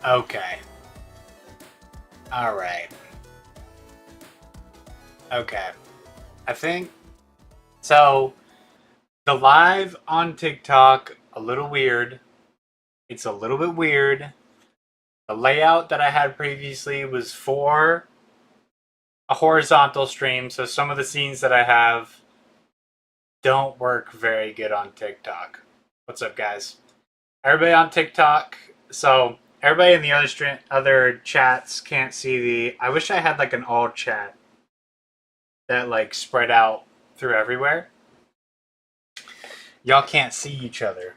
Okay. All right. Okay. I think so. The live on TikTok, a little weird. It's a little bit weird. The layout that I had previously was for a horizontal stream, so some of the scenes that I have don't work very good on TikTok. What's up, guys? Everybody on TikTok. So everybody in the other chats can't see the. I wish I had like an all chat that like spread out through everywhere. Y'all can't see each other.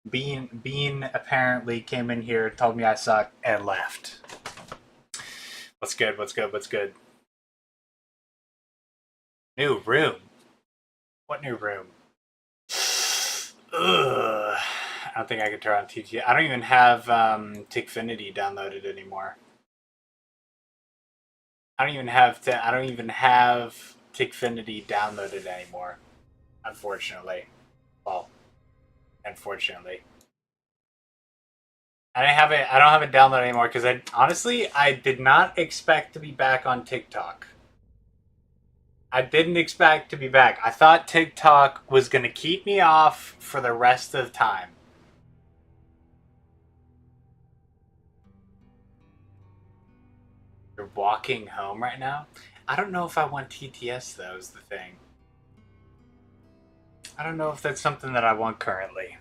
Bean apparently came in here, told me I suck, and left. What's good? What's good? What's good? New room. What new room? Ugh. I don't think I can turn on TT. I don't even have Tickfinity downloaded anymore. I don't even have Tickfinity downloaded anymore. Unfortunately. Well, unfortunately. I don't have it downloaded anymore because I did not expect to be back on TikTok. I didn't expect to be back. I thought TikTok was going to keep me off for the rest of the time. You're walking home right now? I don't know if I want TTS, though, is the thing. I don't know if that's something that I want currently.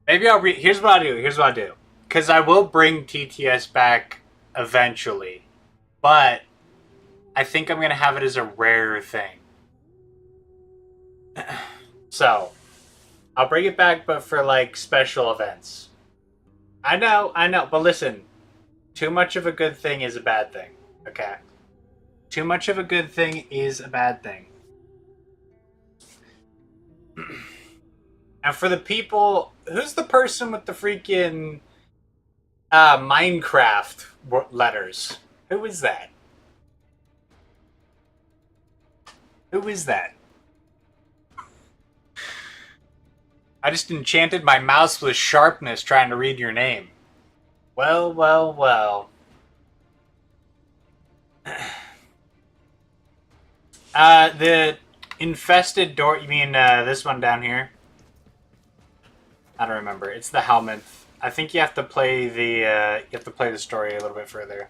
Maybe I'll here's what I do. Here's what I do. Because I will bring TTS back eventually. But I think I'm going to have it as a rare thing. So, I'll bring it back, but for like special events. I know, but listen, too much of a good thing is a bad thing. Okay? Too much of a good thing is a bad thing. And for the people, who's the person with the freaking Minecraft letters? Who is that? Who is that? I just enchanted my mouse with sharpness trying to read your name. Well, well, well. The infested door. You mean this one down here? I don't remember. It's the helmet. I think you have to play the story a little bit further.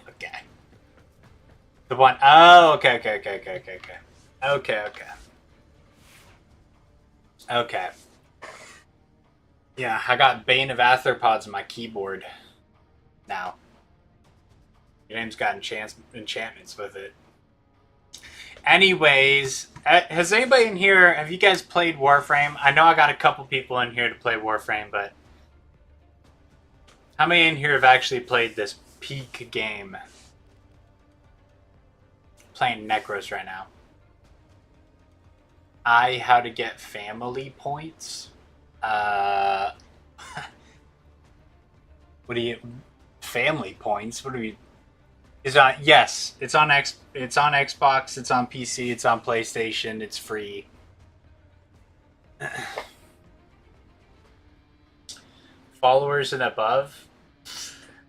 Okay. The one. Oh, okay. Okay. Yeah, I got Bane of Arthropods on my keyboard now. Your name's got enchantments with it. Anyways, has anybody in here, have you guys played Warframe? I know I got a couple people in here to play Warframe, but how many in here have actually played this peak game? Playing Necros right now. How to get family points? What do you... Family points? What do we... Is on yes, it's on Xbox, it's on PC, it's on PlayStation, it's free. Followers and above.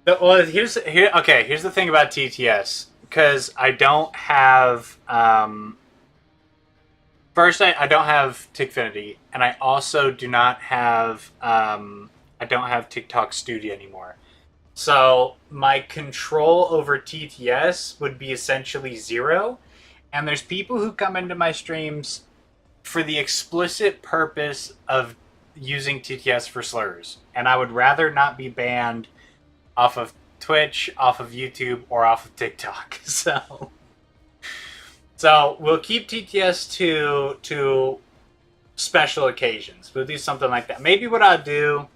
Well, here's the thing about TTS, because I don't have first I don't have Tickfinity, and I also do not have I don't have TikTok Studio anymore. So my control over TTS would be essentially zero. And there's people who come into my streams for the explicit purpose of using TTS for slurs. And I would rather not be banned off of Twitch, off of YouTube, or off of TikTok. So we'll keep TTS to special occasions. We'll do something like that. Maybe what I'll do,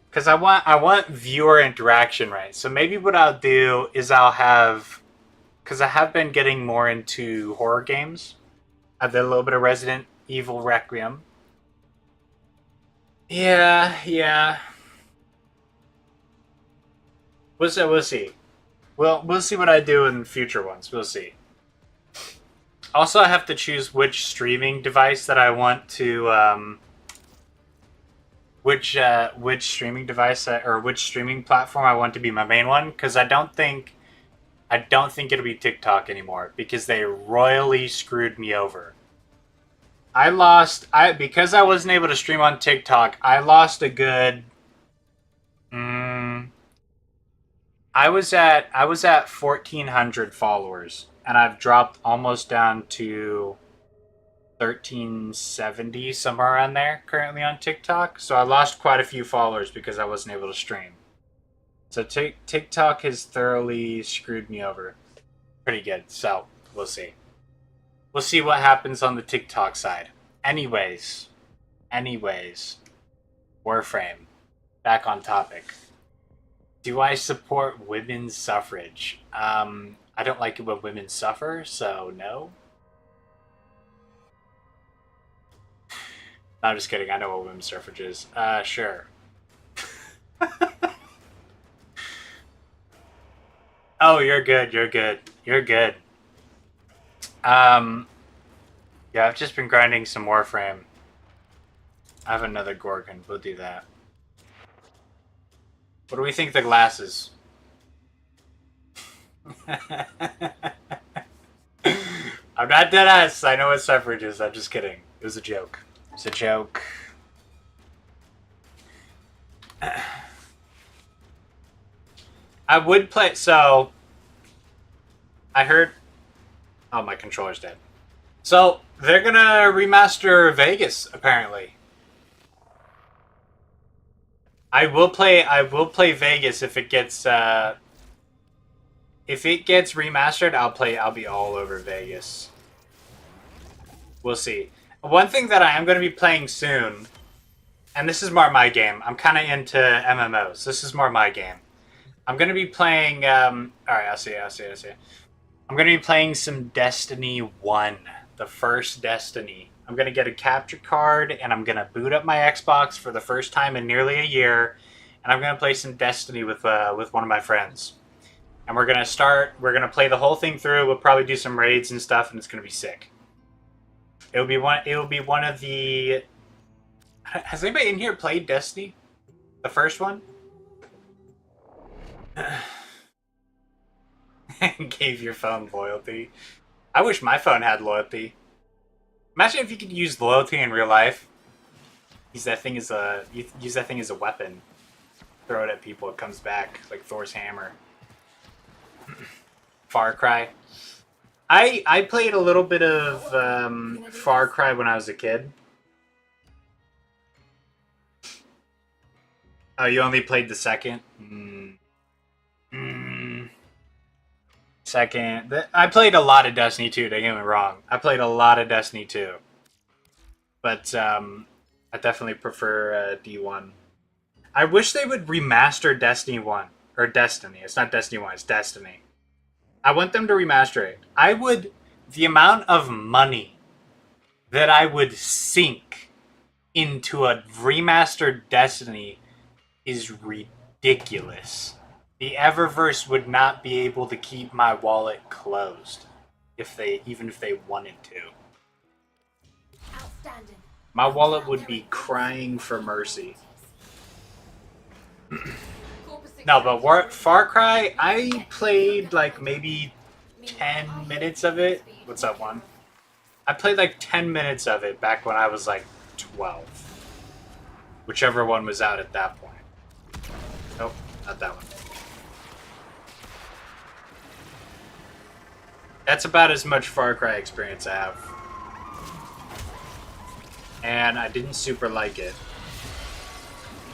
because I want viewer interaction, right? So maybe what I'll do is I'll have, because I have been getting more into horror games. I did a little bit of Resident Evil Requiem. Yeah. We'll see. We'll see what I do in future ones. We'll see. Also, I have to choose which streaming device that I want to which streaming device or which streaming platform I want to be my main one, because I don't think it'll be TikTok anymore, because they royally screwed me over. Because I wasn't able to stream on TikTok, I lost a good I was at 1,400 followers, and I've dropped almost down to 1370, somewhere around there, currently on TikTok. So I lost quite a few followers because I wasn't able to stream. So TikTok has thoroughly screwed me over. Pretty good. So we'll see. We'll see what happens on the TikTok side. Anyways, Warframe. Back on topic. Do I support women's suffrage? I don't like it when women suffer, so no. No, I'm just kidding. I know what women's suffrage is. Sure. Oh, you're good. Yeah, I've just been grinding some Warframe. I have another Gorgon. We'll do that. What do we think of the glasses? I'm not dead ass. I know what suffrage is. I'm just kidding. It was a joke. It's a joke. I would play. So, I heard. Oh, my controller's dead. So, they're gonna remaster Vegas, apparently. I will play Vegas if it gets remastered. I'll be all over Vegas. We'll see. One thing that I am going to be playing soon, and this is more my game. I'm kind of into MMOs. This is more my game. I'm going to be playing. All right, I'll see. I'm going to be playing some Destiny 1, the first Destiny. I'm going to get a capture card, and I'm going to boot up my Xbox for the first time in nearly a year, and I'm going to play some Destiny with one of my friends. And we're going to play the whole thing through. We'll probably do some raids and stuff, and it's going to be sick. It'll be one of the... Has anybody in here played Destiny? The first one? Gave your phone loyalty. I wish my phone had loyalty. Imagine if you could use loyalty in real life. Use that thing as a weapon. Throw it at people, it comes back like Thor's hammer. Far Cry. I played a little bit of Far Cry when I was a kid. Oh, you only played the second? Second. I played a lot of Destiny 2, don't get me wrong. I played a lot of Destiny 2. But I definitely prefer D1. I wish they would remaster Destiny 1. Or Destiny. It's not Destiny 1, it's Destiny. I want them to remaster it. The amount of money that I would sink into a remastered Destiny is ridiculous. The Eververse would not be able to keep my wallet closed even if they wanted to. Outstanding. My wallet would be crying for mercy. No, but Far Cry, I played like maybe 10 minutes of it. What's up, one? I played like 10 minutes of it back when I was like 12. Whichever one was out at that point. Nope, not that one. That's about as much Far Cry experience I have. And I didn't super like it.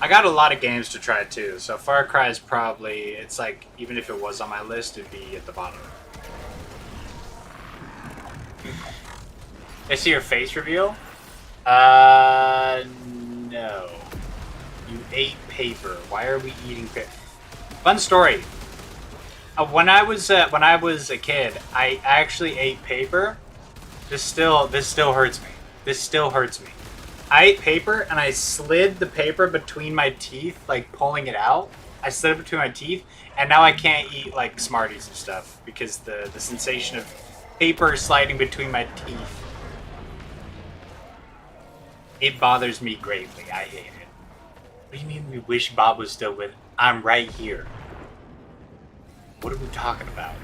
I got a lot of games to try too, so Far Cry is probably, it's like, even if it was on my list, it'd be at the bottom. I see your face reveal? No. You ate paper. Why are we eating paper? Fun story. When I was a kid, I actually ate paper. This still hurts me. This still hurts me. I ate paper and I slid the paper between my teeth, like pulling it out. I slid it between my teeth, and now I can't eat like Smarties and stuff because the sensation of paper sliding between my teeth. It bothers me greatly. I hate it. What do you mean we wish Bob was still with? I'm right here. What are we talking about?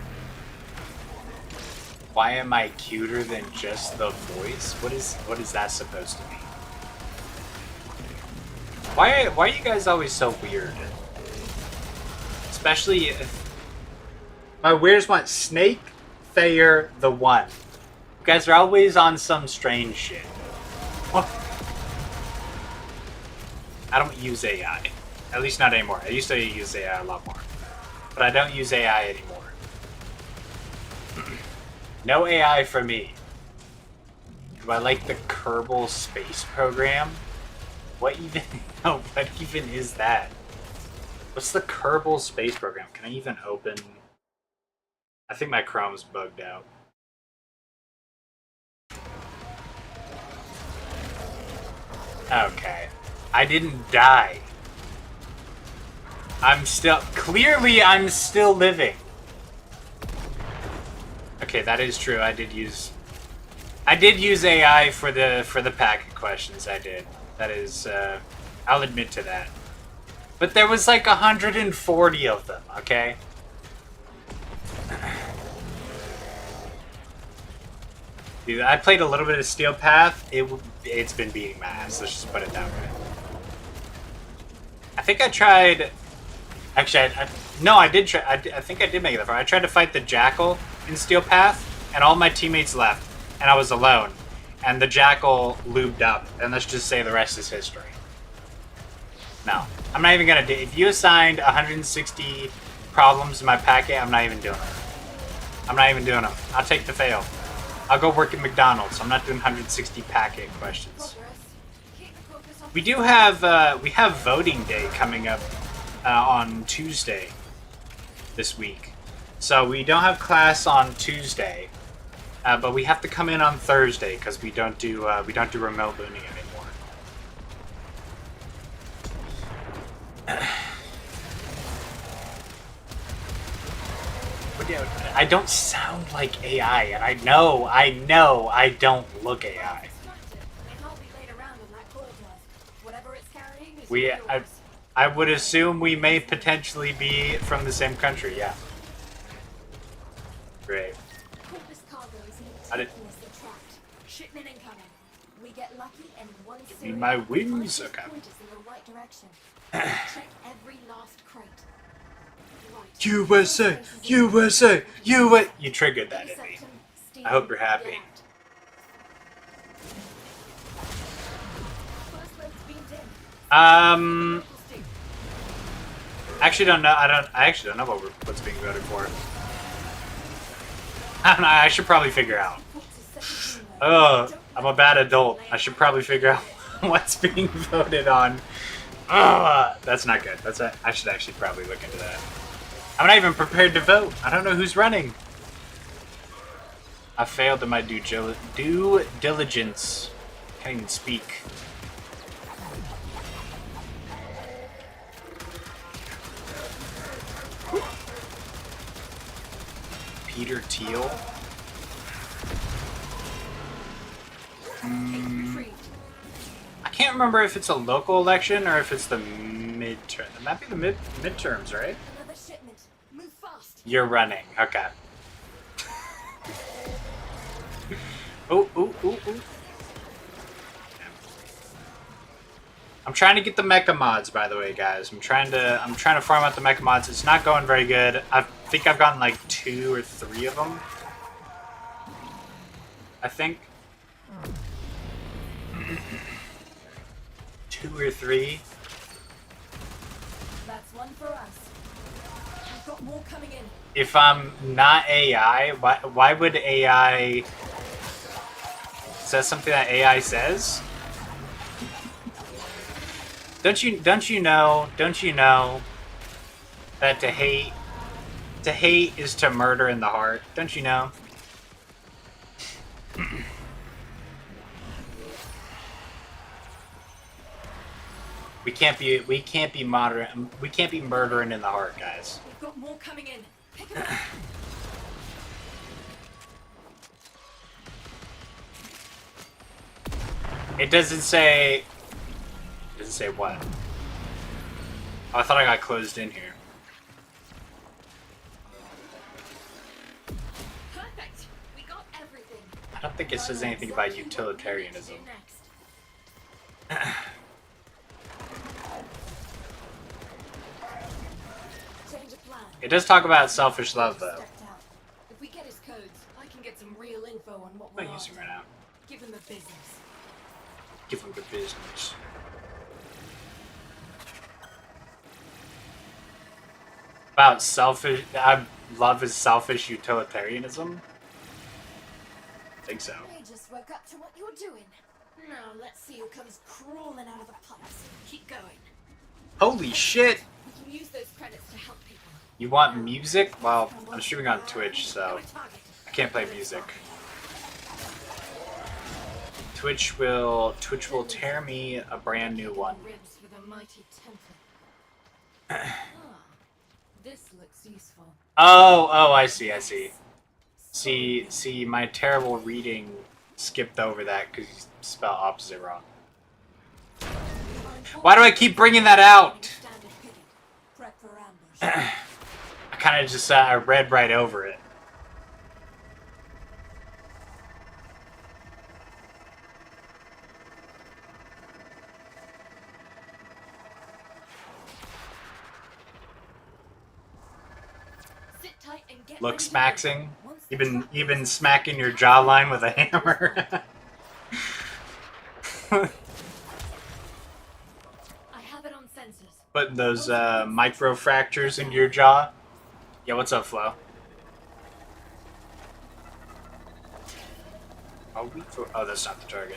Why am I cuter than just the voice? What is that supposed to mean? Why are you guys always so weird? Especially if my weirdest one, Snake Thayer the One. You guys are always on some strange shit. What? I don't use AI. At least not anymore. I used to use AI a lot more. But I don't use AI anymore. No AI for me. Do I like the Kerbal Space Program? What even? No, what even is that? What's the Kerbal Space Program? Can I even open? I think my Chrome's bugged out. Okay. I didn't die. I'm still living. Okay, that is true. I did use AI for the packet questions. I did. That is, I'll admit to that. But there was like 140 of them. Okay. Dude, I played a little bit of Steel Path. It's been beating my ass. Let's just put it that way. I think I tried. Actually, no, I did try. I think I did make it that far. I tried to fight the Jackal in Steel Path, and all my teammates left, and I was alone. And the Jackal lubed up, and let's just say the rest is history. No, I'm not even gonna do. If you assigned 160 problems in my packet, I'm not even doing them. I'm not even doing them. I'll take the fail. I'll go work at McDonald's. I'm not doing 160 packet questions. We do have we have voting day coming up on Tuesday this week, so we don't have class on Tuesday, but we have to come in on Thursday because we don't do remote learning anymore. But yeah, I don't sound like AI, and I know I don't look AI. I would assume we may potentially be from the same country, yeah. Great. I did. Give me my wings, okay. USA, USA, USA. You triggered that in me. I hope you're happy. Actually don't know. I actually don't know what's being voted for. I don't know. I should probably figure out. Oh, I'm a bad adult. I should probably figure out what's being voted on. That's not good. I should actually probably look into that. I'm not even prepared to vote. I don't know who's running. I failed in my due diligence. Can't even speak. Peter Thiel. I can't remember if it's a local election or if it's the midterm. It might be the midterms, right? You're running. Okay. Ooh. I'm trying to get the mecha mods, by the way, guys. I'm trying to farm out the mecha mods. It's not going very good. I think I've gotten like 2 or 3 of them. I think 2 or 3. That's one for us. We've got more coming in. If I'm not AI, why would AI say something that AI says? Don't you know that to hate is to murder in the heart? Don't you know? We can't be murdering in the heart, guys. We've got more coming in. Pick 'em up. It doesn't say what. Oh, I thought I got closed in here. Perfect. We got everything. I don't think it says anything about utilitarianism. It does talk about selfish love, though. If we get his codes, I can get some real info on what I'm we're not using right now. Give him the business. Give him the business. About selfish. Love is selfish utilitarianism. I think so. I just woke up to what you're doing. Now let's see who comes crawling out of the pipes. Keep going. Holy shit! We can use those credits to help people. You want music? Well, I'm streaming on Twitch, so I can't play music. Twitch will tear me a brand new one. This looks useful. Oh, I see. See, my terrible reading skipped over that because you spelled opposite wrong. Why do I keep bringing that out? I kind of just I read right over it. look smaxing. You've been smacking your jawline with a hammer. I have it on sensors. Putting those micro fractures into your jaw. Yeah, what's up, Flo? Oh, that's not the target.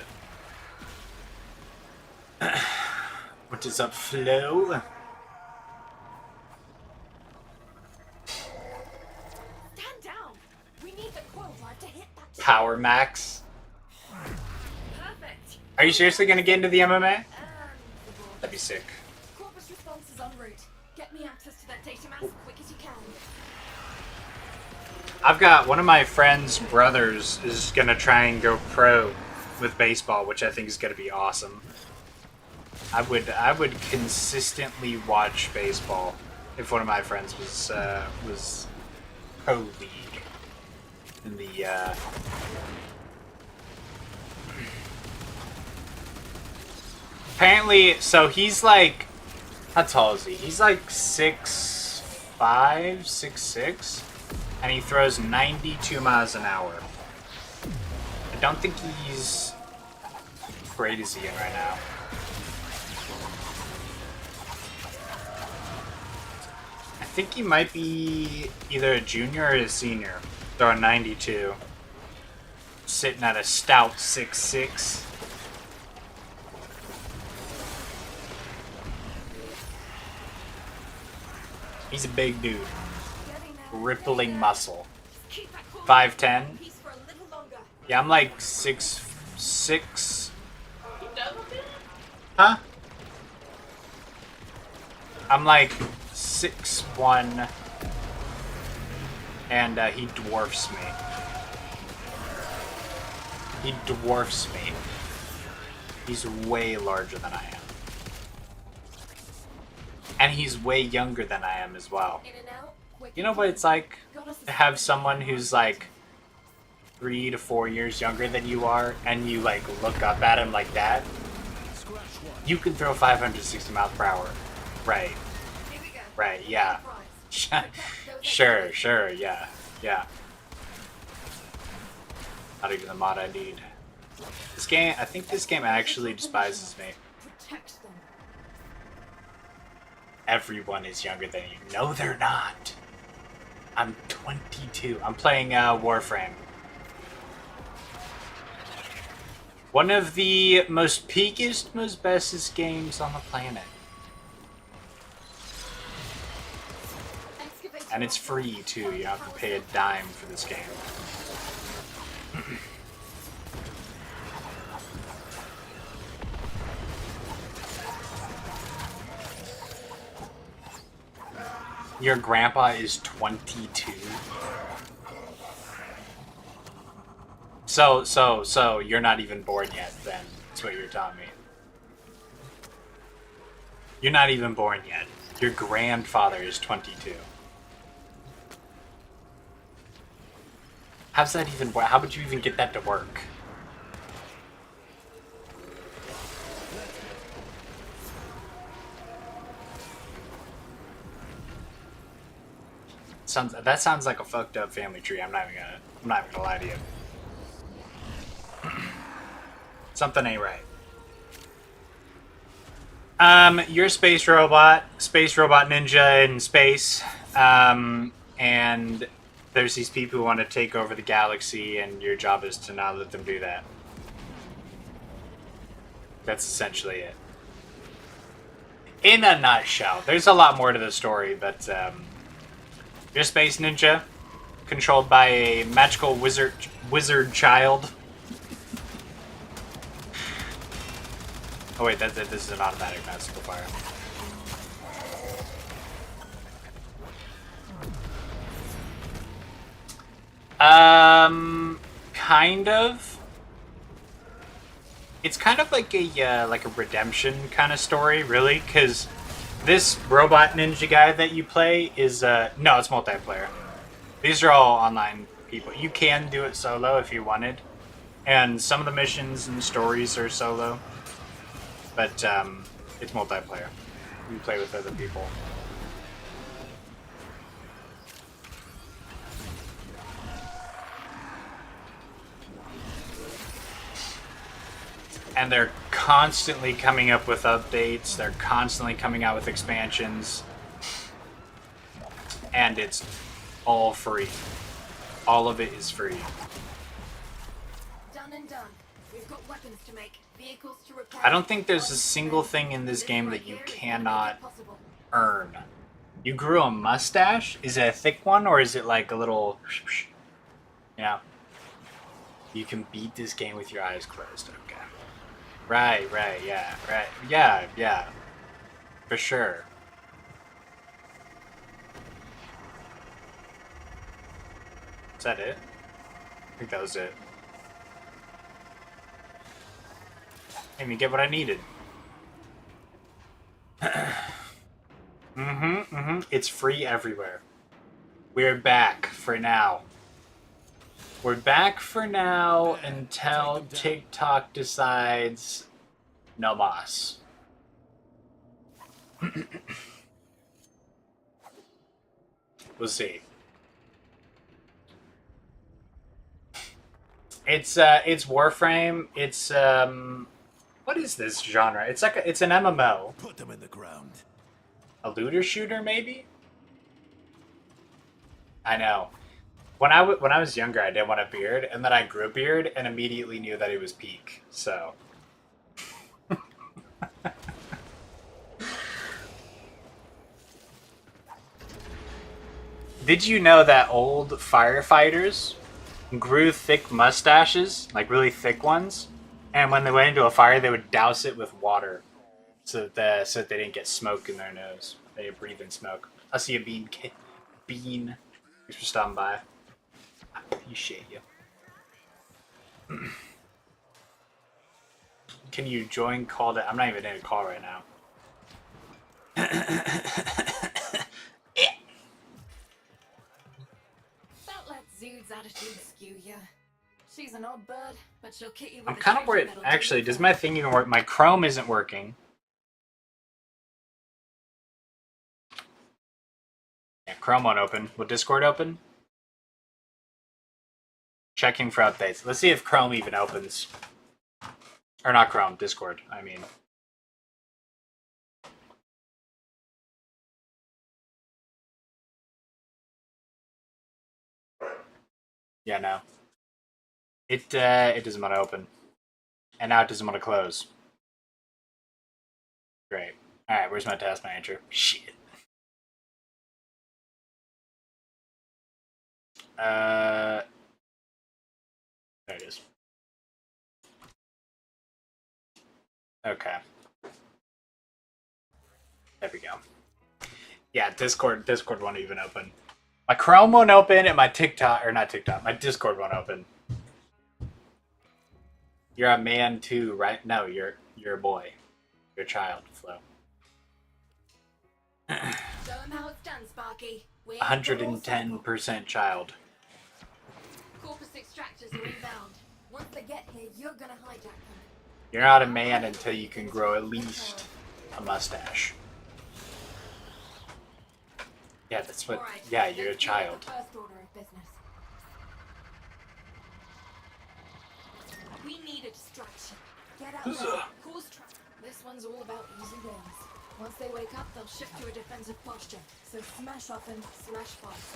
What is up, Flo? Stand down. We need the coil drive to hit that. Power max. Perfect. Are you seriously gonna get into the MMA? That'd be sick. Corpus response is en route. Get me access to that data mass as quick as you can. I've got one of my friend's brothers is gonna try and go pro with baseball, which I think is gonna be awesome. I would consistently watch baseball if one of my friends was pro league in the apparently. So he's like, how tall is he? He's like 6'5", 6'6", and he throws 92 miles an hour. I don't think he's great is he in right now. I think he might be either a junior or a senior, throwing 92. Sitting at a stout 6'6". He's a big dude. Rippling muscle. 5'10". Yeah, I'm like 6'6". Huh? I'm like 6'1", and he dwarfs me. He dwarfs me. He's way larger than I am. And he's way younger than I am as well. You know what it's like to have someone who's like 3 to 4 years younger than you are, and you like look up at him like that? You can throw 560 miles per hour. Right. Right, yeah. Sure, yeah. Not even the mod I need. This game, I think this game actually despises me. Everyone is younger than you. No, they're not. I'm 22. I'm playing Warframe. One of the most peakest, most bestest games on the planet. And it's free too. You don't have to pay a dime for this game. Your grandpa is 22. So you're not even born yet, then. That's what you're telling me. You're not even born yet. Your grandfather is 22. How's that even work? How would you even get that to work? That sounds like a fucked up family tree. I'm not even gonna lie to you. Something ain't right. You're a space robot ninja in space, and there's these people who want to take over the galaxy, and your job is to not let them do that. That's essentially it. In a nutshell. There's a lot more to the story, but you're a space ninja, controlled by a magical wizard child. Oh wait, this is an automatic magical fire. Kind of. It's kind of like a redemption kind of story, really, because this robot ninja guy that you play is no, it's multiplayer. These are all online people. You can do it solo if you wanted, and some of the missions and stories are solo, but it's multiplayer. You play with other people. And they're constantly coming up with updates. They're constantly coming out with expansions. And it's all free. All of it is free. Done and done. We've got weapons to make, vehicles to repair. I don't think there's a single thing in this game that you cannot earn. You grew a mustache? Is it a thick one or is it like a little... Yeah. You can beat this game with your eyes closed. Okay. Right, yeah, right. Yeah. For sure. Is that it? I think that was it. Let me get what I needed. It's free everywhere. We're back for now. We're back for now until TikTok decides no mas. We'll see. It's Warframe. It's what is this genre? It's like it's an MMO. Put them in the ground. A looter shooter, maybe? I know. When I was younger, I didn't want a beard, and then I grew a beard and immediately knew that it was peak. So. Did you know that old firefighters grew thick mustaches, like really thick ones, and when they went into a fire, they would douse it with water, so that they didn't get smoke in their nose. They didn't breathe in smoke. I see a bean. Bean. Thanks for stopping by. I appreciate you. Can you join call to... I'm not even in a call right now. Don't let Zood's attitude skew you. She's an odd bird, but she'll kick you with I'm kind of worried. Actually, does my thing even work? My Chrome isn't working. Yeah, Chrome won't open. Will Discord open? Checking for updates. Let's see if Chrome even opens. Or not Chrome, Discord, I mean. Yeah, no. It doesn't want to open. And now it doesn't want to close. Great. Alright, where's my task manager? Shit. There it is. Okay. There we go. Yeah, Discord won't even open. My Chrome won't open and my TikTok, or not TikTok, my Discord won't open. You're a man too, right? No, you're a boy. You're a child, Flo. Show him how it's done, Sparky. 110% child. Corpus extractors are inbound. Once they get here, you're gonna hijack them. You're not a man until you can grow at least a mustache. Yeah, that's what. Right, yeah, you're a child. First order of business. We need a distraction. Get out there, cause trouble. This one's all about easy wins. Once they wake up, they'll shift to a defensive posture. So smash often, smash fast.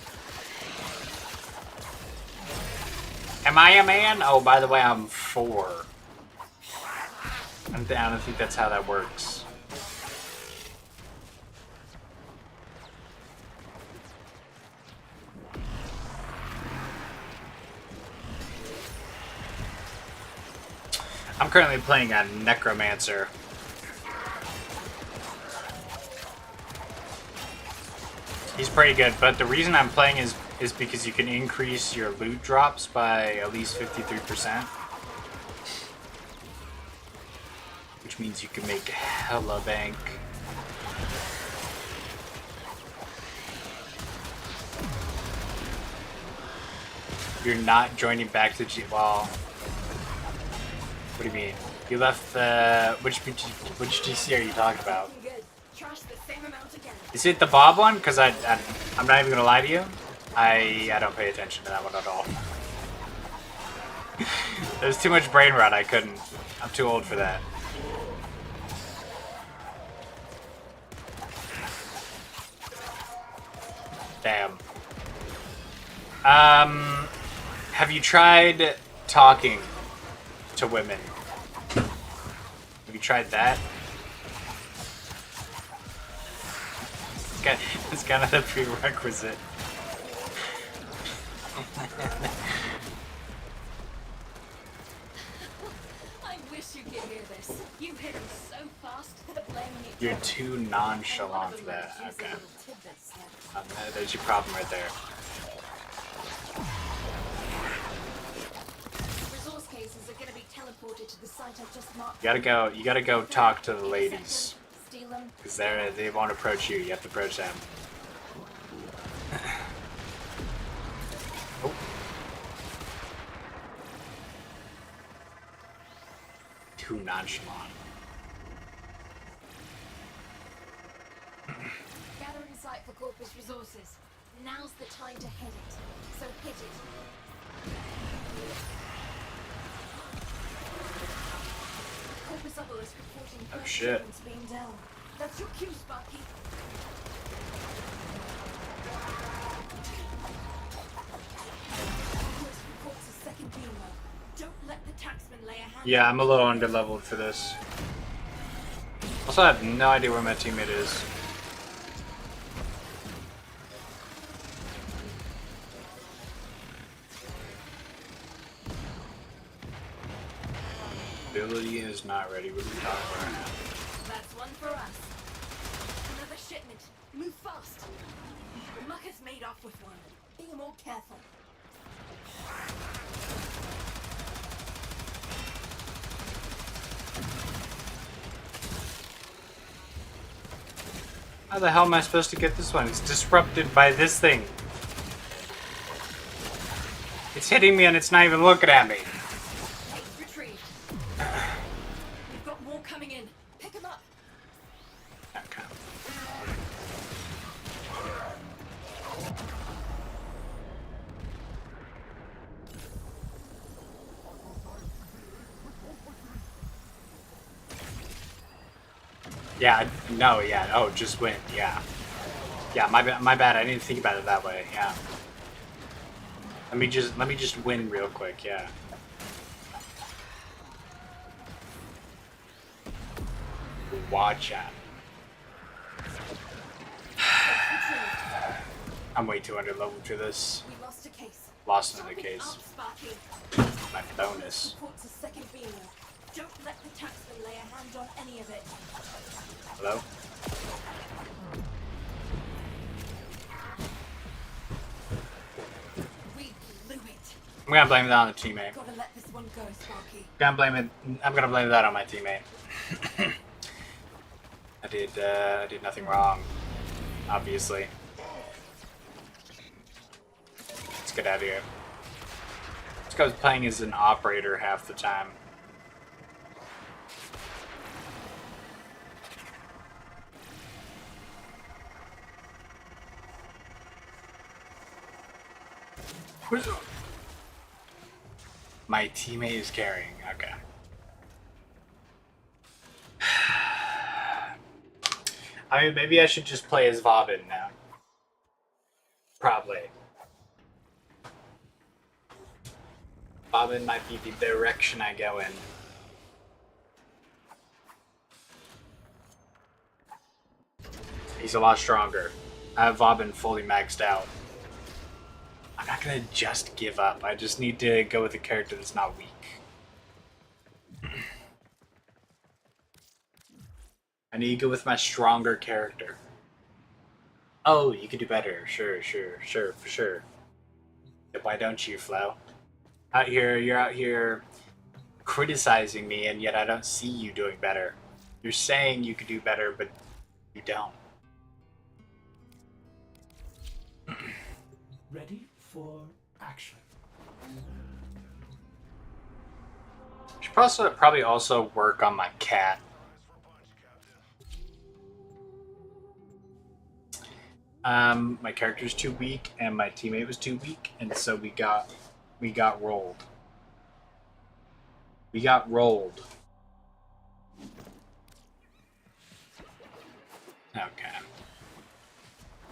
Am I a man? Oh, by the way, I'm 4. I don't think that's how that works. I'm currently playing a Necromancer. He's pretty good, but the reason I'm playing is because you can increase your loot drops by at least 53%. Which means you can make hella bank. You're not joining back to well, what do you mean? You left the which GC are you talking about? Is it the Bob one? Because I'm not even gonna lie to you. I don't pay attention to that one at all. There's too much brain rot. I couldn't. I'm too old for that. Damn. Have you tried talking to women? Have you tried that? It's kind of the prerequisite. I wish you could hear this. You hit him so fast that blaming it. You're too nonchalant for that. Okay. There's your problem right there. Resource cases are gonna be teleported to the site I've just marked. You gotta go talk to the ladies. Steal them. Because they won't approach you. You have to approach them. Oh. Too nonchalant. Gathering site for Corpus resources. Now's the time to hit it. So hit it. Corpus obelisk reporting Oh shit. being down. That's your cue, Sparky. Obelisk reports a second beamer. Don't let the taxman lay a hand. Yeah, I'm a little underleveled for this. Also, I have no idea where my teammate is. Ability is not ready. What are we talking about right now? That's one for us. Another shipment. Move fast. The mucker's made off with one. Be more careful. How the hell am I supposed to get this one? It's disrupted by this thing. It's hitting me and it's not even looking at me. Case retrieved. We've got more coming in. Pick them up. Okay. Yeah, no, yeah, oh, just win, yeah. Yeah, my bad, I didn't think about it that way, yeah. Let me just win real quick, yeah. Watch out. I'm way too underleveled for this. We lost a case. Lost another Target case. up, Sparky. My bonus. Reports a second beamer. Don't let the taxman lay a hand on any of it. Hello? We blew it. I'm gonna blame that on the teammate. Gotta let this one go, Sparky. I'm gonna blame that on my teammate. I did nothing wrong. Obviously. Let's get out of here. This guy's playing as an operator half the time. My teammate is carrying. Okay. I mean, maybe I should just play as Vobin now. Probably. Vobin might be the direction I go in. He's a lot stronger. I have Vobin fully maxed out. I'm not gonna just give up. I just need to go with a character that's not weak. I need to go with my stronger character. Oh, you could do better. Sure, for sure. Why don't you, Flo? You're out here criticizing me, and yet I don't see you doing better. You're saying you could do better, but you don't. Ready for action. Should probably also work on my cat. My character's too weak, and my teammate was too weak, and so we got rolled. We got rolled. Okay.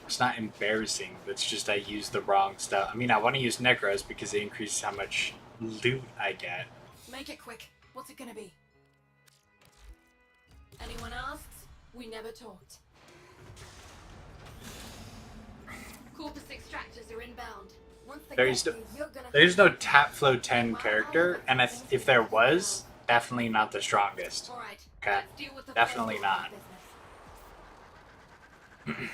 It's not embarrassing. It's just I used the wrong stuff. I mean, I want to use Necros because it increases how much loot I get. Make it quick. What's it gonna be? Anyone asks? We never talked. Corpus extractors are inbound. Once they There's get here, you're gonna no Tap Flow 10 character, and if there was, definitely not the strongest. All right. Okay. Let's deal with the Definitely first order not. of business.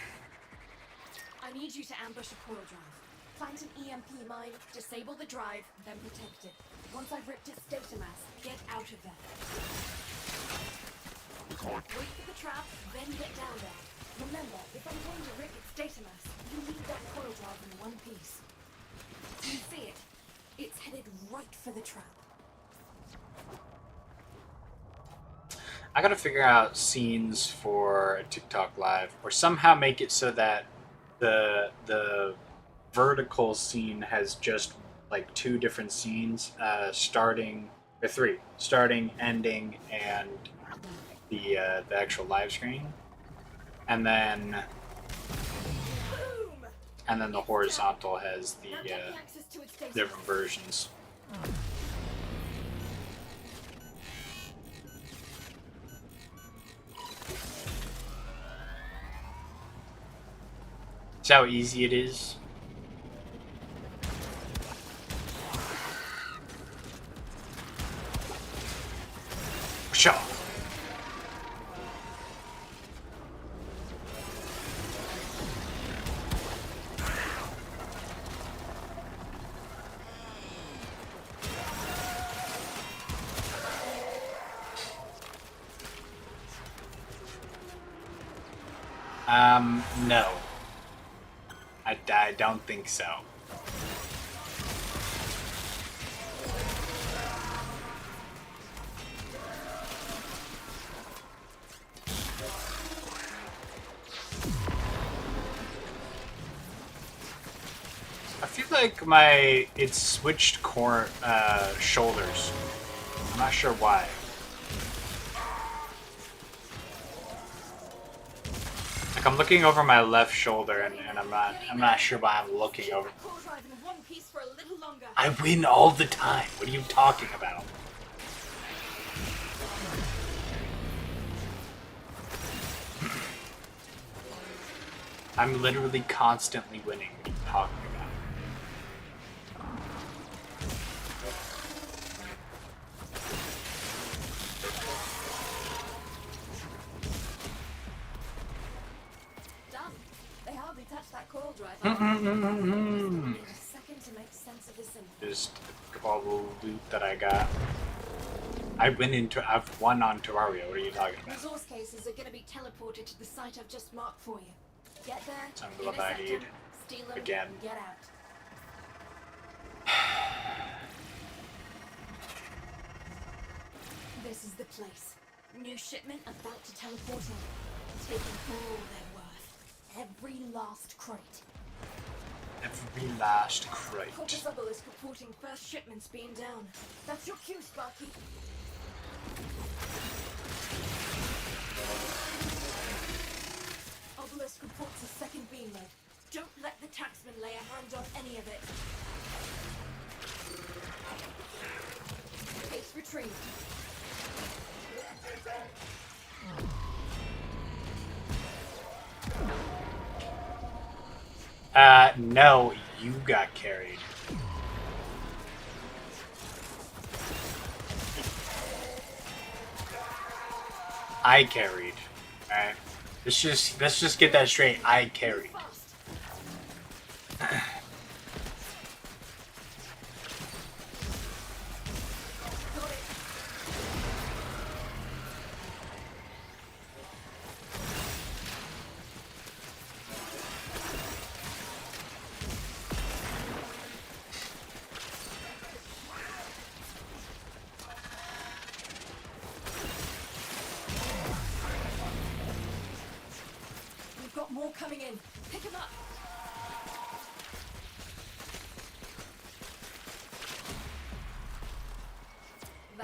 I need you to ambush a coil drive. Plant an EMP mine, disable the drive, then protect it. Once I've ripped its data mass, get out of there. Wait for the trap, then get down there. Remember, if I'm going to rip its data mass, you need that coil drive in one piece. You see it? It's headed right for the trap. I gotta figure out scenes for a TikTok live, or somehow make it so that the vertical scene has just like 2 different scenes, starting or 3, starting, ending, and the actual live screen, and then Boom! the horizontal has the Now get me access to its data different versions. See how easy it is? Sure. No. I don't think so. I feel like it's switched shoulders. I'm not sure why. Like I'm looking over my left shoulder and I'm not sure why I'm looking over. Core drive in one piece for a little longer. I win all the time. What are you talking about? I'm literally constantly winning. What are you talking about? Done. They hardly touched that coil drive. Mm-mm-mm-mm-mm. Need a second to make sense of this info. Just all the loot that I got. I've won on Terraria. What are you talking about? Resource cases are going to be teleported to the site I've just marked for you. Get there, Some of what I intercept need. them, steal them, Again. get out. This is the place. New shipment about to teleport in. Taking all they're worth. Every last crate. Every last crate. Corpus Obelisk reporting first shipments being down. That's your cue, Sparky. Obelisk reports a second beam load. Don't let the taxman lay a hand on any of it. Case retrieved. No, you got carried. I carried. Alright? Let's just get that straight. I carried. Fast. Got it. We've got more coming in.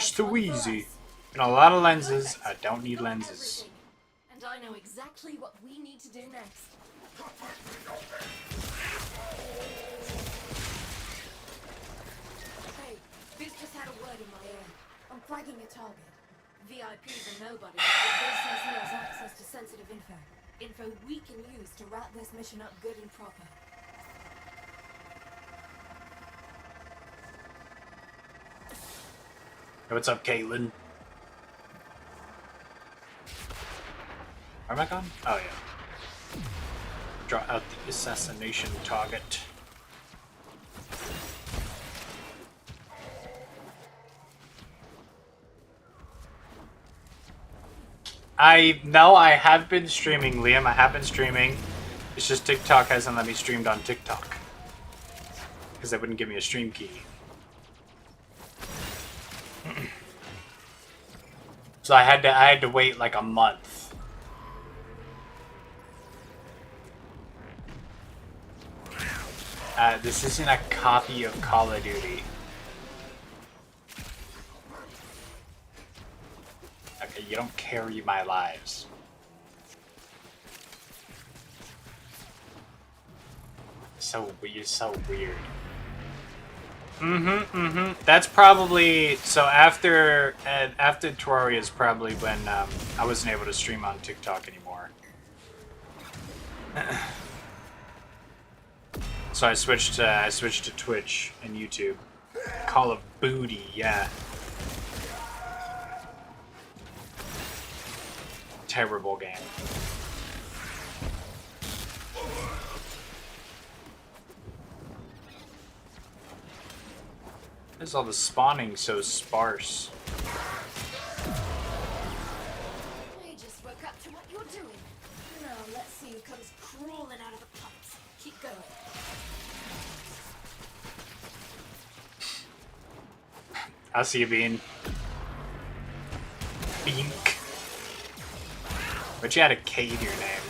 It's too easy. And a lot of lenses. I don't need lenses. And I know exactly what we need to do next. Hey, Biz just had a word in my ear. I'm flagging a target. VIPs are nobody, but Biz says he has access to sensitive info. Info we can use to wrap this mission up good and proper. Hey, what's up, Caitlin? Where am I gone? Oh, yeah. Draw out the assassination target. I have been streaming, Liam. I have been streaming. It's just TikTok hasn't let me stream on TikTok. Because they wouldn't give me a stream key. So I had to wait like a month. This isn't a copy of Call of Duty. Okay, you don't carry my lives. You're so weird. That's probably so after Terraria is probably when I wasn't able to stream on TikTok anymore. So I switched to Twitch and YouTube. Call of Booty, yeah. Terrible game. Why is all the spawning so sparse? I just woke up to what you're doing. Now let's see who comes crawling out of the pumps. Keep going. I see you, Bean. Bean. But you had a K to your name.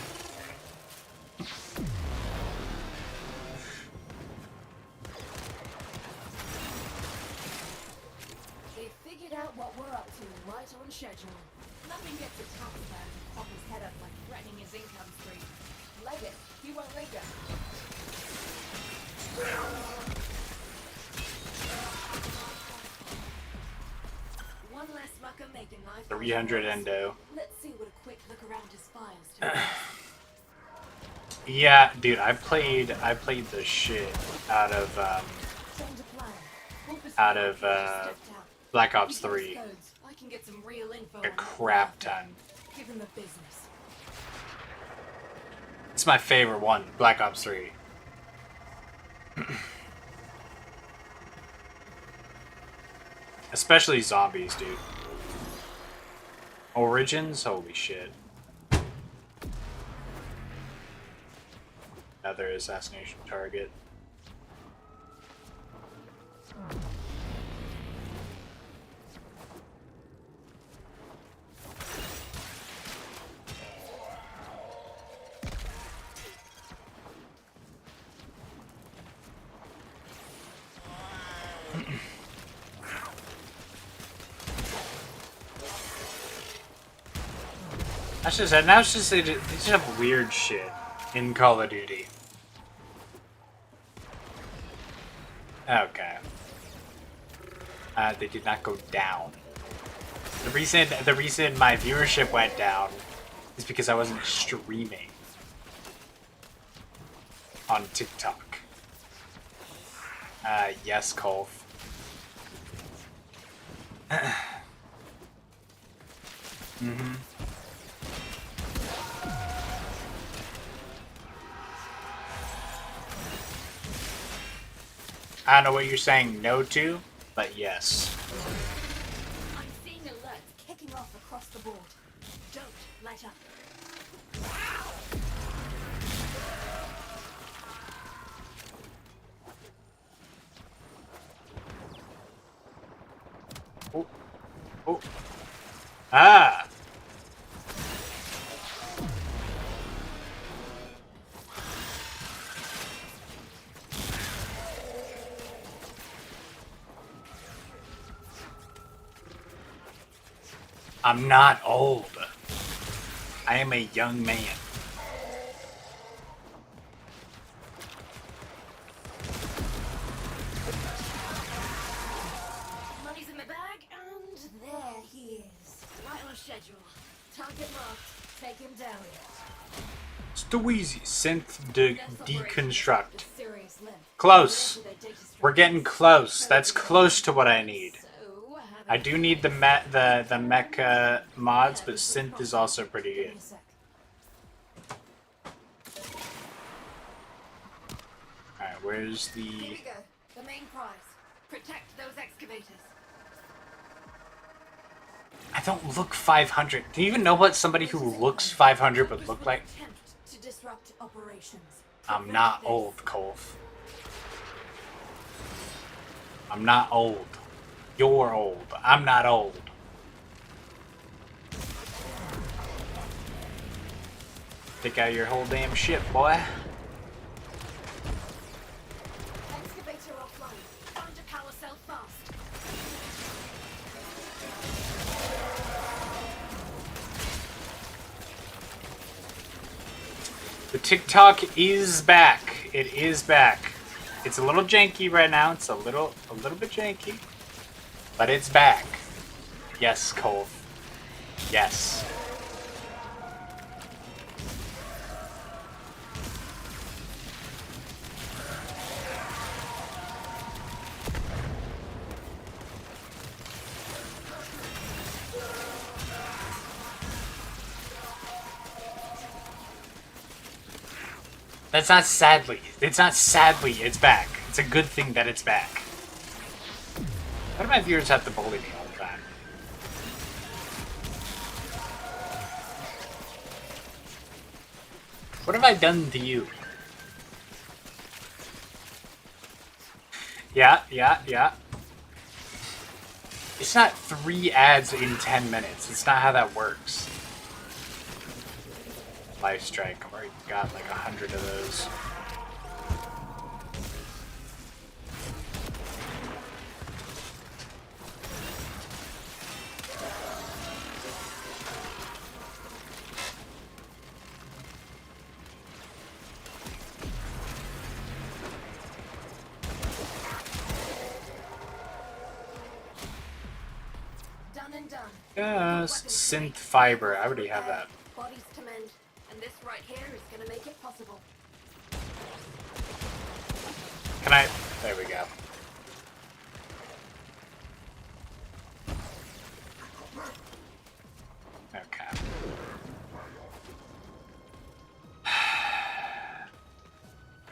They figured out what we're up to right on schedule. Nothing gets a tax man to pop his head up like threatening his income stream. Leg it. He won't let go. One less mucker making life. 300 endo. Let's see what a quick look around his files tells us. Yeah, dude, I played the shit out of Change of plan. out of Black Ops 3. I can get some real info A on crap that. ton. Give him the business. It's my favorite one, Black Ops 3. Especially zombies, dude. Origins? Holy shit. Another assassination target. That's just it. Now it's just they just have weird shit in Call of Duty. Okay. They did not go down. The reason my viewership went down is because I wasn't streaming on TikTok. Yes, Colf. Mm-hmm. I don't know what you're saying no to, but yes. I'm seeing alerts kicking off across the board. Don't let up. Oh. Oh. Ah! I'm not old. I am a young man. Money's in the bag, and there he is. Right on schedule. Target marked. Take him down. It's too easy. Synth Next operation, deconstruct. the serious limp. Close. Into their data We're getting close. That's close to what I need. So, I do need the mecha mods, but synth is also pretty Give good. me a sec. Alright, where's Here the... we go. The main prize. Protect those excavators. I don't look 500. Do you even know what somebody who looks 500 would look like? Attempt to disrupt operations. I'm not old, Colf. I'm not old. You're old. I'm not old. Take out your whole damn ship, boy. Excavator offline. Find a power cell fast. The TikTok is back. It is back. It's a little janky right now. It's a little bit janky, but it's back. Yes, Cole. Yes. That's not sadly. It's not sadly. It's back. It's a good thing that it's back. Why do my viewers have to bully me all the time? What have I done to you? Yeah. It's not 3 ads in 10 minutes. It's not how that works. Life Strike. I've already got like 100 of those. Done and done. Yes, synth fiber. I already have that. Bodies to mend. And this right here is gonna make it possible. Can I? There we go. Okay.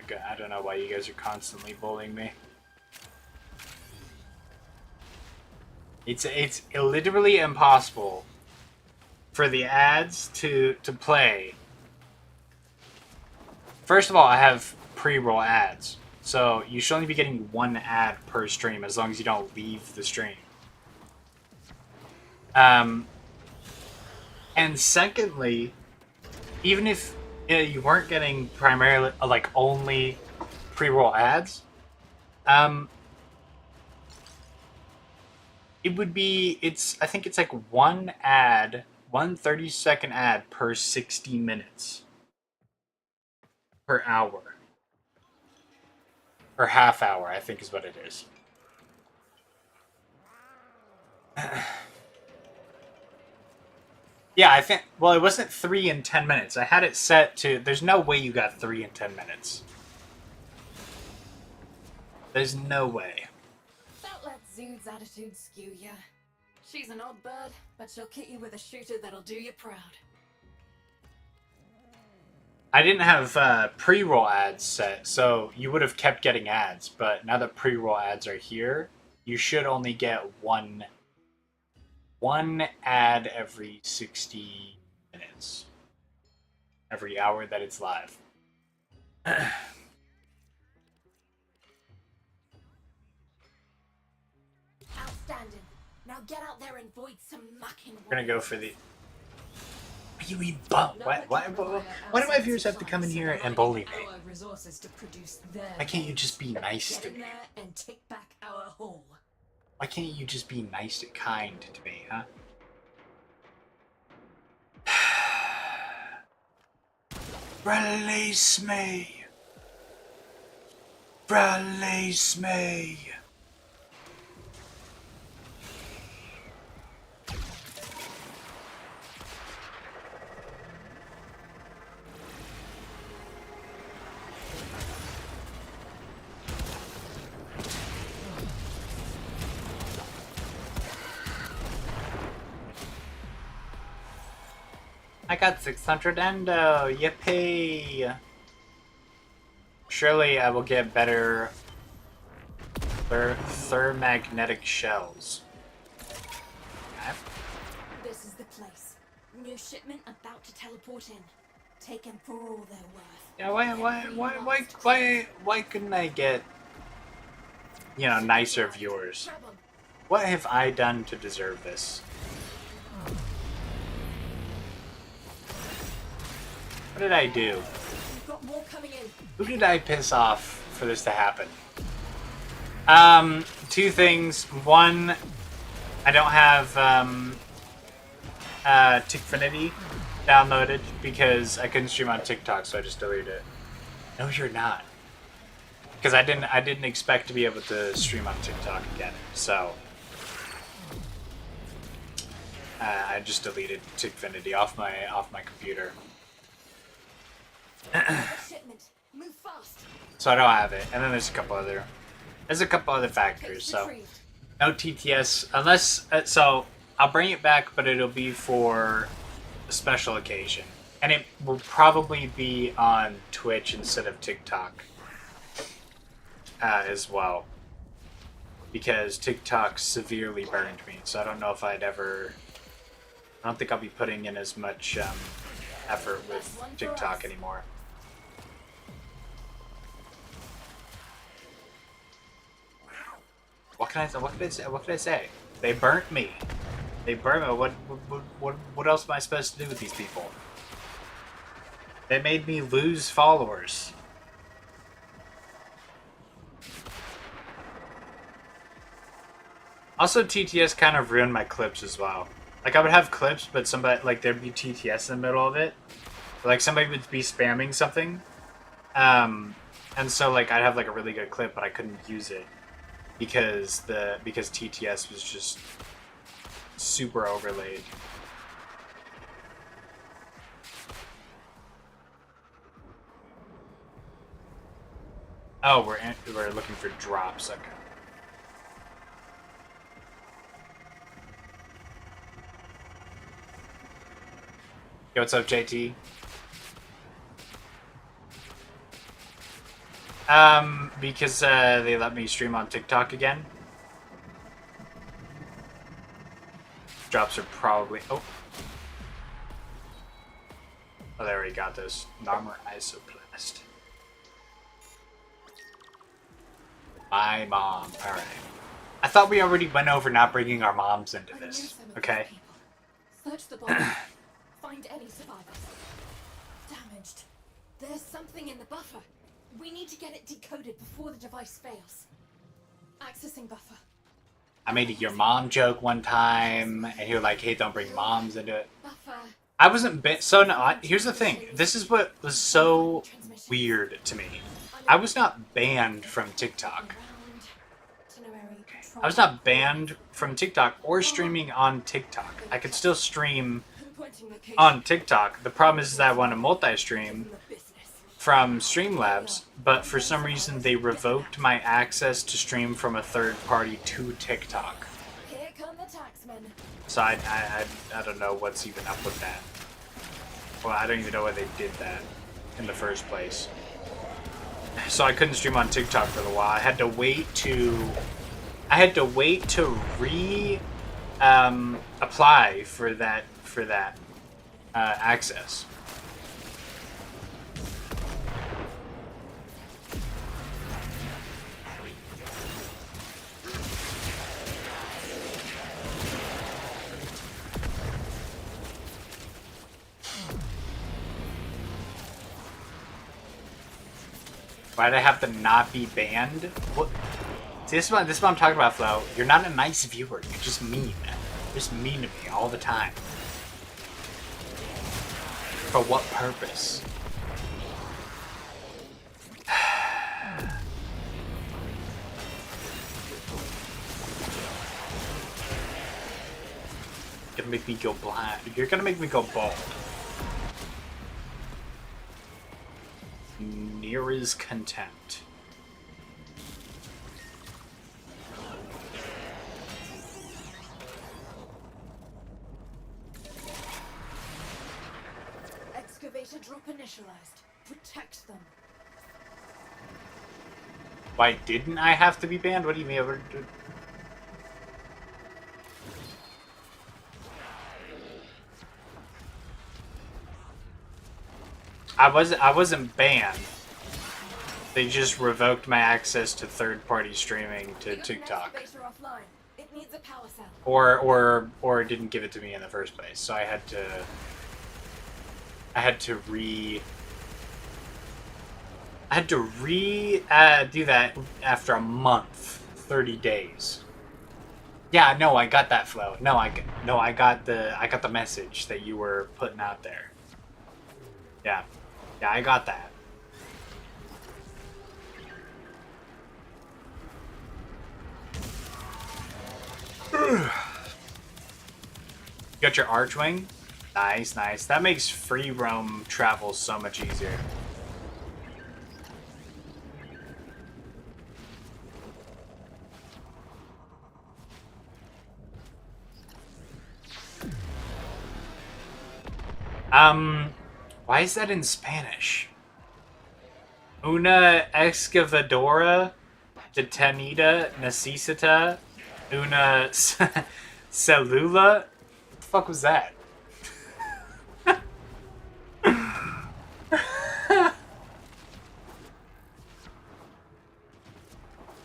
Okay, I don't know why you guys are constantly bullying me. It's literally impossible for the ads to play. First of all, I have pre-roll ads, so you should only be getting 1 ad per stream as long as you don't leave the stream. And secondly, even if you weren't getting primarily like only pre-roll ads, it would be I think it's like 1 ad, 1 30-second ad per 60 minutes per hour. Or half hour, I think is what it is. Yeah, I think, well, it wasn't 3 in 10 minutes. I had it set to, there's no way you got 3 in 10 minutes. There's no way. Don't let Zood's attitude skew ya. She's an odd bird, but she'll kit you with a shooter that'll do you proud. I didn't have pre-roll ads set, so you would have kept getting ads, but now that pre-roll ads are here, you should only get one ad every 60 minutes. Every hour that it's live. Outstanding. Now get out there and void some mucking. We're gonna go for the... You eat bum. Why do my viewers have to come in here and bully me? Why can't you just be nice to me? And take back our home. Why can't you just be nice and kind to me, huh? Release me! Release me! I got 600 endo! Yippee! Surely I will get better thermagnetic shells. Okay. This is the place. New shipment about to teleport in. Take them for all they're worth. Yeah, why couldn't I get, you know, nicer viewers? Grab 'em. What have I done to deserve this? What did I do? We've got more coming in. Who did I piss off for this to happen? Two things. One, I don't have Tickfinity downloaded because I couldn't stream on TikTok, so I just deleted it. No, you're not. Because I didn't expect to be able to stream on TikTok again, so I just deleted Tickfinity off my computer. Shipment. Move fast. So I don't have it. And then there's a couple other factors. So Retrieved. no TTS unless so I'll bring it back, but it'll be for a special occasion, and it will probably be on Twitch instead of TikTok as well, because TikTok severely burned me. So I don't know if I don't think I'll be putting in as much effort with TikTok anymore. What can I say? They burnt me. They burnt me. What else am I supposed to do with these people? They made me lose followers. Also, TTS kind of ruined my clips as well. Like, I would have clips, but somebody, like, there'd be TTS in the middle of it. Like, somebody would be spamming something. And so, like, I'd have, like, a really good clip, but I couldn't use it. Because TTS was just super overlaid. Oh, we're looking for drops. Okay. Yo, what's up, JT? Because they let me stream on TikTok again. Drops are probably... Oh, there we got this. Armor isoplast. My mom. Alright. I thought we already went over not bringing our moms into this. Okay? Search the body. Find any survivors. Damaged. There's something in the buffer. We need to get it decoded before the device fails. Accessing buffer. I made a your mom joke one time, and you were like, hey, don't bring moms into it. Buffer. I wasn't so no, here's the thing. This is what was so weird to me. I was not banned from TikTok. I was not banned from TikTok or streaming on TikTok. I could still stream on TikTok. The problem is that I want to multi-stream from Streamlabs, but for some reason they revoked my access to stream from a third party to TikTok. Here come the taxmen. So I don't know what's even up with that. Well, I don't even know why they did that in the first place. So I couldn't stream on TikTok for a while. I had to wait to apply for that access. Why'd I have to not be banned? What? See, this is what I'm talking about, Flo. You're not a nice viewer. You're just mean. You're just mean to me all the time. For what purpose? gonna make me go blind. You're gonna make me go bald. Near content. Excavator drop initialized. Protect them. Why didn't I have to be banned? What do you mean? I wasn't banned. They just revoked my access to third-party streaming to TikTok. It needs a power cell. Or didn't give it to me in the first place. So I had to do that after a month, 30 days. Yeah, no, I got that flow. I got the message that you were putting out there. Yeah, I got that. You got your Archwing? Nice. That makes free roam travel so much easier. Why is that in Spanish? Una excavadora detenida necesita una célula? What the fuck was that?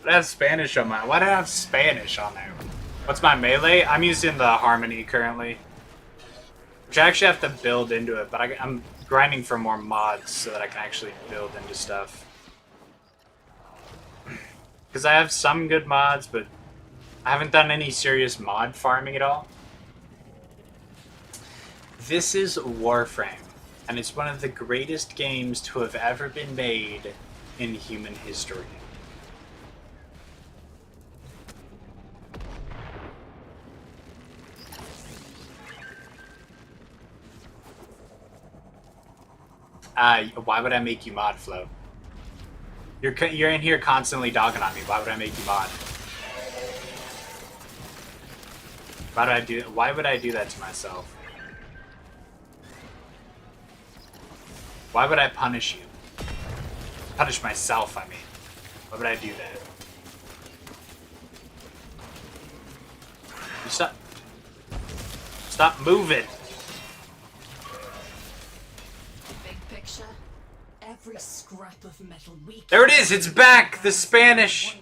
I have Spanish on my... Why do I have Spanish on there? What's my melee? I'm using the Harmony currently. Which I actually have to build into it, but I'm grinding for more mods so that I can actually build into stuff. Because I have some good mods, but I haven't done any serious mod farming at all. This is Warframe, and it's one of the greatest games to have ever been made in human history. Why would I make you mod, Flo? You're in here constantly dogging on me. Why would I make you mod? Why would I do that to myself? Why would I punish you? Punish myself, I mean. Why would I do that? You stop moving! Every scrap of metal we There it is! It's back! The Spanish!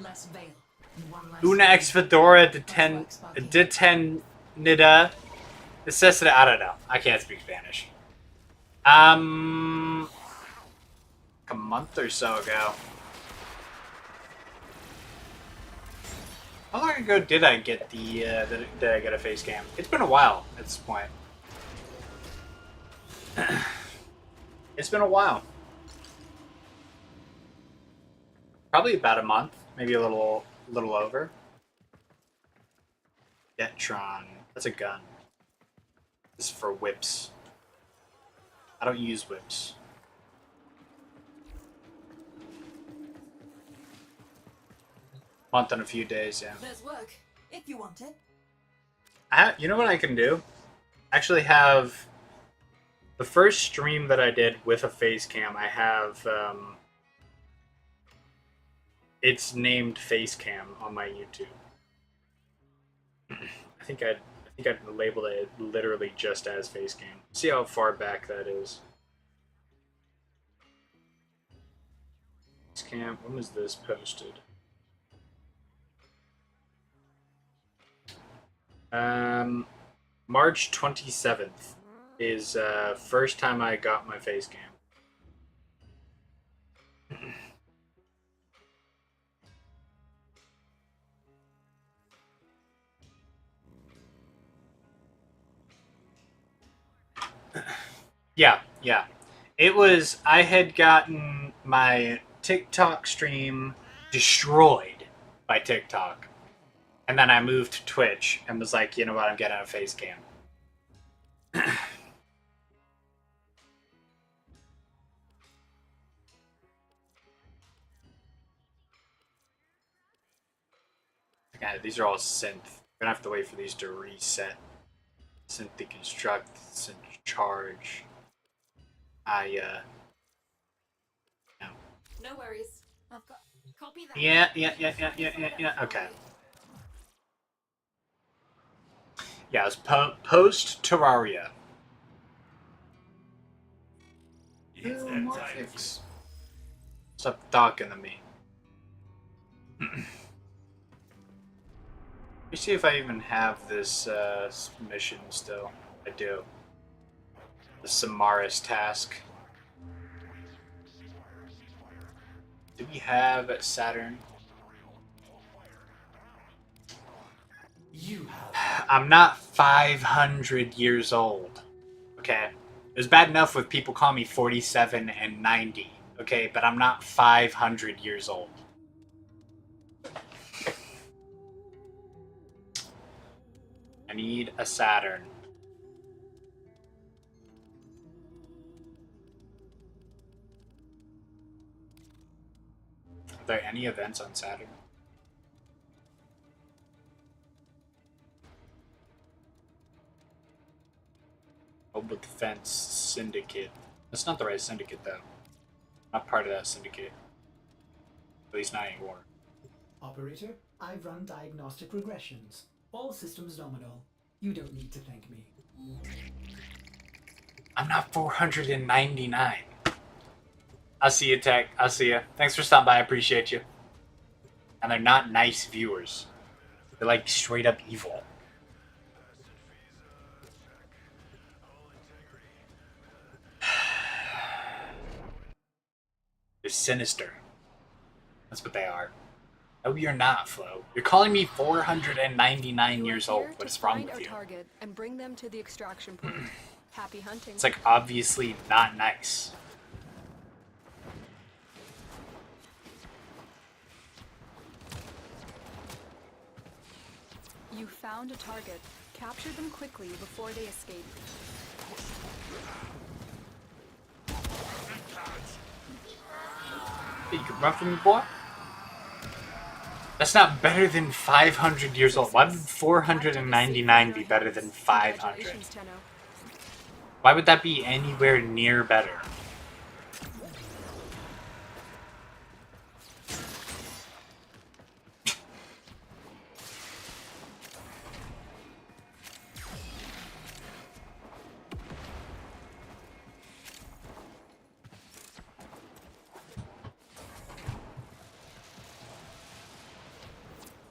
Una exfadora detenida necessita. I don't know. I can't speak Spanish. A month or so ago. How long ago did I get did I get a face cam? It's been a while at this point. It's been a while. Probably about a month, maybe a little over. Detron. That's a gun. This is for whips. I don't use whips. Month and a few days, yeah. There's work, if you want it. You know what I can do? Actually have the first stream that I did with a face cam. I have it's named face cam on my YouTube. I think I'd labeled it literally just as face cam. See how far back that is. Face cam. When was this posted? March 27th is first time I got my face cam. Yeah. It was, I had gotten my TikTok stream destroyed by TikTok. And then I moved to Twitch and was like, you know what, I'm getting a face cam. God, these are all synth. We're gonna have to wait for these to reset. Synth deconstruct, synth charge. No. No worries. I've got. Copy that. Yeah. Okay. Yeah, it's post Terraria. It's that time. Stop talking to me. Let me see if I even have this mission still. I do. The Samaris task. Do we have Saturn? You have. I'm not 500 years old. Okay? It was bad enough with people calling me 47 and 90. Okay? But I'm not 500 years old. I need a Saturn. Are there any events on Saturn? Mobile Defense Syndicate. That's not the right syndicate, though. Not part of that syndicate. At least not anymore. Operator, I've run diagnostic regressions. All systems nominal. You don't need to thank me. I'm not 499. I'll see you, Tech. I'll see you. Thanks for stopping by. I appreciate you. And they're not nice viewers. They're like straight up evil. They're sinister. That's what they are. No, you're not, Flo. You're calling me 499 years old. What is wrong with you? Target and bring them to the extraction point. Happy hunting. It's like obviously not nice. You found a target. Capture them quickly before they escape. You can run from me, boy? That's not better than 500 years old. Why would 499 be better than 500? Congratulations, Tenno. Why would that be anywhere near better?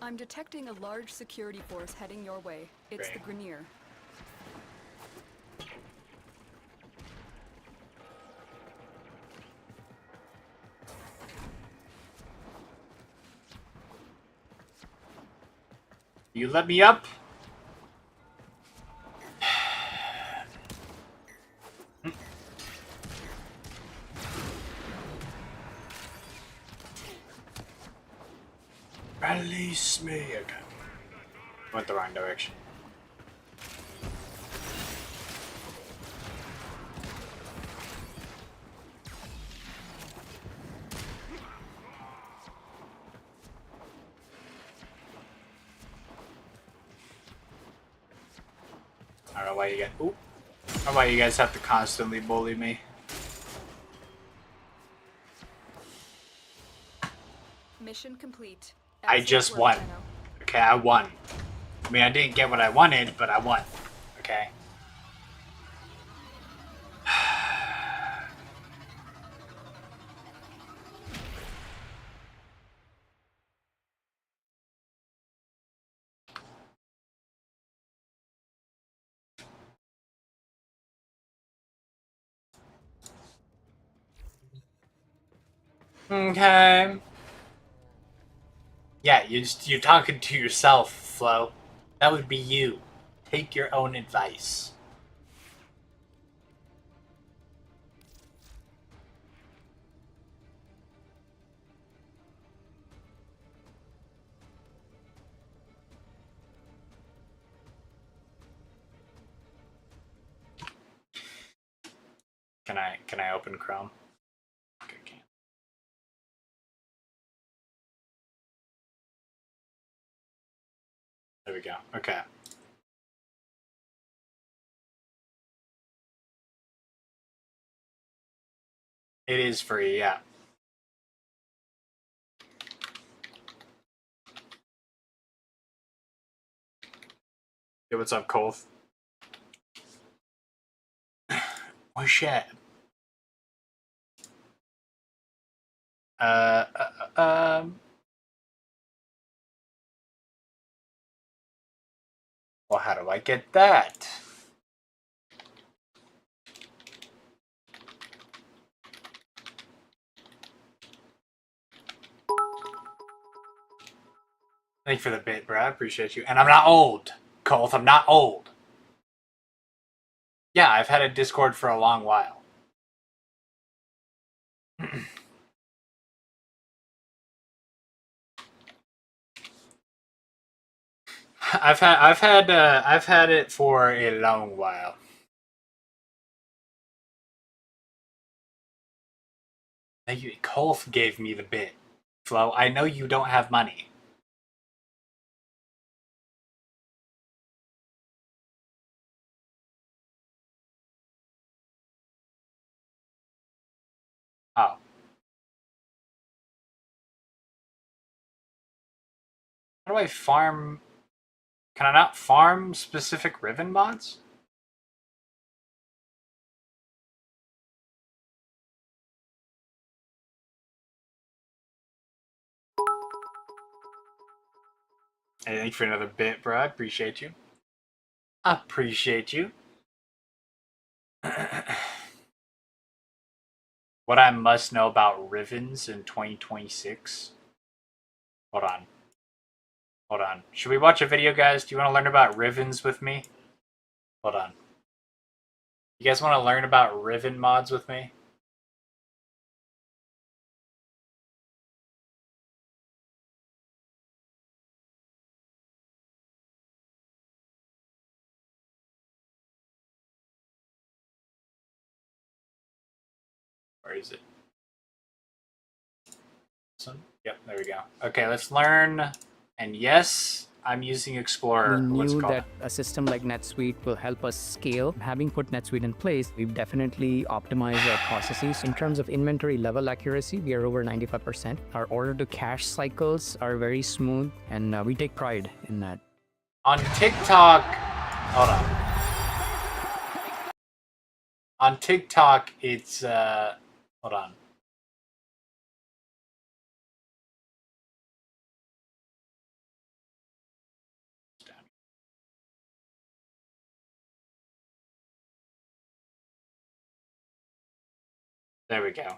I'm detecting a large security force heading your way. It's Great. the Grenier. You let me up? Release me. Okay. Went the wrong direction. I don't know why you guys. Ooh. I don't know why you guys have to constantly bully me. Mission complete. I Excellent just work, won. Tenno. Okay, I won. I mean, I didn't get what I wanted, but I won. Okay. Okay. Yeah, you're talking to yourself, Flo. That would be you. Take your own advice. Can I open Chrome? Okay, can. There we go. Okay. It is free, yeah. Hey, what's up, Colth? Oh shit. Uh, uh, um. Well, how do I get that? Thank you for the bit, bro. I appreciate you. And I'm not old, Colth. I'm not old. Yeah, I've had a Discord for a long while. I've had it for a long while. Thank you. Colf gave me the bit. Flo, I know you don't have money. Oh. How do I farm? Can I not farm specific Riven mods? Hey, thank you for another bit, bro. I appreciate you. Appreciate you. What I must know about Rivens in 2026. Hold on. Hold on. Should we watch a video, guys? Do you want to learn about Rivens with me? Hold on. You guys want to learn about Riven mods with me? Where is it? This one? Yep, there we go. Okay, let's learn. And yes, I'm using Explorer. We What's it knew called? that a system like NetSuite will help us scale. Having put NetSuite in place, we've definitely optimized our processes. In terms of inventory level accuracy, we are over 95%. Our order to cash cycles are very smooth, and we take pride in that. On TikTok, hold on. On TikTok, it's hold on. There we go.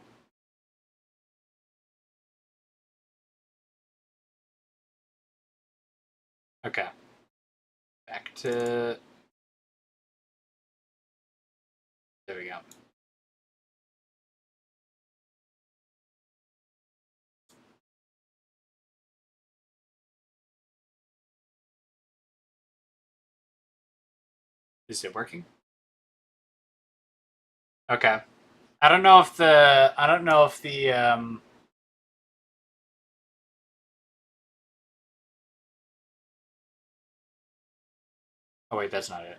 Okay. Back to. There we go. Is it working? Okay. I don't know if the oh wait, that's not it.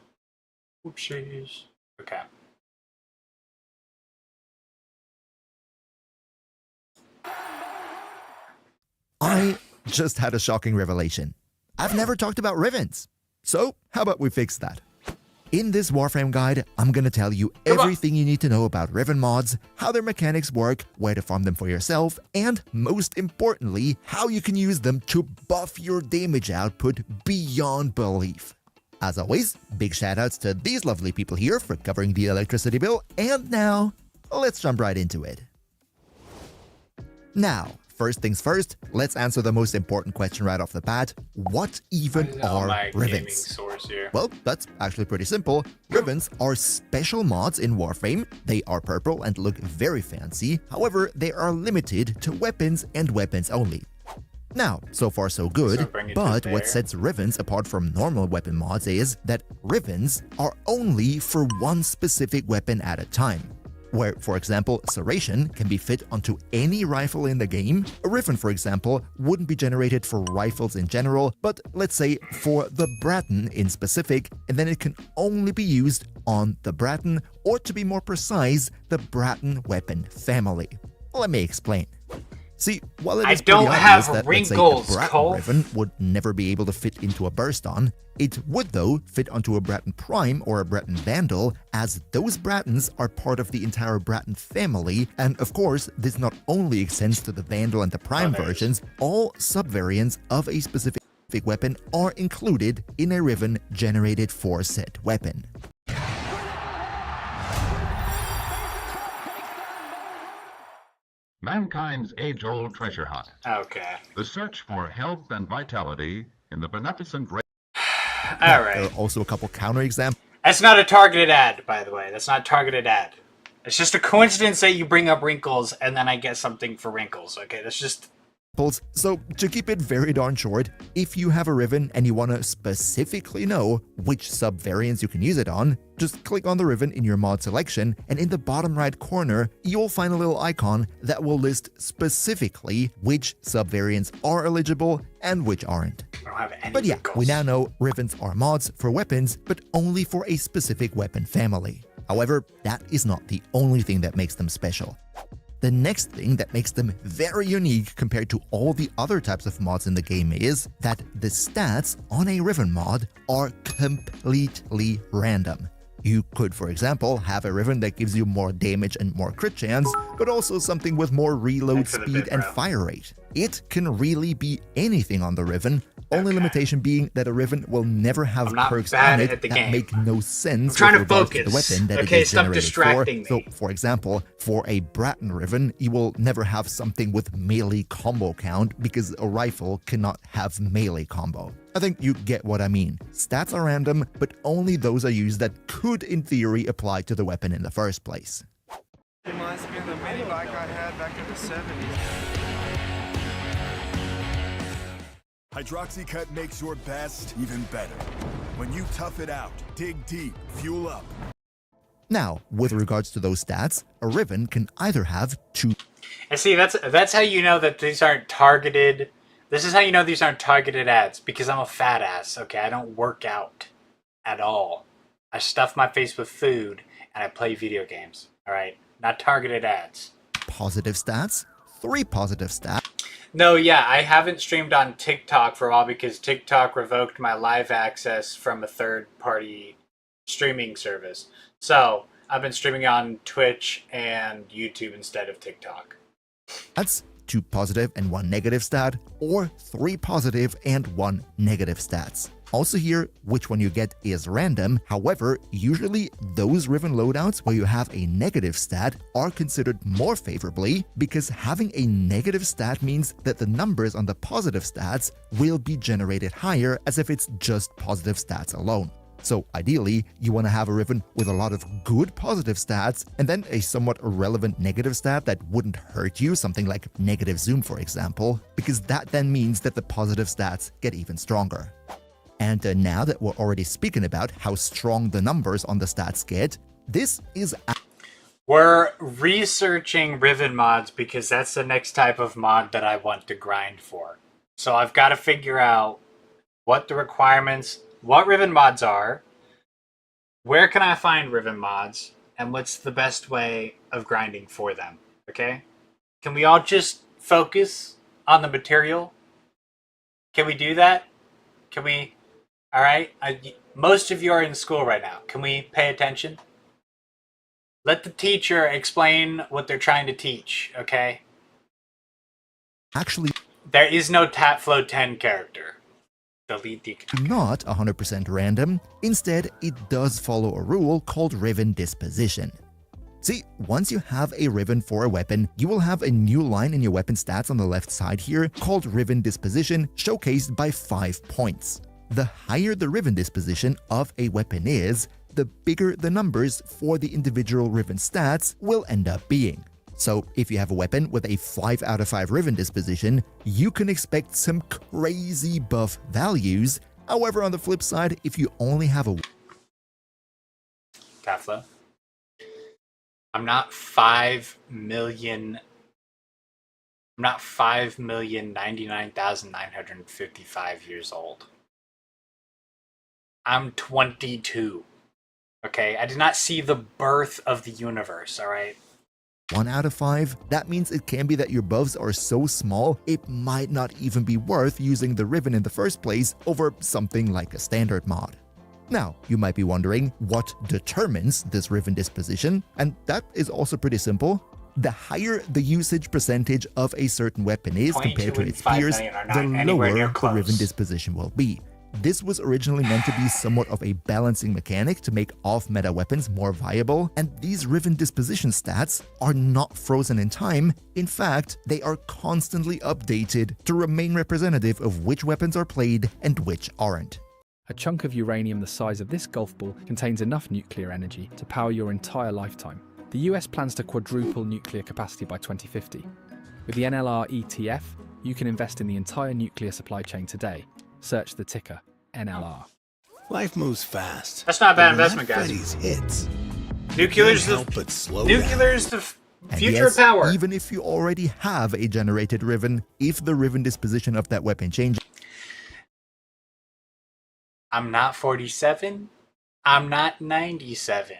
Oopsies. Okay. I just had a shocking revelation. I've never talked about Rivens. So, how about we fix that? In this Warframe guide, I'm gonna tell you everything you need to know about Riven mods, how their mechanics work, where to farm them for yourself, and most importantly, how you can use them to buff your damage output beyond belief. As always, big shoutouts to these lovely people here for covering the electricity bill, and now, let's jump right into it. Now, first things first, let's answer the most important question right off the bat. What even are Rivens? Well, that's actually pretty simple. Rivens are special mods in Warframe. They are purple and look very fancy. However, they are limited to weapons and weapons only. Now, so far so good, but what sets Rivens apart from normal weapon mods is that Rivens are only for one specific weapon at a time. Where, for example, Serration can be fit onto any rifle in the game, a Riven, for example, wouldn't be generated for rifles in general, but let's say for the Bratton in specific, and then it can only be used on the Bratton, or to be more precise, the Bratton weapon family. Let me explain. See, while it is pretty don't obvious have that, wrinkles, let's say, a Bratton Cole. Riven would never be able to fit into a Burst on, it would, though, fit onto a Bratton Prime or a Bratton Vandal, as those Brattons are part of the entire Bratton family, and of course, this not only extends to the Vandal and the Prime versions, all subvariants of a specific weapon are included in a Riven generated for said weapon. Mankind's age-old treasure hunt. Okay. The search for health and vitality in the beneficent All There right. are also a couple counterexamples. That's not a targeted ad, by the way. That's not a targeted ad. It's just a coincidence that you bring up wrinkles and then I get something for wrinkles. Okay, that's just... So, to keep it very darn short, if you have a Riven and you want to specifically know which subvariants you can use it on, just click on the Riven in your mod selection, and in the bottom right corner, you'll find a little icon that will list specifically which subvariants are eligible and which aren't. I don't have any But yeah, wrinkles. we now know Rivens are mods for weapons, but only for a specific weapon family. However, that is not the only thing that makes them special. The next thing that makes them very unique compared to all the other types of mods in the game is that the stats on a Riven mod are completely random. You could, for example, have a Riven that gives you more damage and more crit chance, but also something with more reload Thanks for the speed bit, and bro. fire rate. It can really be anything on the Riven, only Okay. limitation being that a Riven will never have I'm not perks bad on it at the that game. make no sense I'm trying with to regards to focus. the weapon that Okay, it is stop generated distracting for. me. So, for example, for a Bratton Riven, you will never have something with melee combo count because a rifle cannot have melee combo. I think you get what I mean. Stats are random, but only those are used that could, in theory, apply to the weapon in the first place. Reminds me of the mini bike I had back in the 70s. Hydroxycut makes your best even better. When you tough it out, dig deep, fuel up. Now, with regards to those stats, a Riven can either have two And see, that's how you know that these aren't targeted. This is how you know these aren't targeted ads, because I'm a fat ass, okay? I don't work out at all. I stuff my face with food, and I play video games, alright? Not targeted ads. positive stats, three positive stats, No, yeah, I haven't streamed on TikTok for a while because TikTok revoked my live access from a third-party streaming service. So, I've been streaming on Twitch and YouTube instead of TikTok. that's two positive and one negative stat, or three positive and one negative stats. Also here, which one you get is random, however, usually those Riven loadouts where you have a negative stat are considered more favorably because having a negative stat means that the numbers on the positive stats will be generated higher as if it's just positive stats alone. So ideally, you want to have a Riven with a lot of good positive stats and then a somewhat irrelevant negative stat that wouldn't hurt you, something like negative zoom for example, because that then means that the positive stats get even stronger. And now that we're already speaking about how strong the numbers on the stats get, this is We're researching Riven mods because that's the next type of mod that I want to grind for. So I've got to figure out what the requirements, what Riven mods are, where can I find Riven mods, and what's the best way of grinding for them, okay? Can we all just focus on the material? Can we do that? Can we... Alright? Most of you are in school right now. Can we pay attention? Let the teacher explain what they're trying to teach, okay? actually There is no Tapflow 10 character. Delete the... not 100% random, instead it does follow a rule called Riven disposition. See, once you have a Riven for a weapon, you will have a new line in your weapon stats on the left side here called Riven disposition, showcased by 5 points. The higher the Riven disposition of a weapon is, the bigger the numbers for the individual Riven stats will end up being. So if you have a weapon with a 5 out of 5 Riven disposition, you can expect some crazy buff values. However, on the flip side, if you only have a Tapflow. I'm not 5,000,000. I'm not 5,099,955 years old. I'm 22. Okay, I did not see the birth of the universe, alright? 1 out of 5, that means it can be that your buffs are so small, it might not even be worth using the Riven in the first place over something like a standard mod. Now, you might be wondering what determines this Riven disposition, and that is also pretty simple. The higher the usage percentage of a certain weapon is compared to its peers, the lower the Riven disposition will be. This was originally meant to be somewhat of a balancing mechanic to make off-meta weapons more viable, and these Riven disposition stats are not frozen in time. In fact, they are constantly updated to remain representative of which weapons are played and which aren't. A chunk of uranium the size of this golf ball contains enough nuclear energy to power your entire lifetime. The US plans to quadruple nuclear capacity by 2050. With the NLR ETF, you can invest in the entire nuclear supply chain today. Search the ticker, NLR. Life moves fast. That's not a bad investment, guys. Hits. Nuclear's the future of power. Even if you already have a generated Riven, if the Riven disposition of that weapon changes... I'm not 47. I'm not 97.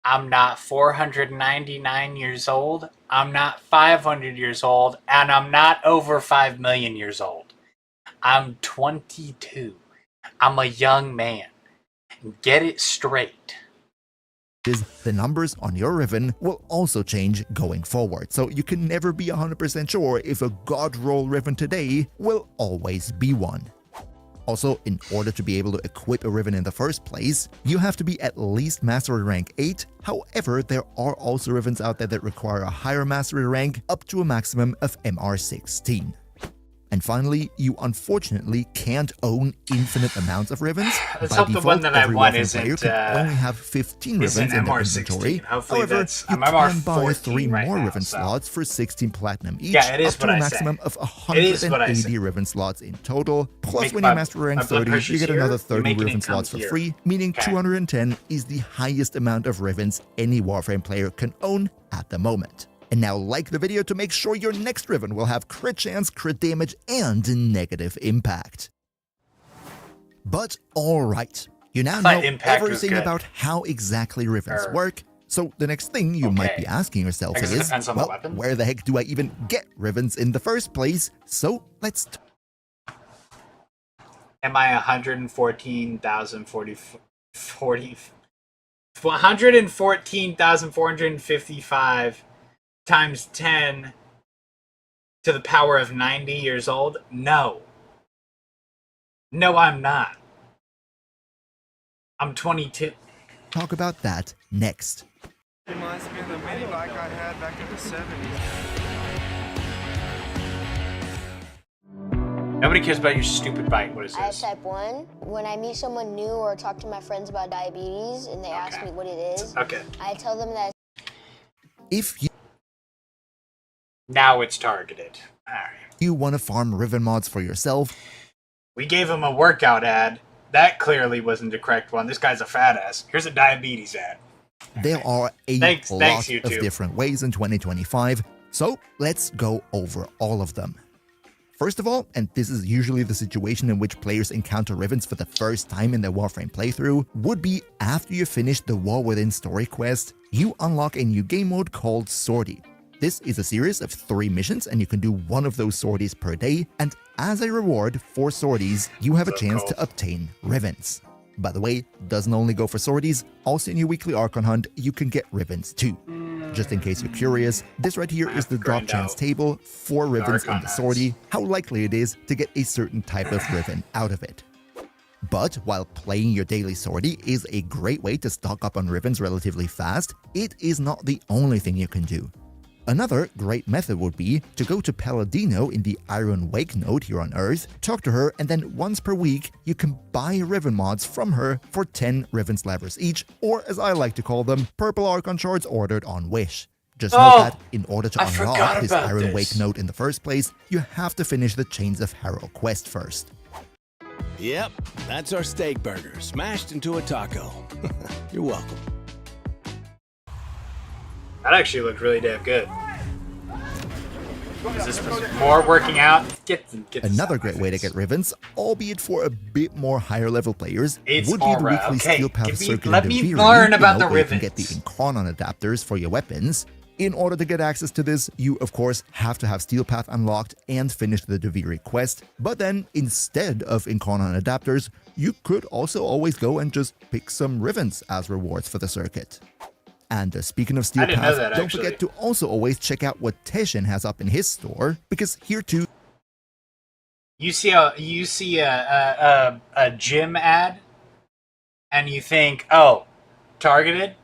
I'm not 499 years old. I'm not 500 years old. And I'm not over 5 million years old. I'm 22. I'm a young man. Get it straight. The numbers on your Riven will also change going forward, so you can never be 100% sure if a God roll Riven today will always be one. Also, in order to be able to equip a Riven in the first place, you have to be at least Mastery Rank 8. However, there are also Rivens out there that require a higher Mastery rank up to a maximum of MR16. And finally, you unfortunately can't own infinite amounts of Rivens. Let's By hope default, the one that I every want Warframe player can only have 15 Rivens in their inventory. Hopefully However, you can buy 3 more Riven slots for 16 platinum each, it is up to what a I maximum say. of 180 Riven slots in total. Plus, when you master rank 30, you get another 30 Riven slots for free, meaning 210 is the highest amount of Rivens any Warframe player can own at the moment. And now like the video to make sure your next Riven will have crit chance, crit damage, and negative impact. But alright, you now know everything about how exactly Rivens work, so the next thing you might be asking yourself is, well, where the heck do I even get Rivens in the first place? So let's... Am I 114,455 times 10 to the power of 90 years old? No. No, I'm not. I'm 22. Talk about that next. Reminds me of the mini bike I had back in the 70s. Nobody cares about your stupid bike. What is I have this? type 1. When I meet someone new or talk to my friends about diabetes and they ask me what it is, I tell them that if you now it's targeted. Alright. You want to farm Riven mods for yourself? We gave him a workout ad. That clearly wasn't the correct one. This guy's a fat ass. Here's a diabetes ad. There are a lot of different ways in 2025, so let's go over all of them. First of all, and this is usually the situation in which players encounter Rivens for the first time in their Warframe playthrough, would be after you finish the War Within story quest, you unlock a new game mode called Sortie. This is a series of 3 missions, and you can do one of those sorties per day, and as a reward for sorties, you have a chance to obtain Rivens. By the way, doesn't only go for sorties, also in your weekly Archon hunt, you can get Rivens too. Just in case you're curious, this right here is the drop chance table for Rivens in the sortie, how likely it is to get a certain type of Riven out of it. But while playing your daily sortie is a great way to stock up on Rivens relatively fast, it is not the only thing you can do. Another great method would be to go to Palladino in the Iron Wake node here on Earth, talk to her, and then once per week you can buy Riven mods from her for 10 Riven slavers each, or as I like to call them, purple Archon shards ordered on Wish. Just note that in order to unlock this Iron Wake node in the first place, you have to finish the Chains of Harrow quest first. Yep, that's our steak burger, smashed into a taco. You're welcome. That actually looked really damn good. Is this more working out? Get Another great way to get Rivens, albeit for a bit more higher level players, it's would be the Aura. weekly Okay, Steel Path circuit let in me Deviri, learn about the where you can get the Rivens. Incarnon adapters for your weapons. In order to get access to this, you of course have to have Steel Path unlocked and finish the Deviri quest, but then instead of Incarnon adapters, you could also always go and just pick some Rivens as rewards for the circuit. And speaking of Steel Path, don't forget to also always check out what Teshin has up in his store, because here too you see a gym ad and you think, oh, targeted?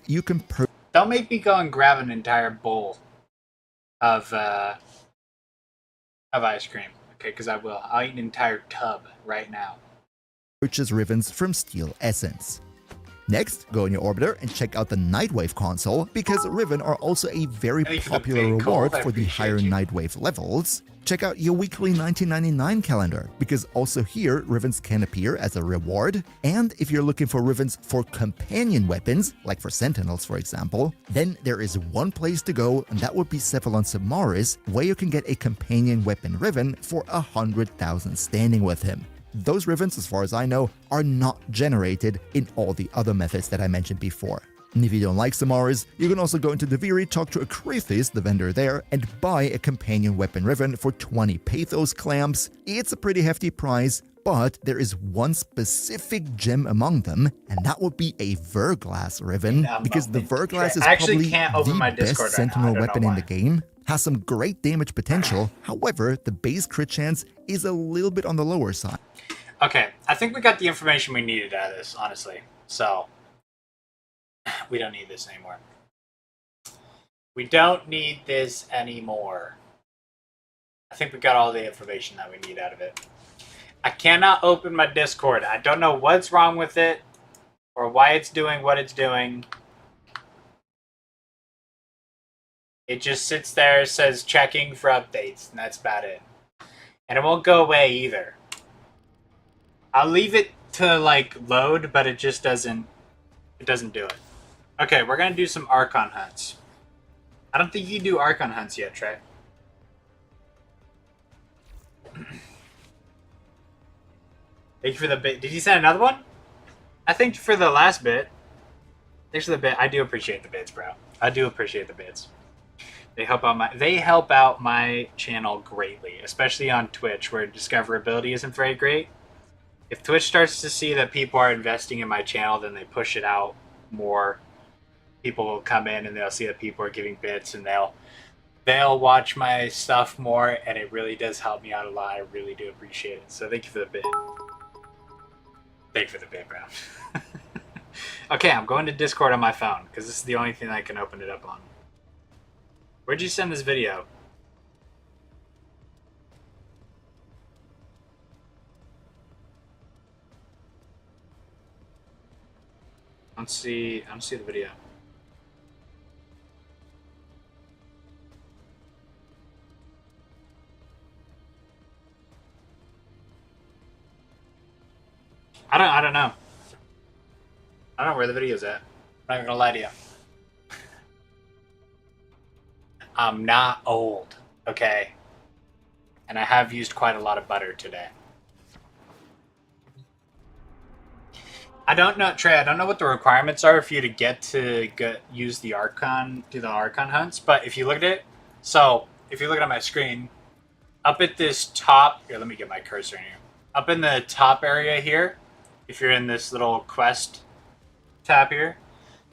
You can don't make me go and grab an entire bowl of ice cream, okay? Because I will. I'll eat an entire tub right now. Purchase Rivens from Steel Essence. Next, go in your orbiter and check out the Nightwave console, because Riven are also a very popular reward for the higher Nightwave levels. Check out your weekly 1999 calendar, because also here Rivens can appear as a reward. And if you're looking for Rivens for companion weapons, like for Sentinels for example, then there is one place to go, and that would be Cephalon Samaris, where you can get a companion weapon Riven for 100,000 standing with him. Those Rivens, as far as I know, are not generated in all the other methods that I mentioned before. And if you don't like Samaris, you can also go into Deviri, talk to Akrithis, the vendor there, and buy a companion weapon Riven for 20 Pathos clamps. It's a pretty hefty price, but there is one specific gem among them, and that would be a Verglass Riven, because the Verglass is probably the best Sentinel weapon in the game. Has some great damage potential, however, the base crit chance is a little bit on the lower side. Okay, I think we got the information we needed out of this, honestly. So, we don't need this anymore. We don't need this anymore. I think we got all the information that we need out of it. I cannot open my Discord. I don't know what's wrong with it, or why it's doing what it's doing. It just sits there, says checking for updates, and that's about it. And it won't go away either. I'll leave it to like load, but it just doesn't do it. Okay, we're gonna do some Archon hunts. I don't think you do Archon hunts yet, Trey. Thank you for the bit. Did you send another one? I think for the last bit. Thanks for the bit. I do appreciate the bits, bro. I do appreciate the bits. They help out my channel greatly, especially on Twitch, where discoverability isn't very great. If Twitch starts to see that people are investing in my channel, then they push it out more. People will come in and they'll see that people are giving bits, and they'll watch my stuff more, and it really does help me out a lot. I really do appreciate it. So thank you for the bit. Thank you for the bit, bro. Okay, I'm going to Discord on my phone, because this is the only thing I can open it up on. Where'd you send this video? I don't see the video. I don't know. I don't know where the video's at. I'm not even gonna lie to you. I'm not old, okay? And I have used quite a lot of butter today. I don't know, Trey, I don't know what the requirements are for you to get to use the Archon, do the Archon hunts, but if you look at it, so if you look at my screen, up at this top, here, let me get my cursor in here. Up in the top area here, if you're in this little quest tab here,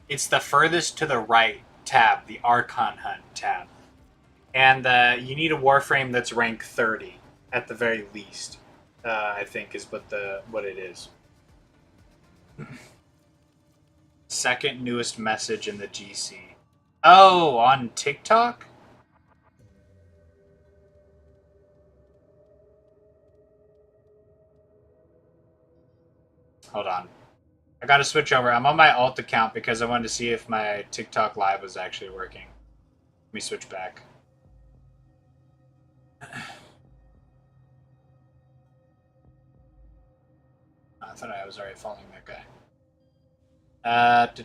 it's the furthest to the right tab, the Archon Hunt tab. And you need a Warframe that's rank 30 at the very least. I think is what it is. Second newest message in the GC. Oh, on TikTok? Hold on. I gotta switch over. I'm on my alt account because I wanted to see if my TikTok live was actually working. Let me switch back. I thought I was already following that guy. I have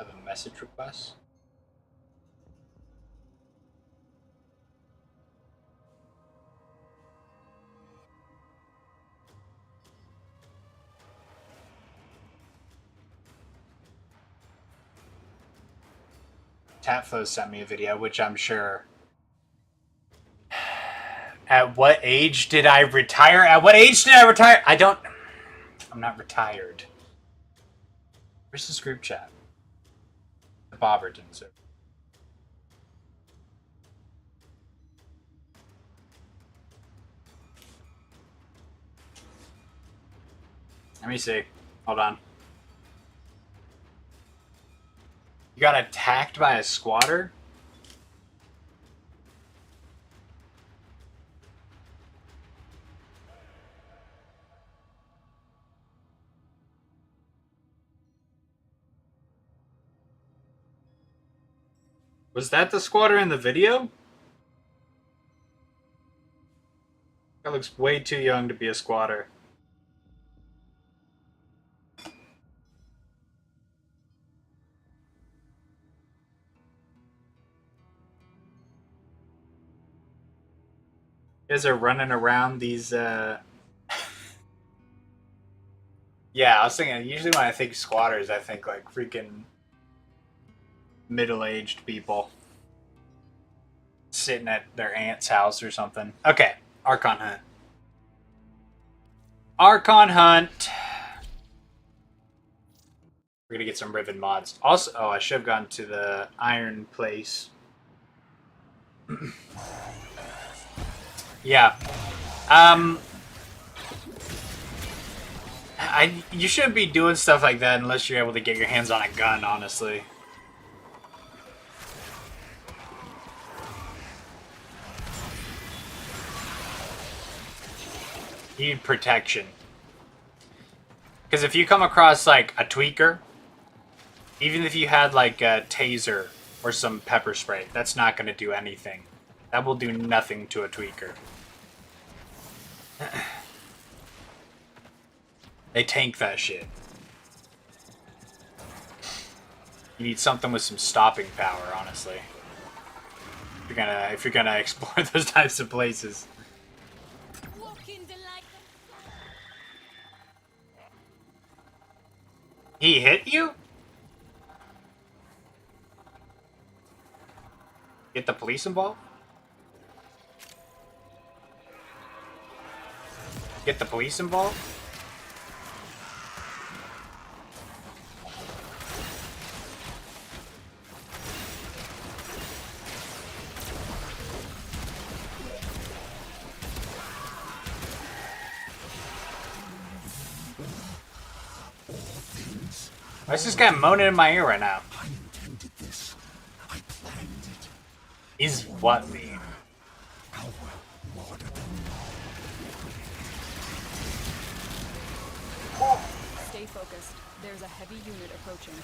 a message request. Tatfo sent me a video, which I'm sure. At what age did I retire? At what age did I retire? I'm not retired. Where's this group chat? The Bobberton server. Let me see. Hold on. You got attacked by a squatter? Was that the squatter in the video? That looks way too young to be a squatter. You guys are running around these, Yeah, I was thinking, usually when I think squatters, I think like freaking middle-aged people sitting at their aunt's house or something. Okay, Archon Hunt. Archon Hunt. We're gonna get some Riven mods. Also, oh, I should have gone to the Iron place. Yeah. You shouldn't be doing stuff like that unless you're able to get your hands on a gun, honestly. You need protection. Because if you come across, like, a tweaker, even if you had, like, a taser or some pepper spray, that's not going to do anything. That will do nothing to a tweaker. They tank that shit. You need something with some stopping power, honestly. If you're gonna explore those types of places. He hit you? Get the police involved? Get the police involved? Why is this guy moaning in my ear right now? I intended this. I planned it. Is what mean? Power more than Stay focused. There's a heavy unit approaching.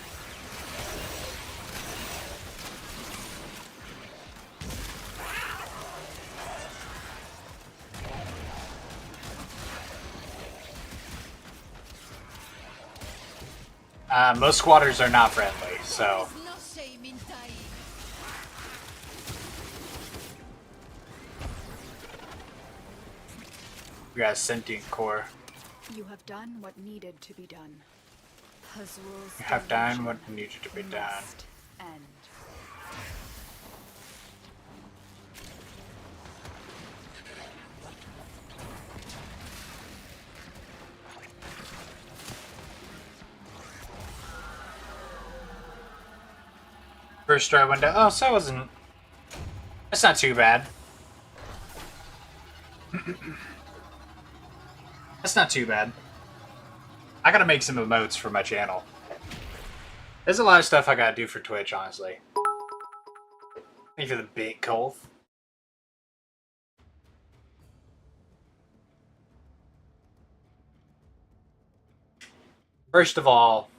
Most squatters are not friendly, so... We got a sentient core. You have done what needed to be done. Hazul's You have done what needed to be done. must end. First try window. Oh, so that wasn't... That's not too bad. That's not too bad. I gotta make some emotes for my channel. There's a lot of stuff I gotta do for Twitch, honestly. Thank you for the big Colth. First of all,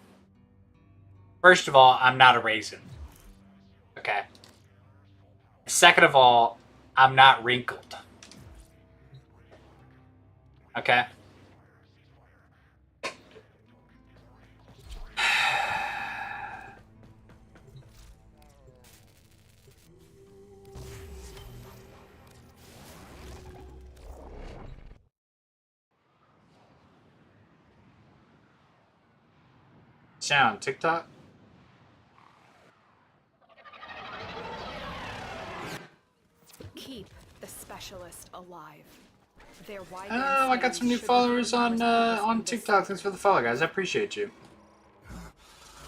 I'm not a raisin. Okay. Second of all, I'm not wrinkled. Okay? channel on TikTok? Keep the specialist alive. Their wide Oh, I got some new followers on TikTok. Thanks for the follow, guys. I appreciate you.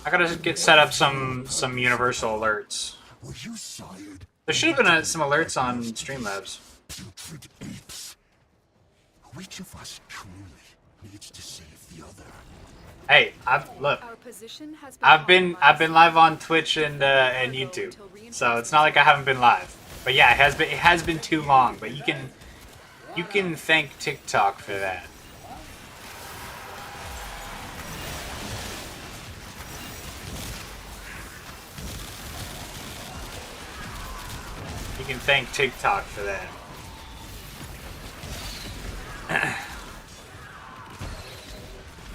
I gotta get set up some universal alerts. Were you sired? There should have been some alerts on Streamlabs. Putrid apes. Which of us truly needs to save the other? Hey, I've been live on Twitch and YouTube, so it's not like I haven't been live. But yeah, it has been too long. But you can thank TikTok for that. You can thank TikTok for that.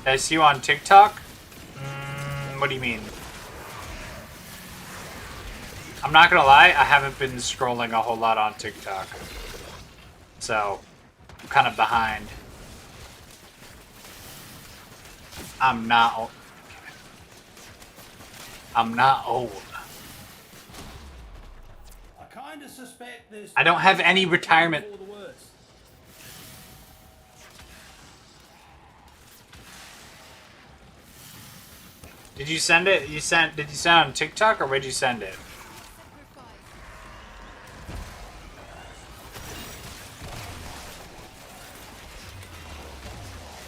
Did I see you on TikTok? What do you mean? I'm not gonna lie, I haven't been scrolling a whole lot on TikTok. So, I'm kind of behind. I'm not old. I don't have any retirement. Did you send it? Did you send it on TikTok or where'd you send it?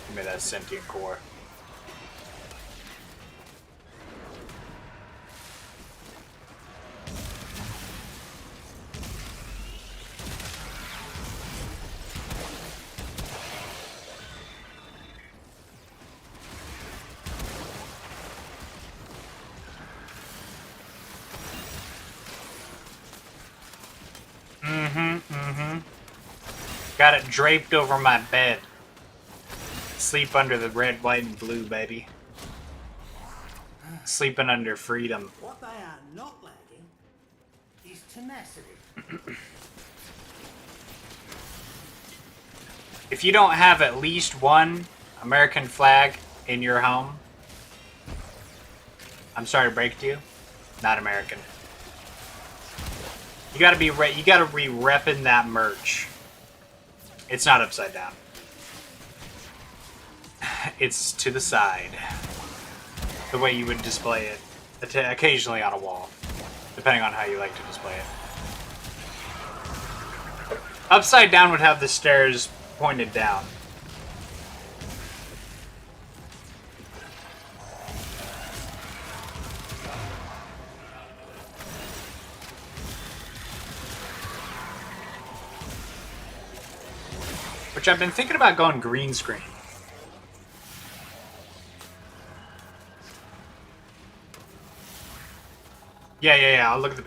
Give me that sentient core. Got it draped over my bed. Sleep under the red, white, and blue, baby. Sleeping under freedom. What they are not lacking is tenacity. If you don't have at least one American flag in your home, I'm sorry to break it to you, not American. You gotta be repping that merch. It's not upside down. It's to the side. The way you would display it. Occasionally on a wall. Depending on how you like to display it. Upside down would have the stairs pointed down. Which I've been thinking about going green screen. Yeah. I'll look at the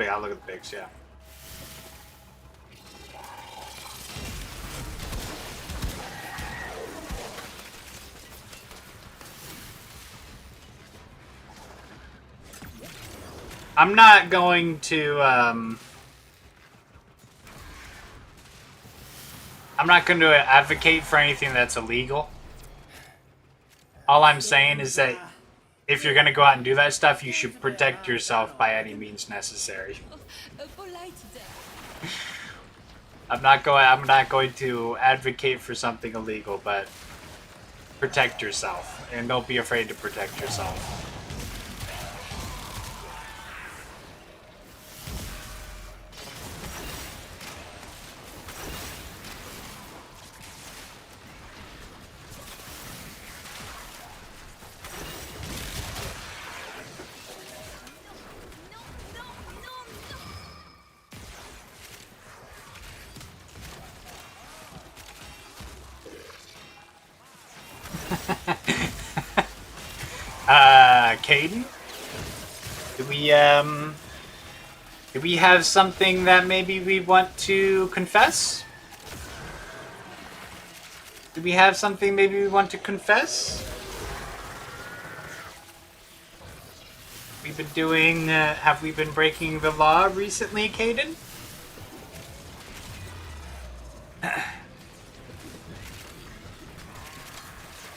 pics, yeah. I'm not going to, I'm not going to advocate for anything that's illegal. All I'm saying is that if you're going to go out and do that stuff, you should protect yourself by any means necessary. I'm not going to advocate for something illegal, but protect yourself. And don't be afraid to protect yourself. Caden? Do we have something that maybe we want to confess? Do we have something maybe we want to confess? We've been doing, have we been breaking the law recently, Caden?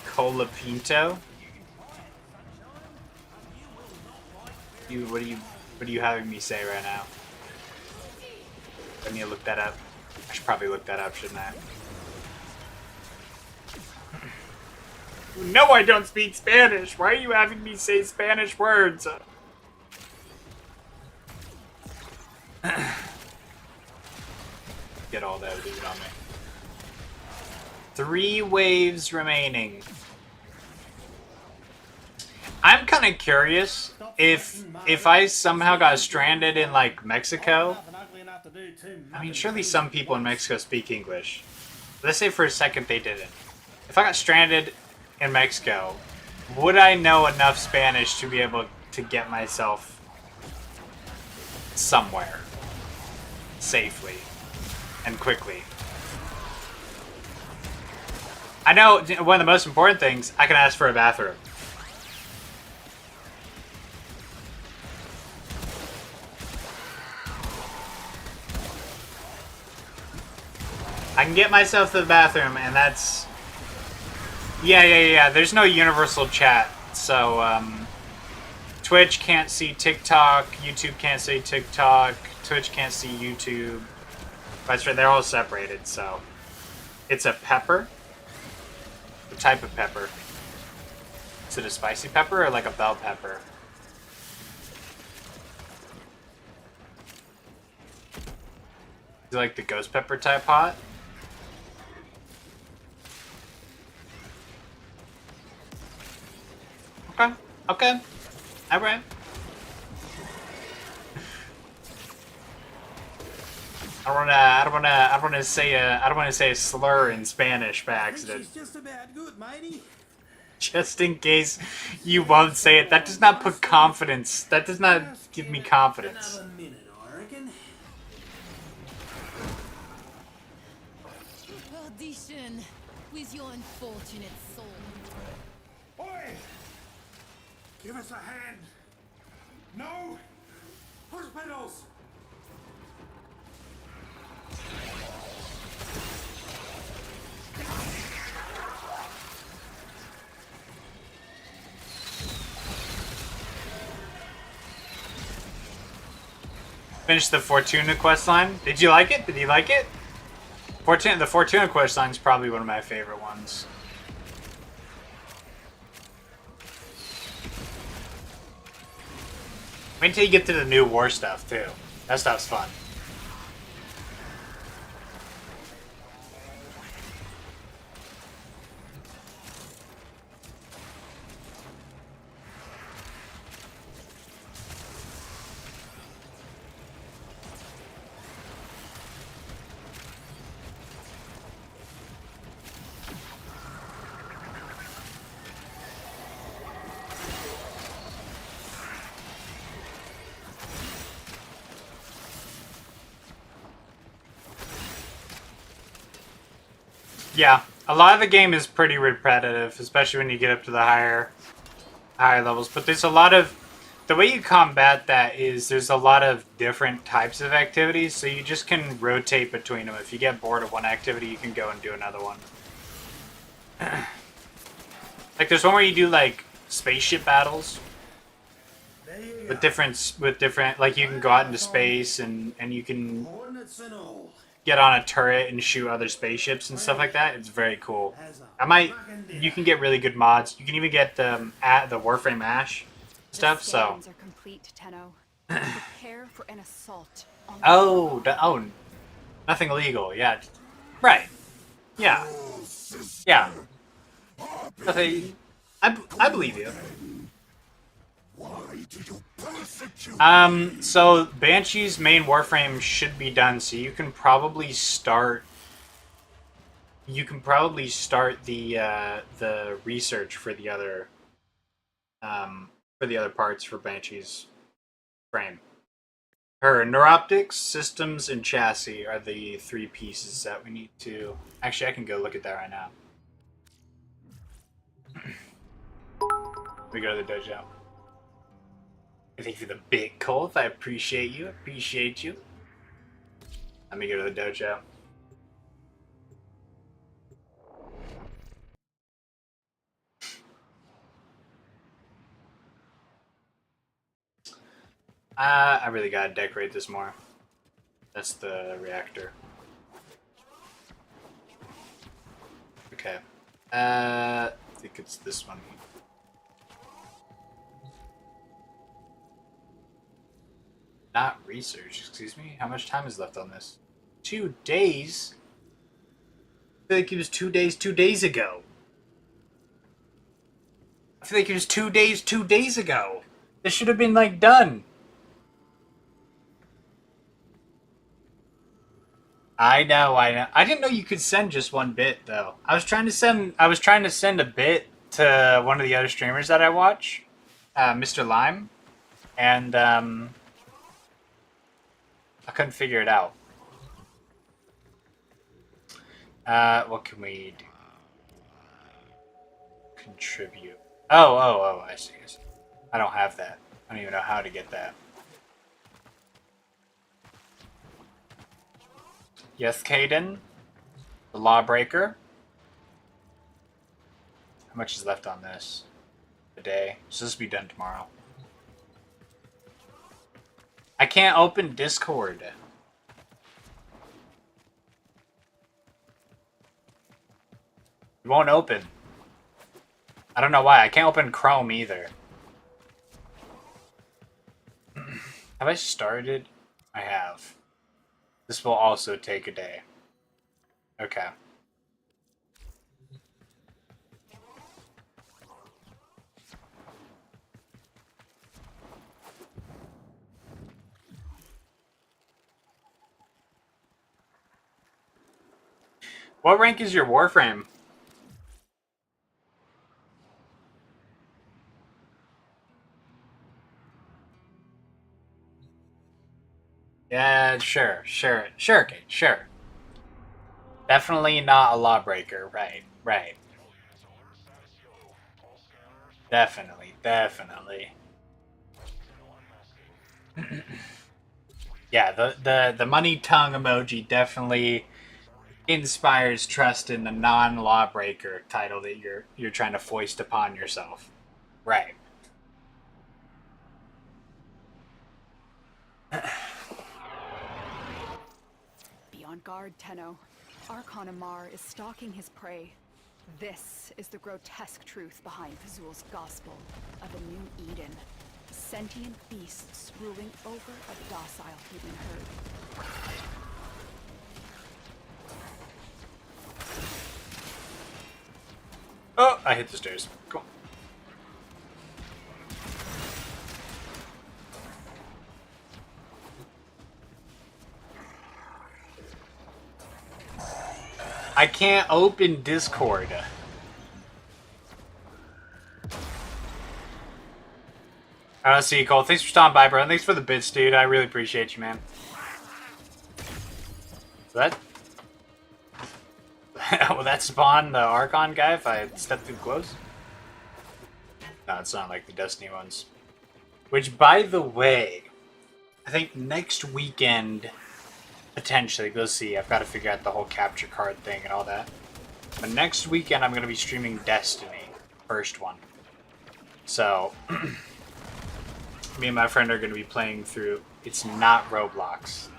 Cola Pinto? What are you having me say right now? I need to look that up. I should probably look that up, shouldn't I? No, I don't speak Spanish. Why are you having me say Spanish words? Get all that loot on me. 3 waves remaining. I'm kind of curious if I somehow got stranded in like Mexico. I mean, surely some people in Mexico speak English. Let's say for a second they didn't. If I got stranded in Mexico, would I know enough Spanish to be able to get myself somewhere safely and quickly? I know one of the most important things, I can ask for a bathroom. I can get myself to the bathroom, and that's... Yeah. There's no universal chat, so, Twitch can't see TikTok, YouTube can't see TikTok, Twitch can't see YouTube. That's right, they're all separated, so... It's a pepper? The type of pepper. Is it a spicy pepper or like a bell pepper? Is it like the ghost pepper type hot? Okay. Alright. I don't wanna say a slur in Spanish by accident. Just about good, matey. Just in case you won't say it. That does not put confidence. That does not give me confidence. Another minute, I reckon. Audition with your unfortunate soul. Oi! Give us a hand. No! Hospitals! Finish the Fortuna quest line. Did you like it? Did you like it? The Fortuna quest line is probably one of my favorite ones. Wait until you get to the new war stuff too. That stuff's fun. Yeah, a lot of the game is pretty repetitive, especially when you get up to the higher levels. But there's a lot of... The way you combat that is there's a lot of different types of activities, so you just can rotate between them. If you get bored of one activity, you can go and do another one. Like there's one where you do like spaceship battles with different like you can go out into space and you can get on a turret and shoot other spaceships and stuff like that. It's very cool. You can get really good mods. You can even get the Warframe Ash stuff. So. Are complete, Tenno. Prepare for an assault. Oh, nothing illegal. Yeah, right. Yeah. Okay, I believe you. So Banshee's main Warframe should be done, so you can probably start the research for the other parts for Banshee's frame. Her neuroptics, systems, and chassis are the 3 pieces that we need to... Actually, I can go look at that right now. We go to the dojo. Thank you for the big Colth. I appreciate you. Appreciate you. Let me go to the dojo. I really gotta decorate this more. That's the reactor. Okay. I think it's this one. Not research, excuse me. How much time is left on this? 2 days? I feel like it was 2 days 2 days ago. I feel like it was 2 days 2 days ago. This should have been like done. I know. I didn't know you could send just one bit though. I was trying to send a bit to one of the other streamers that I watch, Mr. Lime, and I couldn't figure it out. What can we do? Contribute. Oh, I see. I don't have that. I don't even know how to get that. Yes, Caden. The Lawbreaker. How much is left on this? A day. So this will be done tomorrow. I can't open Discord. It won't open. I don't know why. I can't open Chrome either. Have I started? I have. This will also take a day. Okay. What rank is your Warframe? Yeah, sure, Kate, sure. Definitely not a Lawbreaker, right. Definitely. Yeah, the money tongue emoji definitely inspires trust in the non-Lawbreaker title that you're trying to foist upon yourself. Right. Be on guard, Tenno. Archon Amar is stalking his prey. This is the grotesque truth behind Fazul's gospel of a new Eden. Sentient beasts ruling over a docile human herd. Oh, I hit the stairs. Cool. I can't open Discord. I see you, Cole. Thanks for stopping by, bro. And thanks for the bits, dude. I really appreciate you, man. So that... Will that spawn the Archon guy if I step too close? No, it's not like the Destiny ones. Which, by the way, I think next weekend, potentially, go see. I've got to figure out the whole capture card thing and all that. But next weekend, I'm going to be streaming Destiny. First one. So... me and my friend are going to be playing through. It's not Roblox.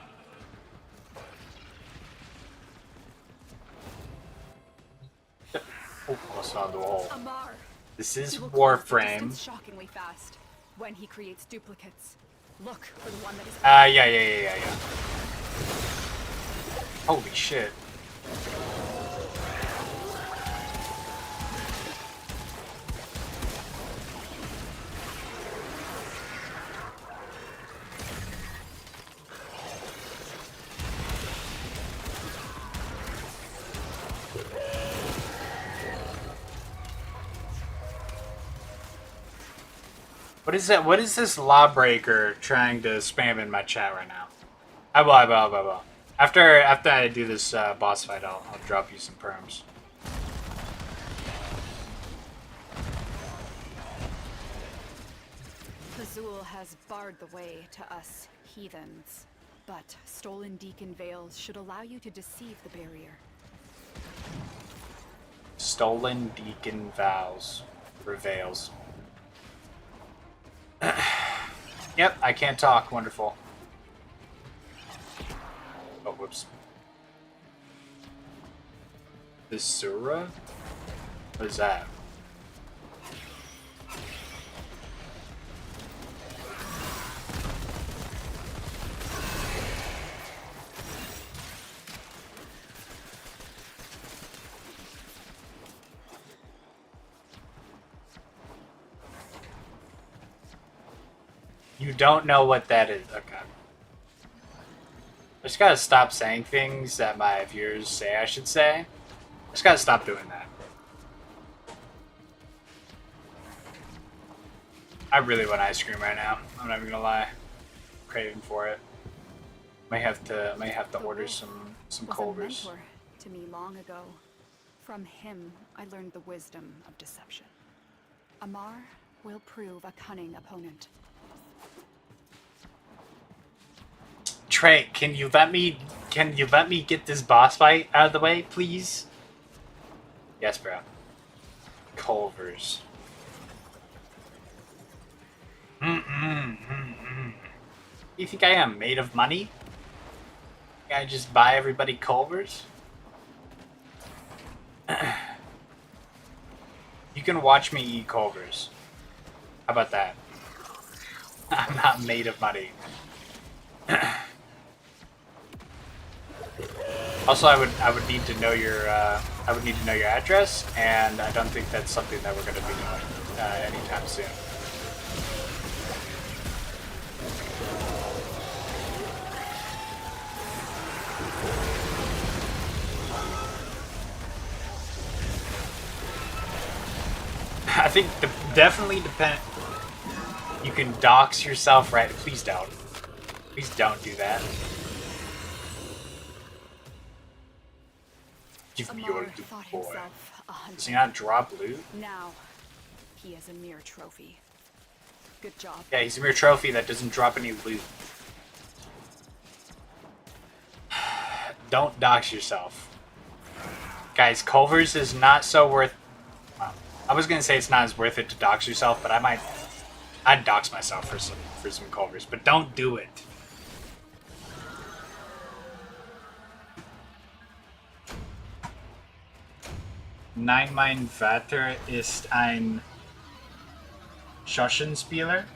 Oh, almost found the wall. Amar. This is He will close the Warframe. distance shockingly fast when he creates duplicates. Look for the one that is. Yeah. Holy shit. What is that? What is this Lawbreaker trying to spam in my chat right now? I will. After I do this boss fight, I'll drop you some perms. Fazul has barred the way to us heathens, but stolen deacon veils should allow you to deceive the barrier. Stolen deacon vows. Or veils. Yep, I can't talk. Wonderful. Oh, whoops. This Sura? What is that? You don't know what that is. Okay. I just gotta stop saying things that my viewers say I should say. I just gotta stop doing that. I really want ice cream right now. I'm not even gonna lie. I'm craving for it. Might have to order some Culvers. Was a mentor to me long ago. From him, I learned the wisdom of deception. Amar will prove a cunning opponent. Trey, can you let me get this boss fight out of the way, please? Yes, bro. Culvers. You think I am made of money? I just buy everybody Culvers? You can watch me eat Culvers. How about that? I'm not made of money. Also, I would need to know your address, and I don't think that's something that we're going to be doing anytime soon. I think definitely depend. You can dox yourself, right? Please don't. Please don't do that. Give me your loot, boy. Does he not drop loot? Now, he is a mere trophy. Good job. Yeah, he's a mere trophy that doesn't drop any loot. Don't dox yourself. Guys, Culvers is not so worth... Well, I was going to say it's not as worth it to dox yourself, but I'd dox myself for some Culvers, but don't do it. Nein, mein Vater ist ein Schauspieler.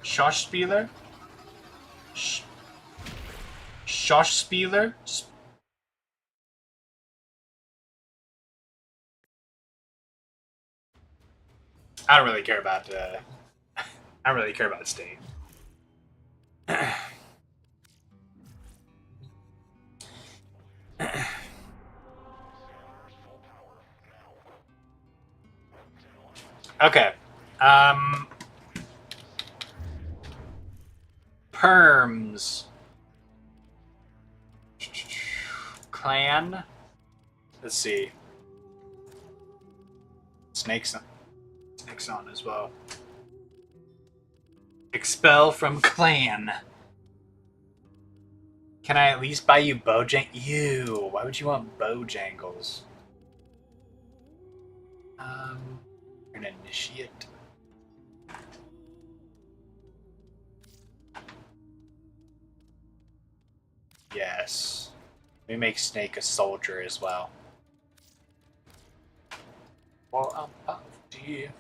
Schauspieler? Schauspieler? I don't really care about I don't really care about state. Okay. Perms. Clan. Let's see. Snakes on as well. Expel from clan. Can I at least buy you Ew, why would you want Bojangles? An initiate. Yes. We make Snake a soldier as well. Well, I'm up to you.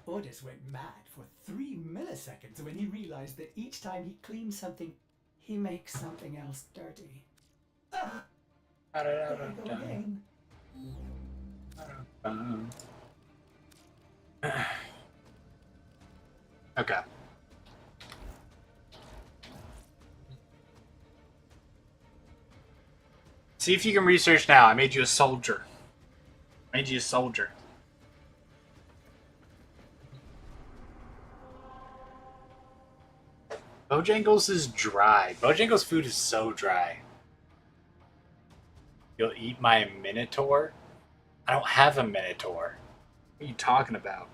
Ordis went mad for 3 milliseconds when he realized that each time he cleans something, he makes something else dirty. There we go again. Okay. See if you can research now. I made you a soldier. Bojangles is dry. Bojangles food is so dry. You'll eat my Minotaur? I don't have a Minotaur. What are you talking about?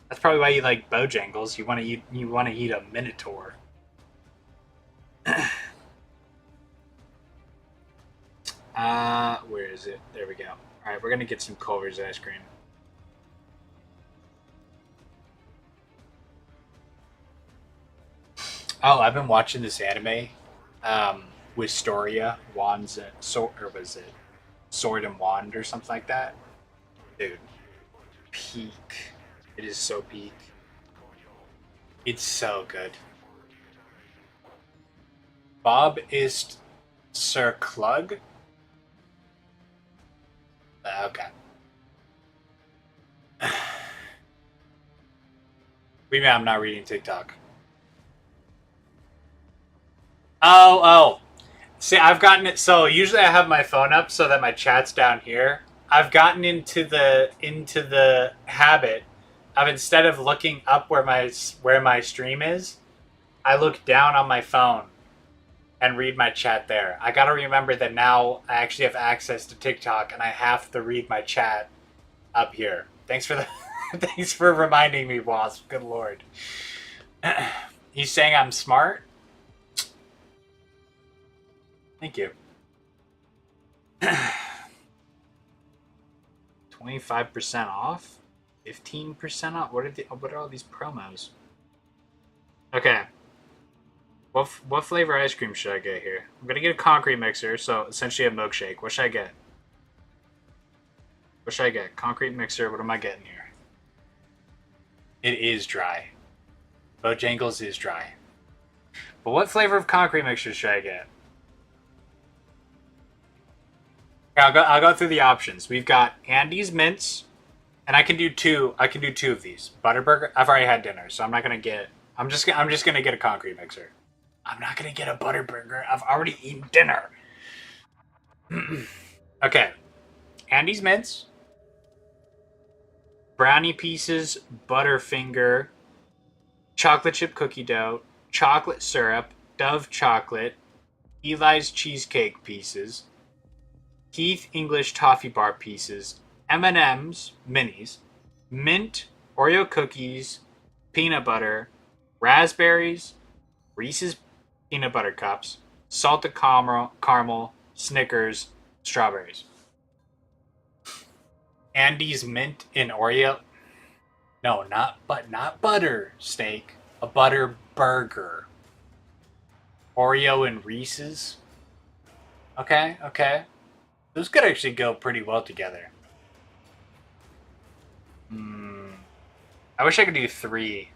That's probably why you like Bojangles. You want to eat a Minotaur. Where is it? There we go. Alright, we're gonna get some Culver's ice cream. Oh, I've been watching this anime, Wistoria, Wands, or was it Sword and Wand or something like that? Dude, peak. It is so peak. It's so good. Bob is Sir Klug? Okay. What do you mean I'm not reading TikTok? Oh. See, I've gotten it. So usually I have my phone up so that my chat's down here. I've gotten into the habit of, instead of looking up where my stream is, I look down on my phone and read my chat there. I gotta remember that now I actually have access to TikTok and I have to read my chat up here. Thanks for the thanks for reminding me, Wasp. Good lord. He's saying I'm smart? Thank you. 25% off? 15% off? What are all these promos? Okay. What flavor ice cream should I get here? I'm gonna get a concrete mixer, so essentially a milkshake. What should I get? What should I get? Concrete mixer, what am I getting here? It is dry. Bojangles is dry. But what flavor of concrete mixer should I get? I'll go through the options. We've got Andy's mints, and I can do two of these. Butterburger. I've already had dinner, so I'm not gonna get. I'm just gonna get a concrete mixer. I'm not gonna get a Butterburger. I've already eaten dinner. Okay, Andy's mints, brownie pieces, Butterfinger, chocolate chip cookie dough, chocolate syrup, Dove chocolate, Eli's cheesecake pieces, Keith English toffee bar pieces, M&M's minis, mint, Oreo cookies, peanut butter, raspberries, Reese's peanut butter cups, salted caramel, Snickers, strawberries. Andy's mint in Oreo. No, not butter steak, a butter burger. Oreo and Reese's. Okay. Those could actually go pretty well together. I wish I could do 3.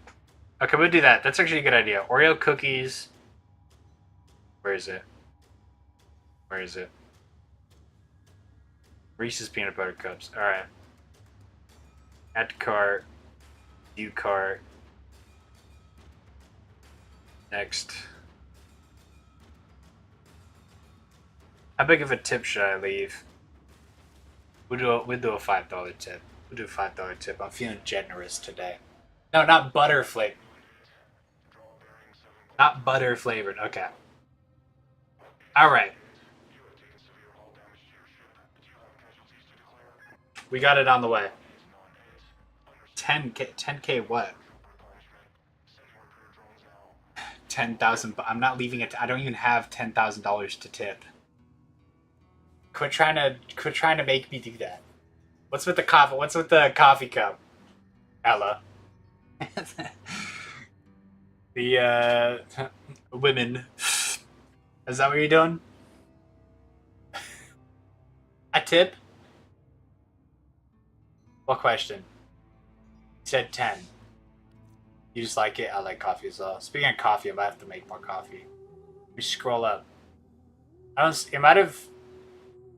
Okay, we'll do that. That's actually a good idea. Oreo cookies. Where is it? Reese's peanut butter cups. Alright. Add to cart. View cart. Next. How big of a tip should I leave? We'll do a $5 tip. We'll do a $5 tip. I'm feeling generous today. No, not butter flavored. Not butter flavored. Okay. Alright. We got it on the way. 10K what? 10,000. I'm not leaving it. I don't even have $10,000 to tip. Quit trying to make me do that. What's with the coffee? What's with the coffee cup, Ella? The women. Is that what you're doing? A tip? What question? You said 10. You just like it? I like coffee as well. Speaking of coffee, I might have to make more coffee. We scroll up. It might have...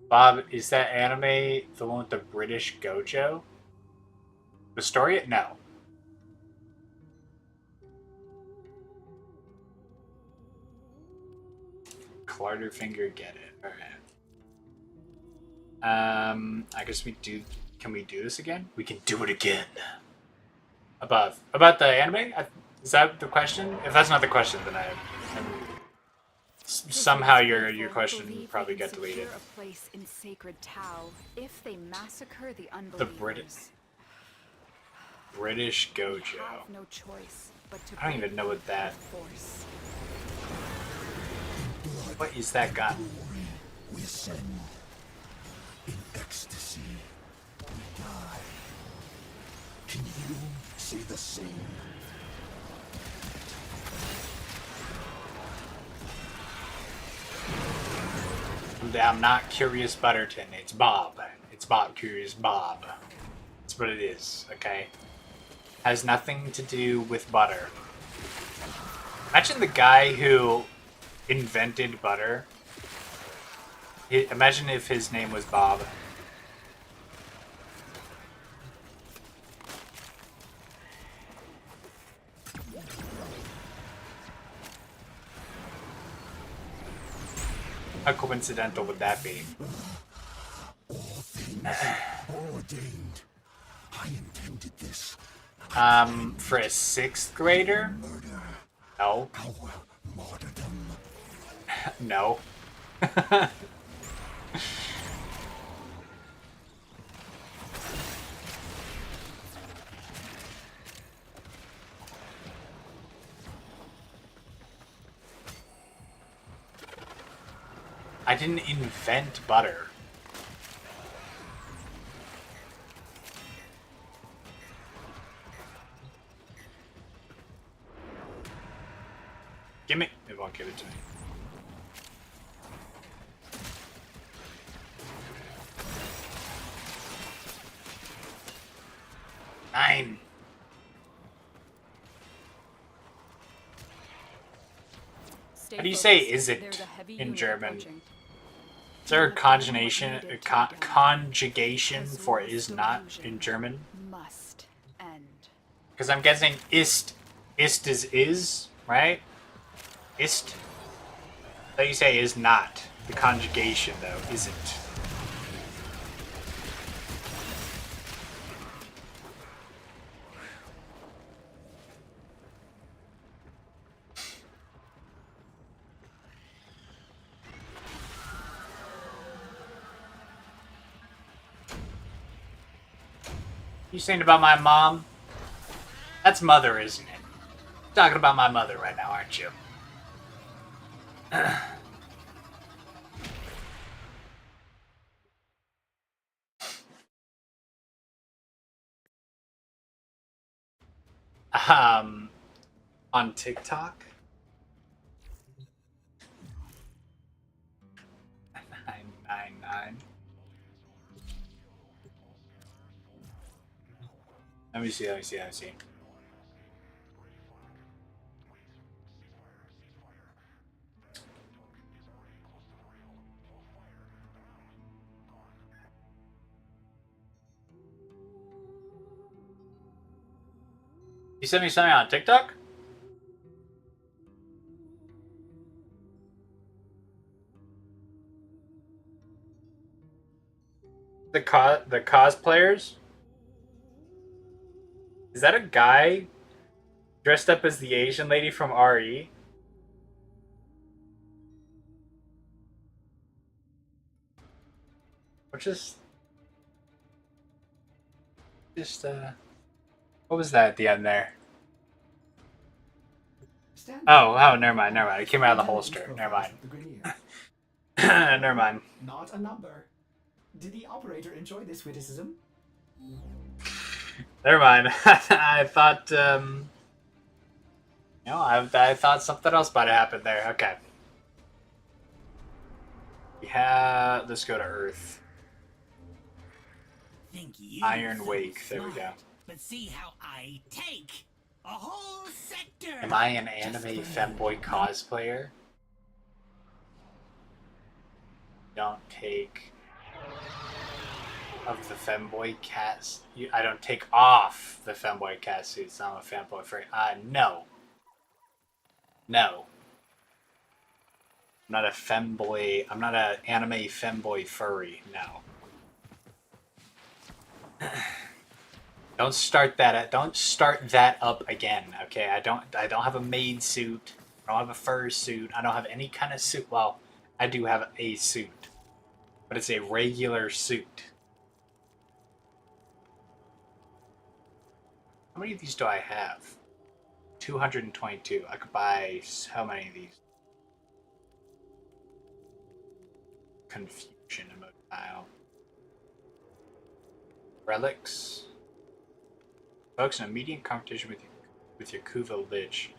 Bob, is that anime the one with the British Gojo? The story? No. Clarterfinger, get it. Alright. I guess we do... Can we do this again? We can do it again. About the anime? Is that the question? If that's not the question, then somehow your question probably got deleted. A place in sacred Tau if they massacre the The British Gojo. No choice but to I don't even know what that. What is that gun? We ascend. In ecstasy, we die. Can you say the same? I'm not Curious Butterton. It's Bob. It's Bob, Curious Bob. That's what it is, okay? Has nothing to do with butter. Imagine the guy who invented butter. Imagine if his name was Bob. How coincidental would that be? Ordained. I intended this. For a 6th grader? No. No. I didn't invent butter. Give me. It won't give it to me. Nine. How do you say "is it" in German? Is there a conjugation for "is not" in German? Must end. Because I'm guessing ist is, right? Ist. So you say "is not." The conjugation, though, isn't. You saying about my mom? That's mother, isn't it? You're talking about my mother right now, aren't you? On TikTok? 999. Let me see. You sent me something on TikTok? The cosplayers? Is that a guy dressed up as the Asian lady from RE? Or just what was that at the end there? Oh, never mind. It came out of the holster. Never mind. Never mind. Not a number. Did the operator enjoy this witticism? Never mind. I thought, I thought something else might have happened there. Okay. Yeah, let's go to Earth. Iron Wake. There we go. But see how I take a whole sector. Am I an anime femboy cosplayer? Don't take of the femboy cast. I don't take off the femboy cast suits. I'm a fanboy for no. I'm not a femboy. I'm not an anime femboy furry. No. Don't start that. Don't start that up again. Okay. I don't have a maid suit. I don't have a fur suit. I don't have any kind of suit. Well, I do have a suit, but it's a regular suit. How many of these do I have? 222. I could buy how many of these? Confusion emote. Relics. Folks, in a median competition with Yakuva Lich,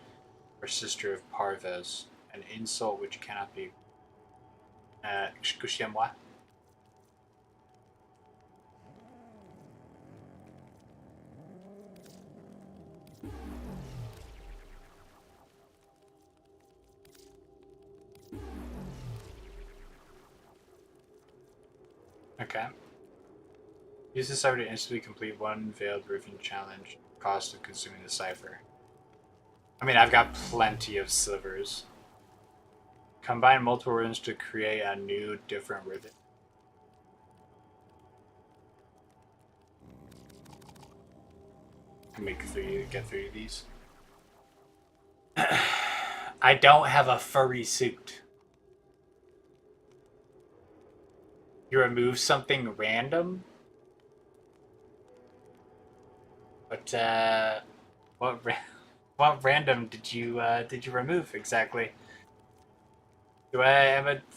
or sister of Parvez, an insult which cannot be. Excusez-moi. Okay. Use the cipher to instantly complete one veiled riven challenge. Cost of consuming the cipher. I mean, I've got plenty of slivers. Combine multiple runes to create a new, different riven. Can get through these. I don't have a furry suit. You remove something random? But, what random did you remove exactly?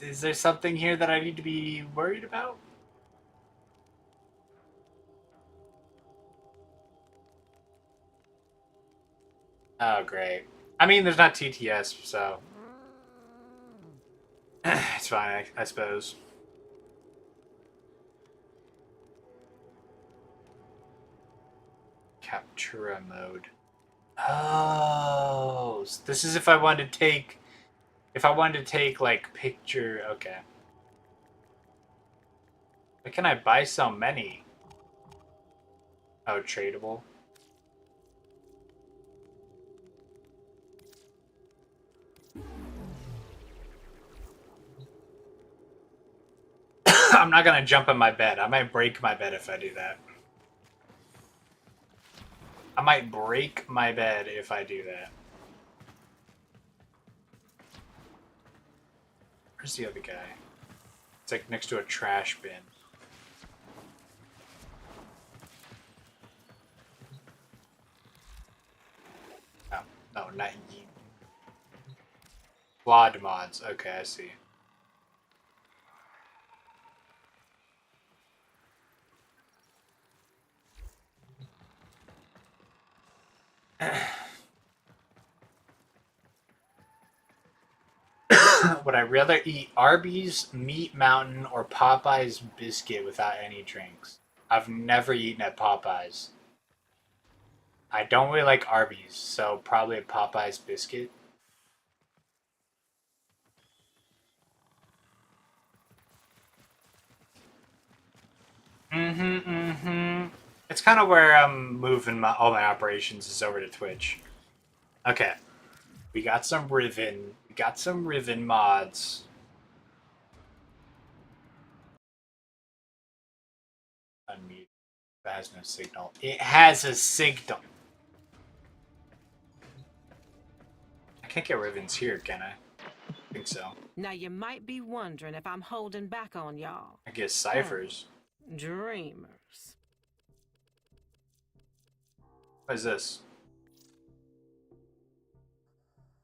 Is there something here that I need to be worried about? Oh, great. I mean, there's not TTS, so it's fine, I suppose. Captura mode. Oh, this is if I wanted to take, like, picture. Okay. Why can I buy so many? Oh, tradable. I'm not gonna jump in my bed. I might break my bed if I do that. I might break my bed if I do that. Where's the other guy? It's like next to a trash bin. Oh, no, not you. Blood mods. Okay, I see. Would I rather eat Arby's, Meat Mountain, or Popeye's biscuit without any drinks? I've never eaten at Popeye's. I don't really like Arby's, so probably a Popeye's biscuit. It's kind of where I'm moving all my operations is over to Twitch. Okay. We got some Riven. We got some Riven mods. Unmute. That has no signal. It has a signal. I can't get Rivens here, can I? I think so. Now you might be wondering if I'm holding back on y'all. I guess ciphers. Dreamers. What is this?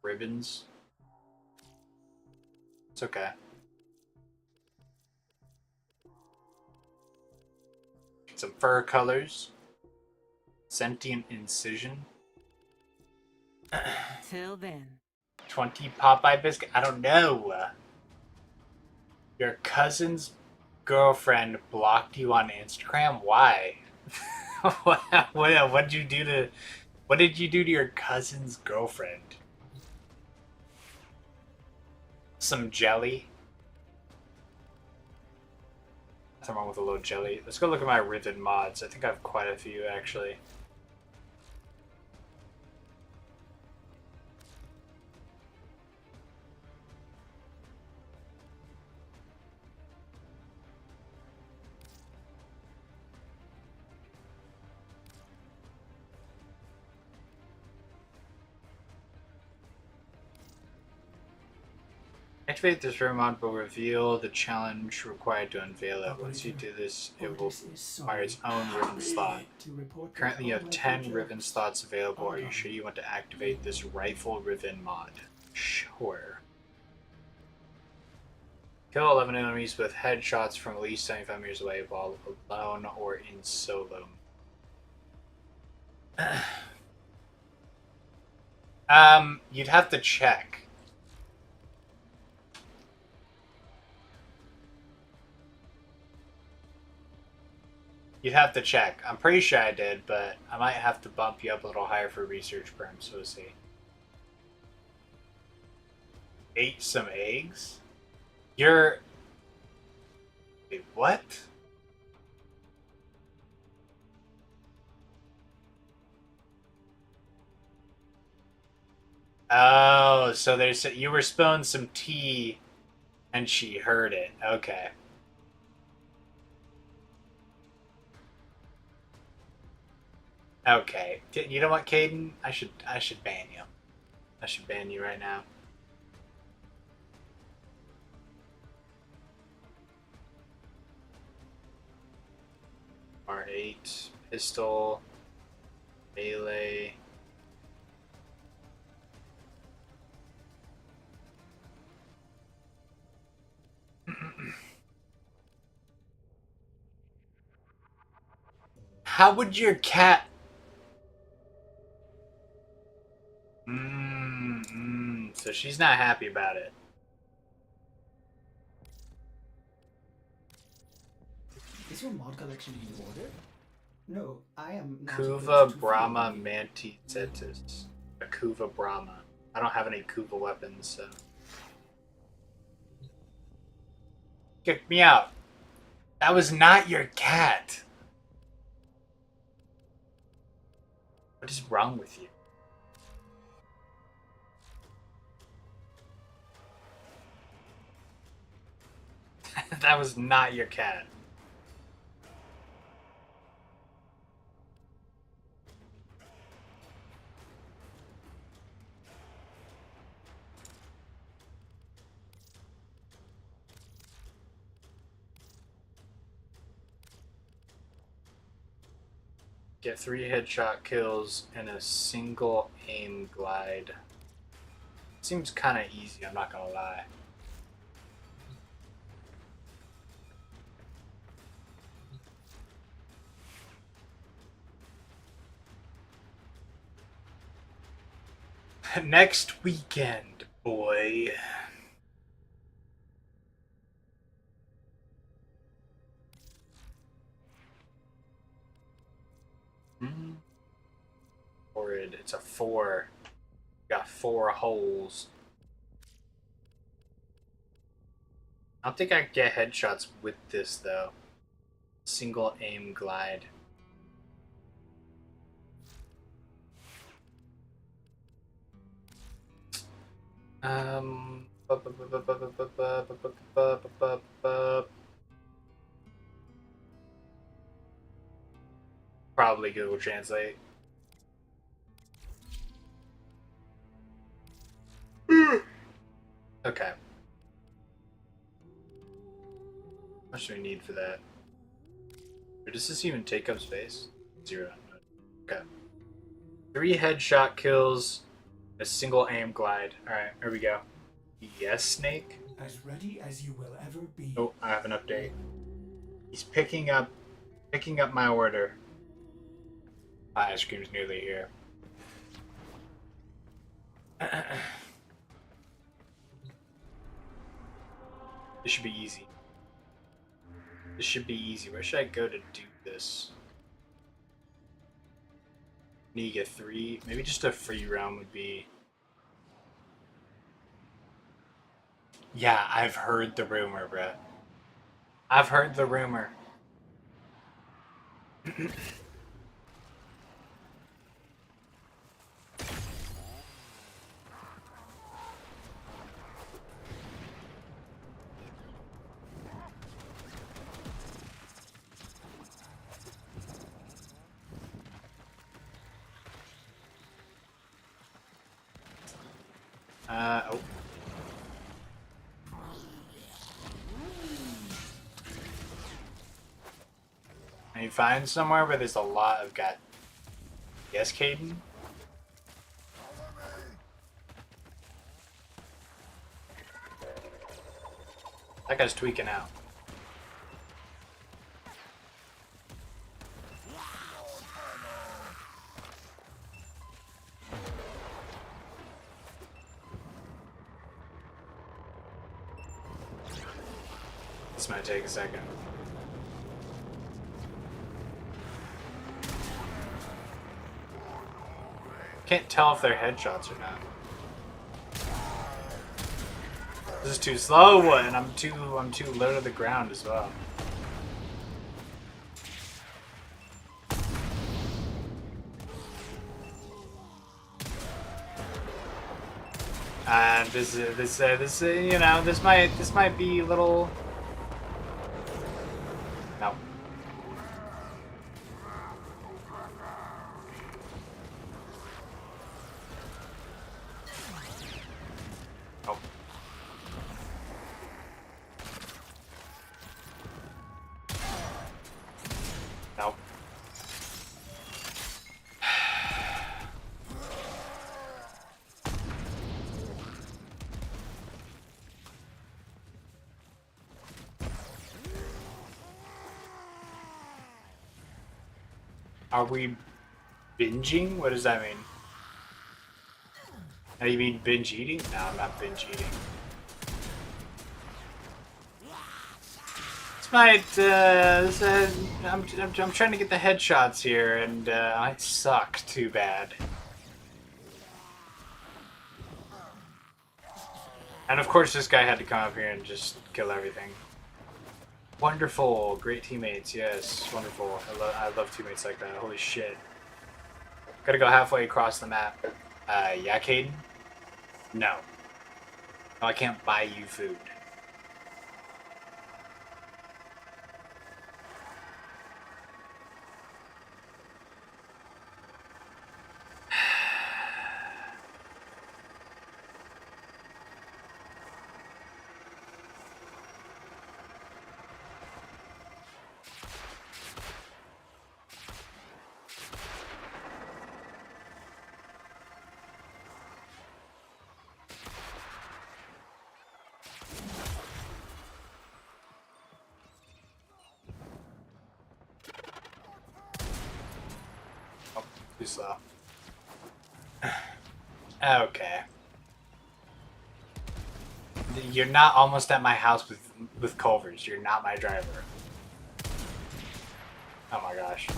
Ribbons? It's okay. Some fur colors. Sentient incision. Till then. 20 Popeye biscuit. I don't know. Your cousin's girlfriend blocked you on Instagram. Why? What did you do to? What did you do to your cousin's girlfriend? Some jelly. Nothing wrong with a little jelly. Let's go look at my Riven mods. I think I have quite a few actually. Activate this room mod will reveal the challenge required to unveil it. Once you do this, it will require its own Riven slot. Currently you have 10 Riven slots available. Are you sure you want to activate this rifle Riven mod? Sure. Kill 11 enemies with headshots from at least 75 meters away while alone or in solo. You'd have to check. You'd have to check. I'm pretty sure I did, but I might have to bump you up a little higher for research perms, so we'll see. Ate some eggs? You're... Wait, what? Oh, so there's you were spilling some tea and she heard it. Okay. Okay. You know what, Caden? I should ban you. I should ban you right now. R8, pistol, melee. How would your cat... So she's not happy about it. Is your mod collection in order? No, I am not. Kuva Brahma Manticetus. A Kuva Brahma. I don't have any Kuva weapons, so... Kick me out. That was not your cat. What is wrong with you? That was not your cat. Get 3 headshot kills and a single aim glide. Seems kind of easy, I'm not gonna lie. Next weekend, boy. Horrid. It's a 4. Got 4 holes. I don't think I can get headshots with this though. Single aim glide. Probably Google Translate. Okay. How much do we need for that? Or does this even take up space? 0. Okay. 3 headshot kills, a single aim glide. Alright, here we go. Yes, Snake? As ready as you will ever be. Oh, I have an update. He's picking up my order. My ice cream's nearly here. This should be easy. This should be easy. Where should I go to do this? Need to get 3. Maybe just a free round would be... Yeah, I've heard the rumor, bruh. I've heard the rumor. Oh. Can you find somewhere where there's a lot of guys? Yes, Caden? That guy's tweaking out. This might take a second. Can't tell if they're headshots or not. This is too slow, and I'm too low to the ground as well. And this you know, this might be a little. No. Oh. No. Are we binging? What does that mean? Now you mean binge eating? No, I'm not binge eating. This might, I'm trying to get the headshots here, and I suck too bad. And of course this guy had to come up here and just kill everything. Wonderful, great teammates, yes, wonderful. I love teammates like that, holy shit. Gotta go halfway across the map. Yeah, Caden? No. No, I can't buy you food. Too slow. Okay. You're not almost at my house with Culvers. You're not my driver. Oh my gosh.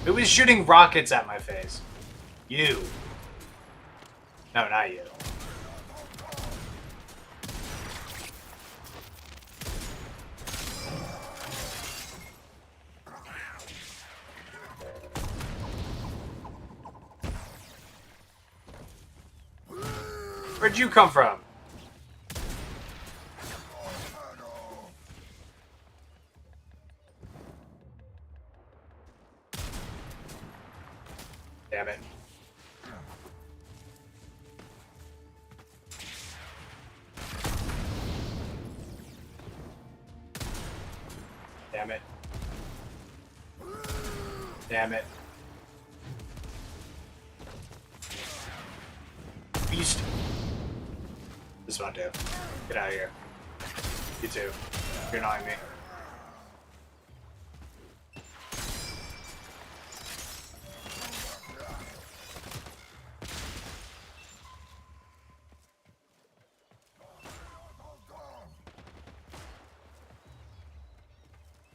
It was shooting rockets at my face. You. No, not you. Where'd you come from? Damn it. Damn it. Damn it. Beast. This won't do. Get out of here. You too. You're annoying me.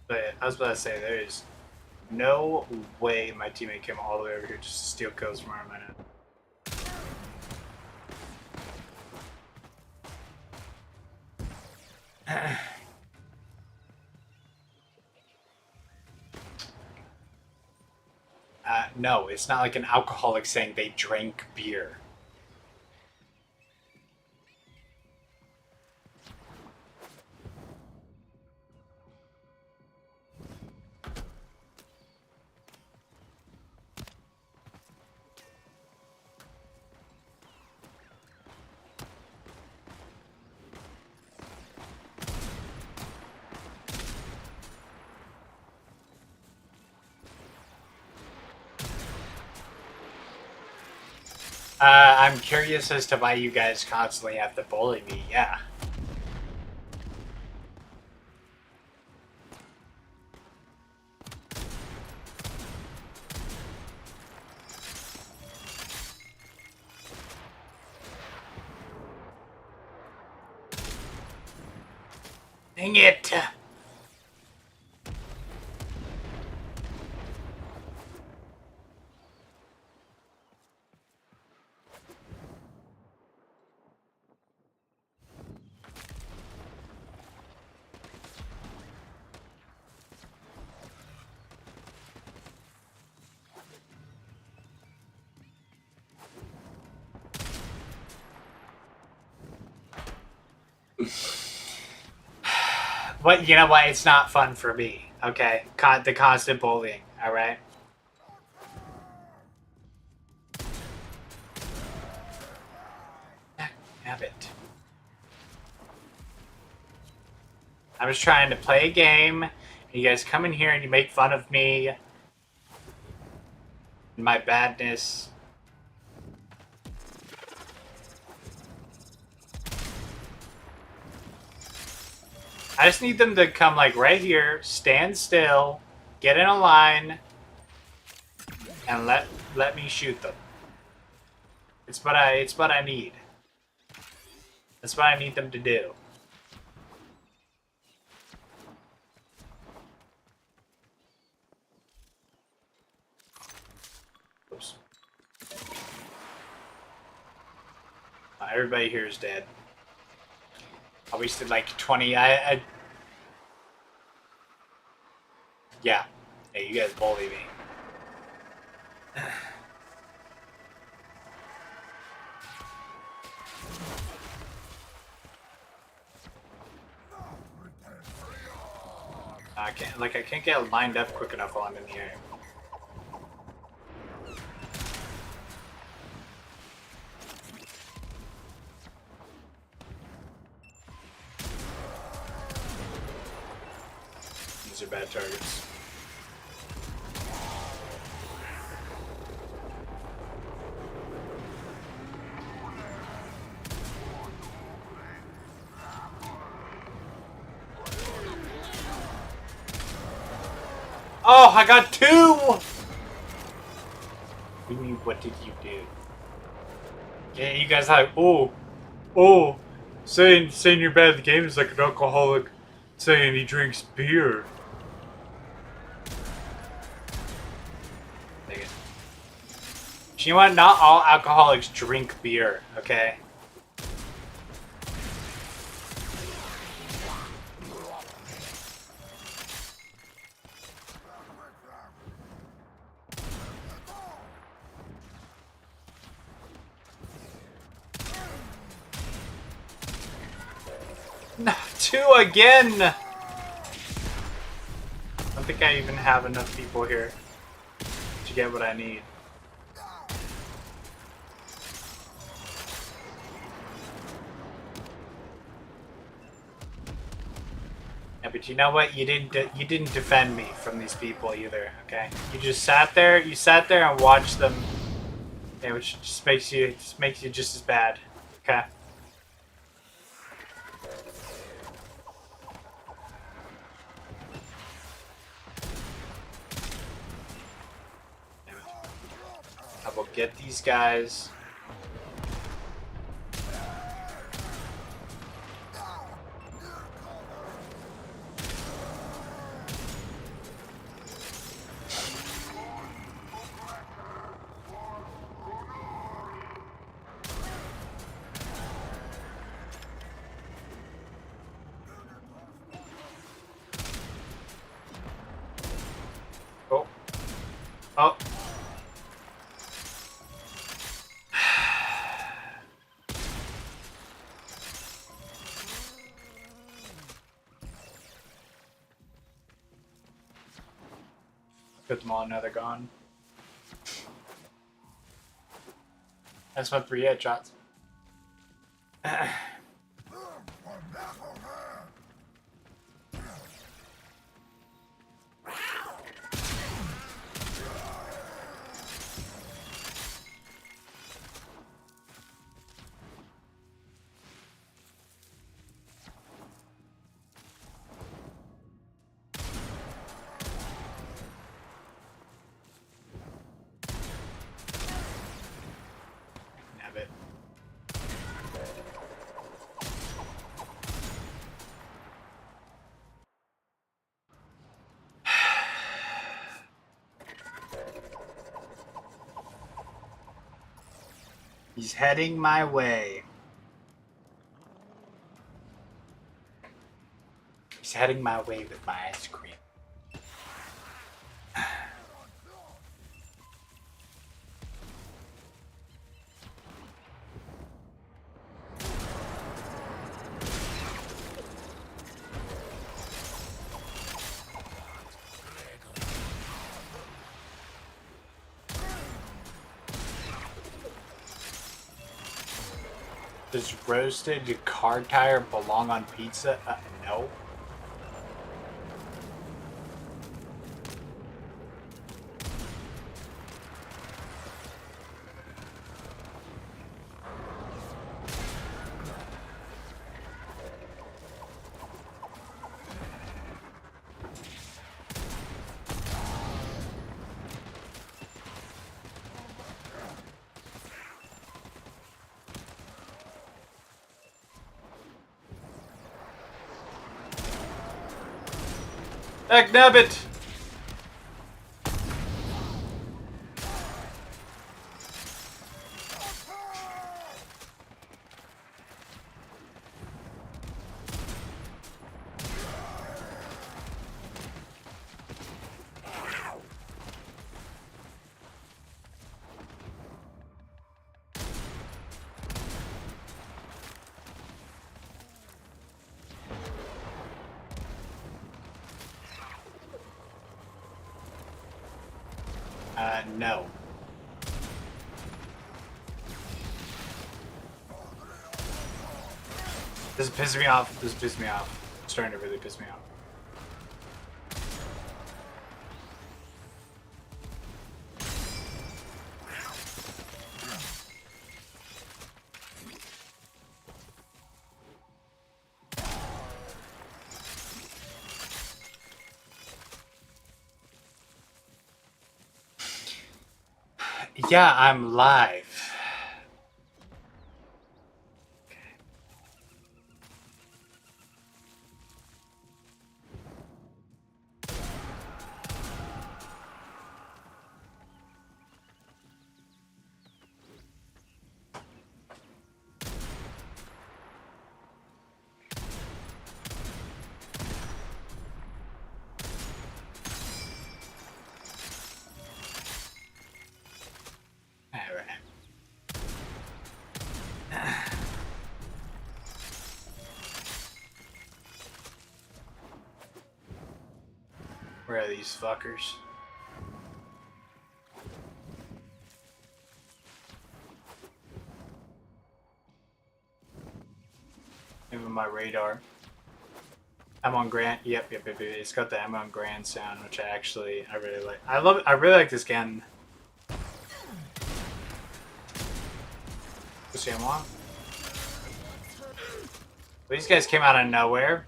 But I was about to say, there's no way my teammate came all the way over here just to steal kills from our minute. No, it's not like an alcoholic saying they drank beer. I'm curious as to why you guys constantly have to bully me, yeah. Dang it! But you know what? It's not fun for me. Okay, the constant bullying. All right. Have it. I'm just trying to play a game. And you guys come in here and you make fun of me and my badness. I just need them to come like right here, stand still, get in a line, and let me shoot them. It's what I need. That's what I need them to do. Oops. Everybody here is dead. I wasted like 20. Yeah. Hey, you guys bully me. I can't get lined up quick enough while I'm in the air. These are bad targets. Oh, I got 2! What did you do? Yeah, you guys are like, saying you're bad at the game is like an alcoholic saying he drinks beer. Take it. You know what? Not all alcoholics drink beer, okay? No, 2 again! I don't think I even have enough people here to get what I need. Yeah, but you know what? You didn't defend me from these people either. Okay, you just sat there. You sat there and watched them. Yeah, which just makes you just as bad. Okay. I will get these guys. Oh. Oh. Put them all, now they're gone. That's what 3 headshots. Nab it. He's heading my way. He's heading my way with my ice cream. Does roasted car tire belong on pizza? No. Heck nabbit! No. This is pissing me off. This is pissing me off. It's starting to really piss me off. Yeah, I'm live. Where are these fuckers? Moving my radar. I'm on Grant. Yep. It's got the I'm on Grant sound, which I really like. I love it. I really like this gun. See him on. These guys came out of nowhere.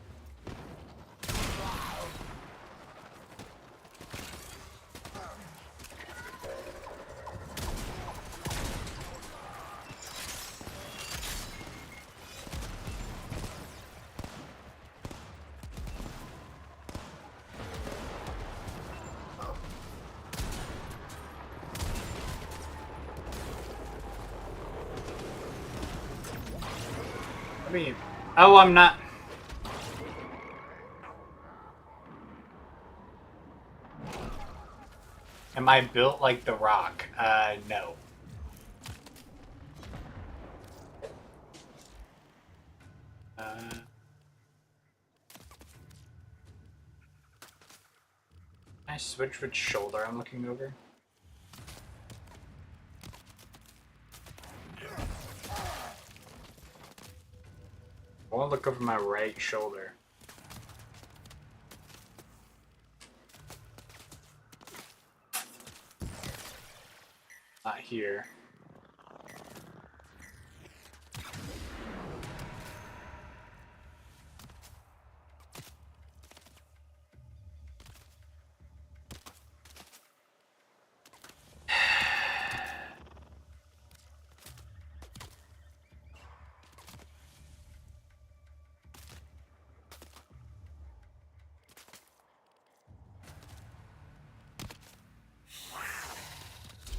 Oh, I'm not. Am I built like The Rock? No. Can I switch which shoulder I'm looking over? I want to look over my right shoulder. Not here.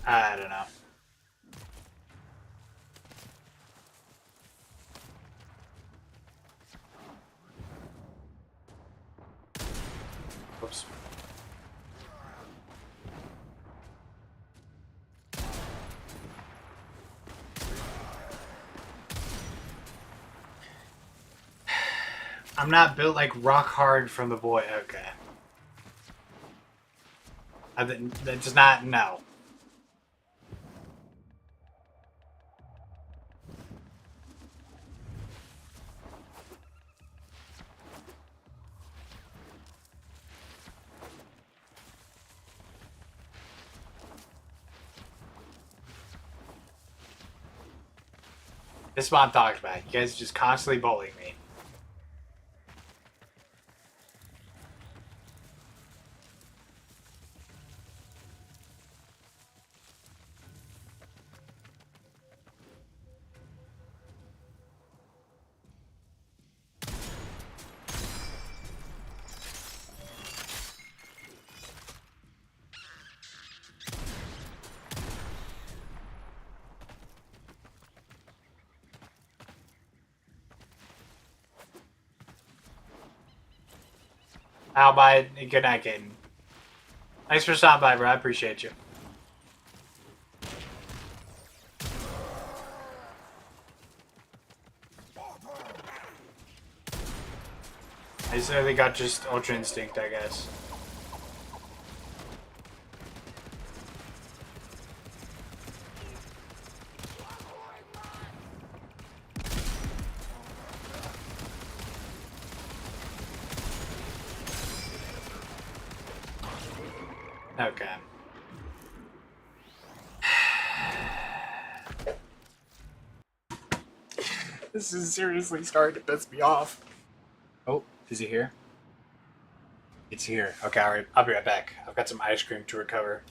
I don't know. Whoops. I'm not built like rock hard from the boy. Okay. That does not, no. This is what I'm talking about. You guys just constantly bullying me. How about good night, Caden. Thanks for stopping by, bro. I appreciate you. I certainly got just Ultra Instinct, I guess. Okay. This is seriously starting to piss me off. Oh, is he here? It's here. Okay, alright. I'll be right back. I've got some ice cream to recover.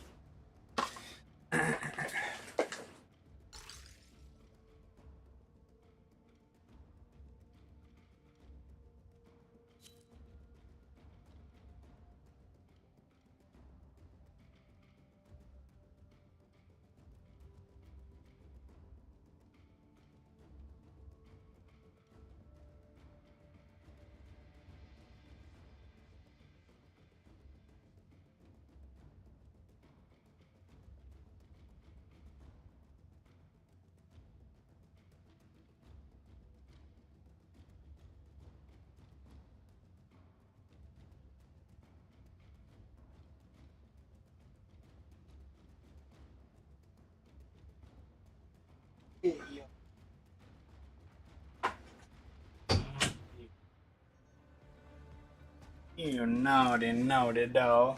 You naughty though.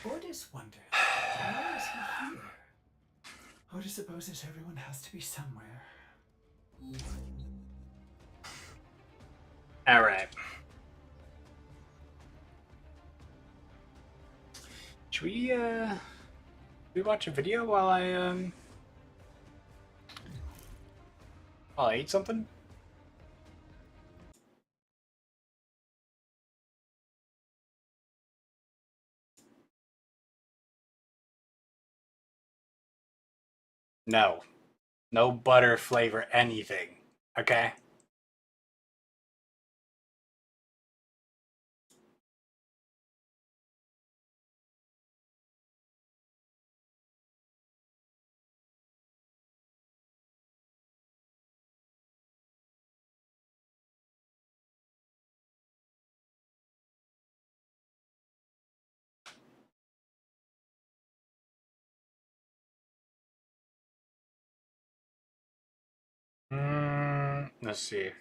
Otis wondered, how is he here? Otis supposes everyone has to be somewhere. Alright. Should we watch a video while I eat something? No. No butter flavor anything. Okay? Let's see.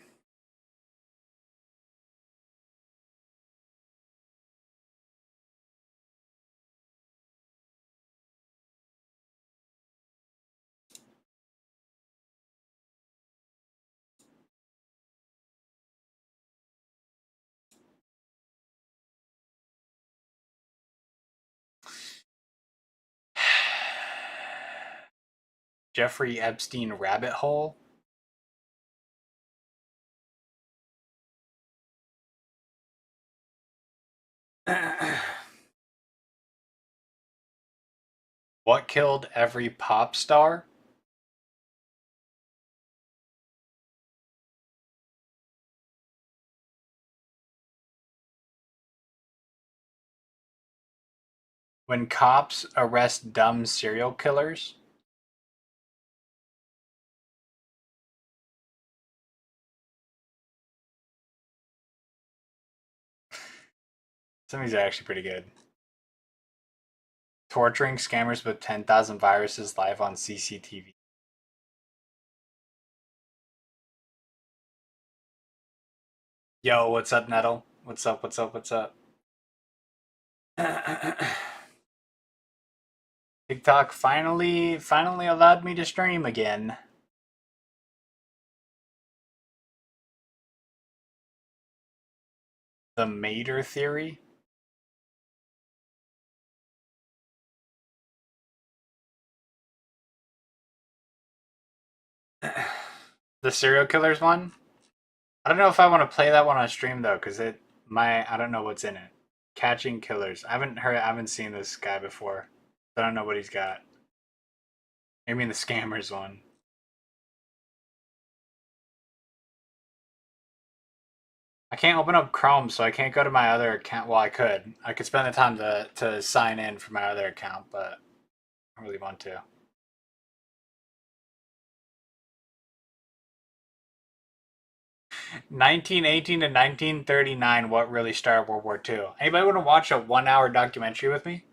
Jeffrey Epstein rabbit hole? What killed every pop star? When cops arrest dumb serial killers? Some of these are actually pretty good. Torturing scammers with 10,000 viruses live on CCTV. Yo, what's up, Nettle? What's up, what's up, what's up? TikTok finally allowed me to stream again. The Mater theory? The serial killers one? I don't know if I want to play that one on stream though, because I don't know what's in it. Catching killers. I haven't seen this guy before. I don't know what he's got. Maybe in the scammers one. I can't open up Chrome, so I can't go to my other account. Well, I could. I could spend the time to sign in for my other account, but I don't really want to. (1918 to 1939), what really started World War II? Anybody want to watch a 1-hour documentary with me?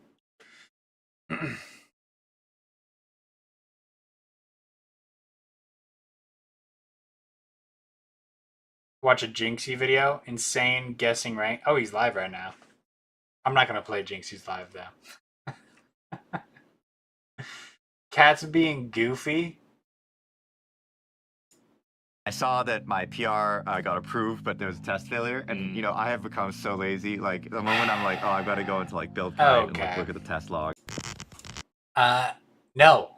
Watch a Jinxie video? Insane guessing rank. Oh, he's live right now. I'm not going to play Jinxie's live, though. Cats being goofy? I saw that my PR got approved, but there was a test failure, and you know I have become so lazy. Like the moment I'm like, oh, I've got to go into like build kite and like look at the test log. No,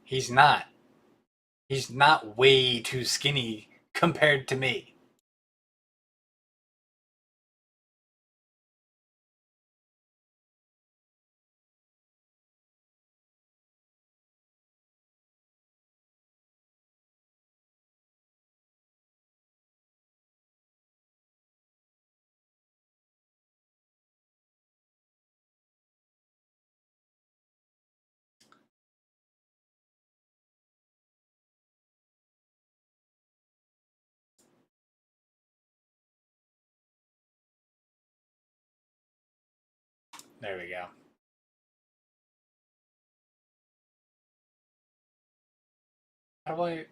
he's not. He's not way too skinny compared to me. There we go. How do I...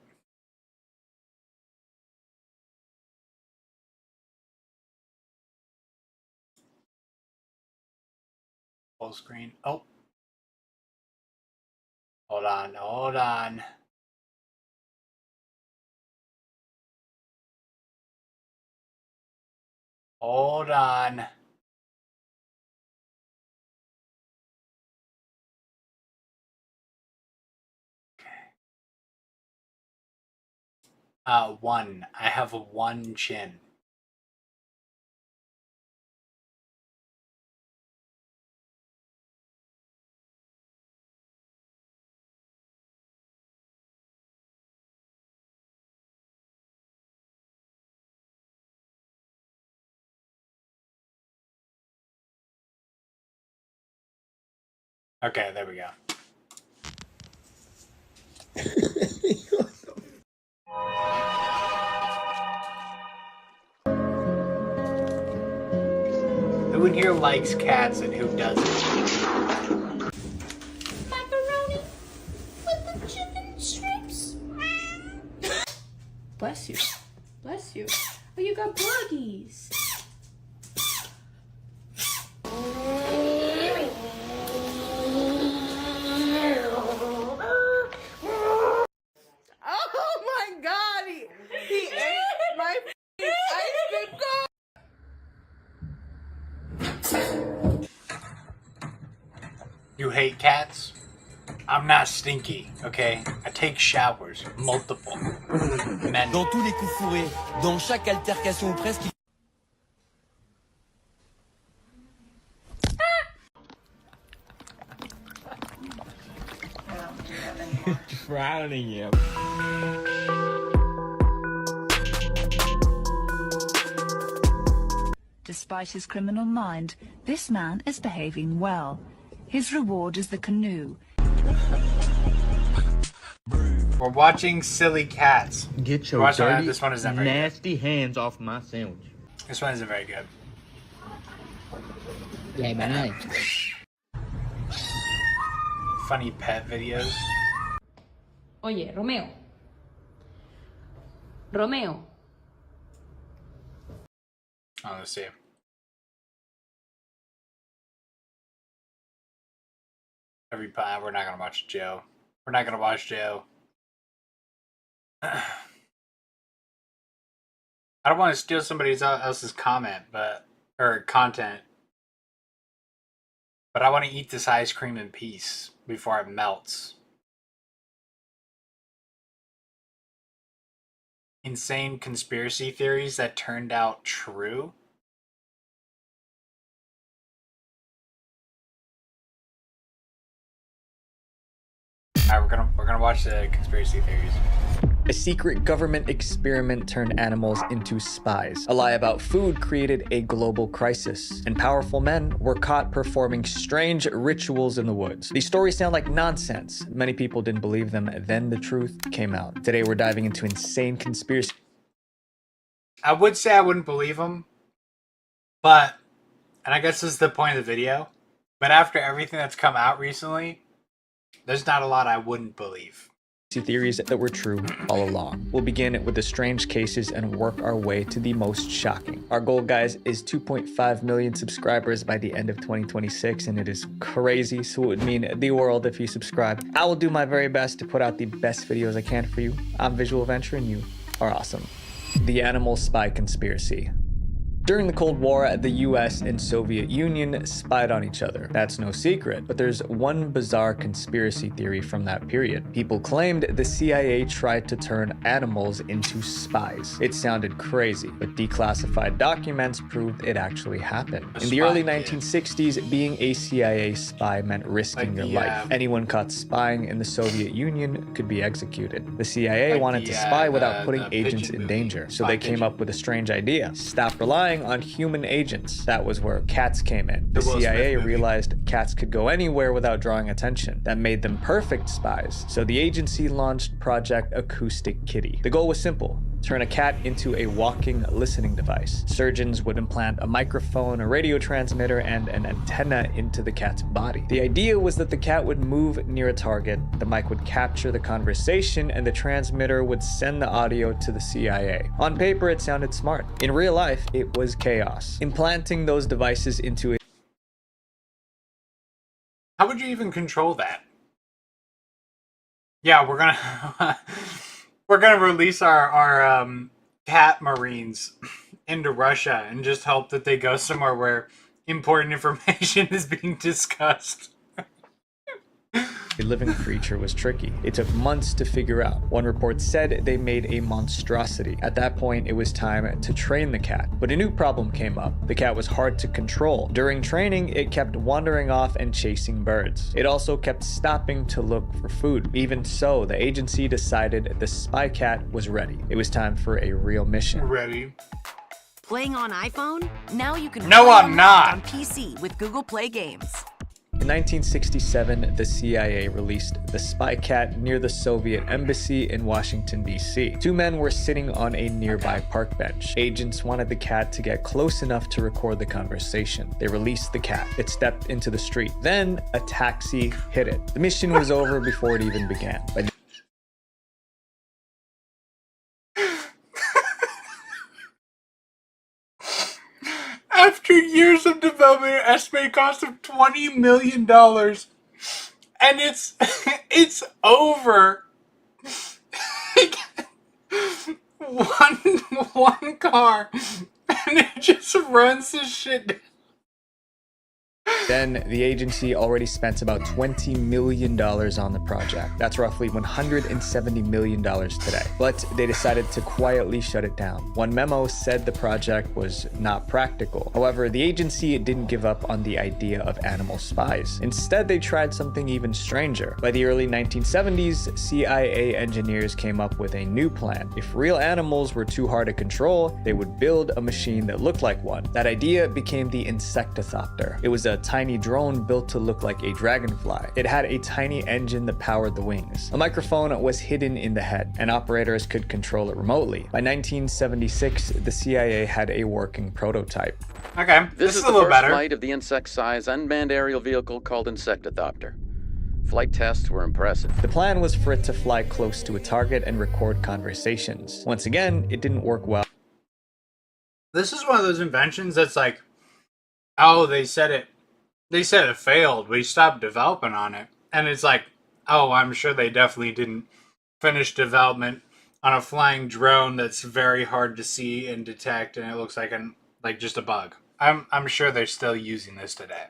Full screen. Oh. Hold on, hold on. Hold on. One. I have a one chin. Okay, there we go. Who in here likes cats and who doesn't? Macaroni with the chicken strips. Bless you. Bless you. Oh, you got buggies. Oh my god, he ate my ice cream cone. You hate cats? I'm not stinky, okay? I take showers, multiple. Men. Dans tous les coups fourrés, dans chaque altercation ou presque. Frowning him. Despite his criminal mind, this man is behaving well. His reward is the canoe. We're watching Silly Cats. Get your dirty, this one isn't very nasty hands off my sandwich. good. This one isn't very good. Yeah, man. Funny pet videos. Oye, Romeo. Romeo. Oh, let's see. We're not gonna watch Joe. We're not gonna watch Joe. I don't want to steal somebody else's comment, but or content. But I want to eat this ice cream in peace before it melts. Insane conspiracy theories that turned out true. Alright, we're gonna watch the conspiracy theories. A secret government experiment turned animals into spies. A lie about food created a global crisis, and powerful men were caught performing strange rituals in the woods. These stories sound like nonsense. Many people didn't believe them, then the truth came out. Today we're diving into insane conspiracy. I would say I wouldn't believe them, but, and I guess this is the point of the video, but after everything that's come out recently, there's not a lot I wouldn't believe. Theories that were true all along. We'll begin with the strange cases and work our way to the most shocking. Our goal, guys, is 2.5 million subscribers by the end of 2026, and it is crazy, so it would mean the world if you subscribe. I will do my very best to put out the best videos I can for you. I'm Visual Venture, and you are awesome. The animal spy conspiracy. During the Cold War, the US and Soviet Union spied on each other. That's no secret, but there's one bizarre conspiracy theory from that period. People claimed the CIA tried to turn animals into spies. It sounded crazy, but declassified documents proved it actually happened. In the early 1960s, being a CIA spy meant risking your life. Anyone caught spying in the Soviet Union could be executed. The CIA wanted to spy without putting agents in danger, so they came up with a strange idea. Stop relying on human agents. That was where cats came in. The CIA realized cats could go anywhere without drawing attention. That made them perfect spies. So the agency launched Project Acoustic Kitty. The goal was simple: turn a cat into a walking listening device. Surgeons would implant a microphone, a radio transmitter, and an antenna into the cat's body. The idea was that the cat would move near a target, the mic would capture the conversation, and the transmitter would send the audio to the CIA. On paper, it sounded smart. In real life, it was chaos. Implanting those devices into a... How would you even control that? Yeah, we're gonna... We're gonna release our cat marines into Russia and just hope that they go somewhere where important information is being discussed. A living creature was tricky. It took months to figure out. One report said they made a monstrosity. At that point, it was time to train the cat. But a new problem came up. The cat was hard to control. During training, it kept wandering off and chasing birds. It also kept stopping to look for food. Even so, the agency decided the spy cat was ready. It was time for a real mission. Ready. Playing on iPhone? Now you can No, play I'm not. on PC with Google Play Games. In 1967, the CIA released the spy cat near the Soviet embassy in Washington, D.C. Two men were sitting on a nearby park bench. Agents wanted the cat to get close enough to record the conversation. They released the cat. It stepped into the street. Then a taxi hit it. The mission was over before it even began. After years of development, an estimated cost of $20 million, and it's over. one car, and it just runs this shit down. Then the agency already spent about $20 million on the project. That's roughly $170 million today. But they decided to quietly shut it down. One memo said the project was not practical. However, the agency didn't give up on the idea of animal spies. Instead, they tried something even stranger. By the early 1970s, CIA engineers came up with a new plan. If real animals were too hard to control, they would build a machine that looked like one. That idea became the Insectothopter. It was a tiny drone built to look like a dragonfly. It had a tiny engine that powered the wings. A microphone was hidden in the head, and operators could control it remotely. By 1976, the CIA had a working prototype. Okay, this is a the little first better. flight of the insect-sized unmanned aerial vehicle called Insectothopter. Flight tests were impressive. The plan was for it to fly close to a target and record conversations. Once again, it didn't work well. This is one of those inventions that's like, oh, they said it failed. We stopped developing on it. And it's like, oh, I'm sure they definitely didn't finish development on a flying drone that's very hard to see and detect, and it looks like just a bug. I'm sure they're still using this today.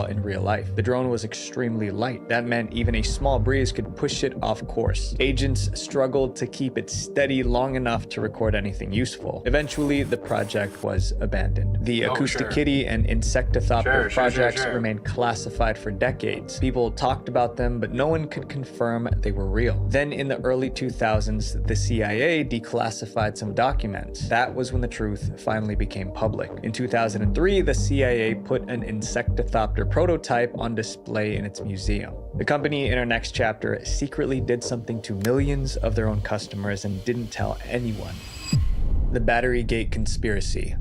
In real life. The drone was extremely light. That meant even a small breeze could push it off course. Agents struggled to keep it steady long enough to record anything useful. Eventually, the project was abandoned. The Acoustic Kitty and Insectithopter projects remained classified for decades. People talked about them, but no one could confirm they were real. Then in the early 2000s, the CIA declassified some documents. That was when the truth finally became public. In 2003, the CIA put an Insectithopter prototype on display in its museum. The company in our next chapter secretly did something to millions of their own customers and didn't tell anyone. The Batterygate conspiracy.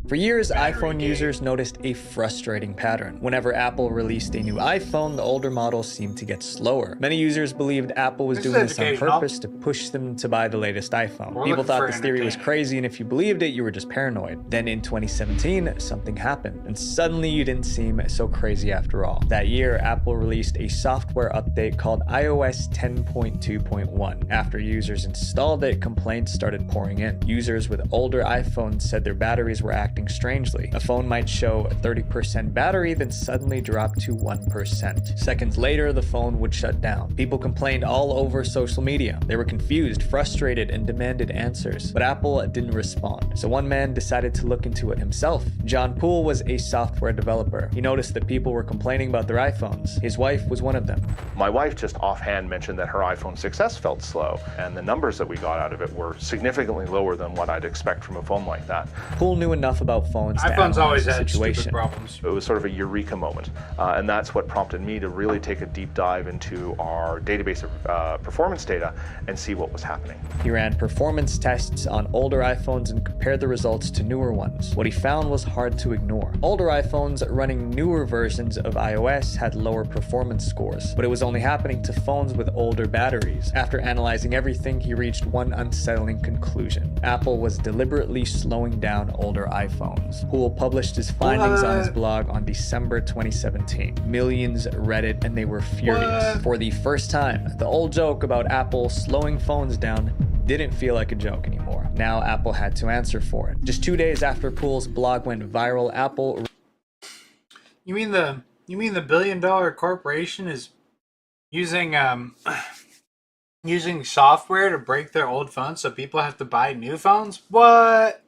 For years, iPhone users noticed a frustrating pattern. Whenever Apple released a new iPhone, the older models seemed to get slower. Many users believed Apple was doing this on purpose to push them to buy the latest iPhone. People thought this theory was crazy, and if you believed it, you were just paranoid. Then in 2017, something happened, and suddenly you didn't seem so crazy after all. That year, Apple released a software update called iOS 10.2.1. After users installed it, complaints started pouring in. Users with older iPhones said their batteries were acting strangely. A phone might show 30% battery, then suddenly drop to 1%. Seconds later, the phone would shut down. People complained all over social media. They were confused, frustrated, and demanded answers. But Apple didn't respond. So one man decided to look into it himself. John Poole was a software developer. He noticed that people were complaining about their iPhones. His wife was one of them. My wife just offhand mentioned that her iPhone 6S felt slow, and the numbers that we got out of it were significantly lower than what I'd expect from a phone like that. Poole knew enough about phones to analyze always the had situation. Problems. It was sort of a eureka moment, and that's what prompted me to really take a deep dive into our database of performance data and see what was happening. He ran performance tests on older iPhones and compared the results to newer ones. What he found was hard to ignore. Older iPhones running newer versions of iOS had lower performance scores, but it was only happening to phones with older batteries. After analyzing everything, he reached one unsettling conclusion. Apple was deliberately slowing down older iPhones. Poole published his findings on his blog on December 2017. Millions read it and they were furious. For the first time, the old joke about Apple slowing phones down didn't feel like a joke anymore. Now Apple had to answer for it. Just 2 days after Poole's blog went viral, Apple... You mean the billion-dollar corporation is using using software to break their old phones so people have to buy new phones? What?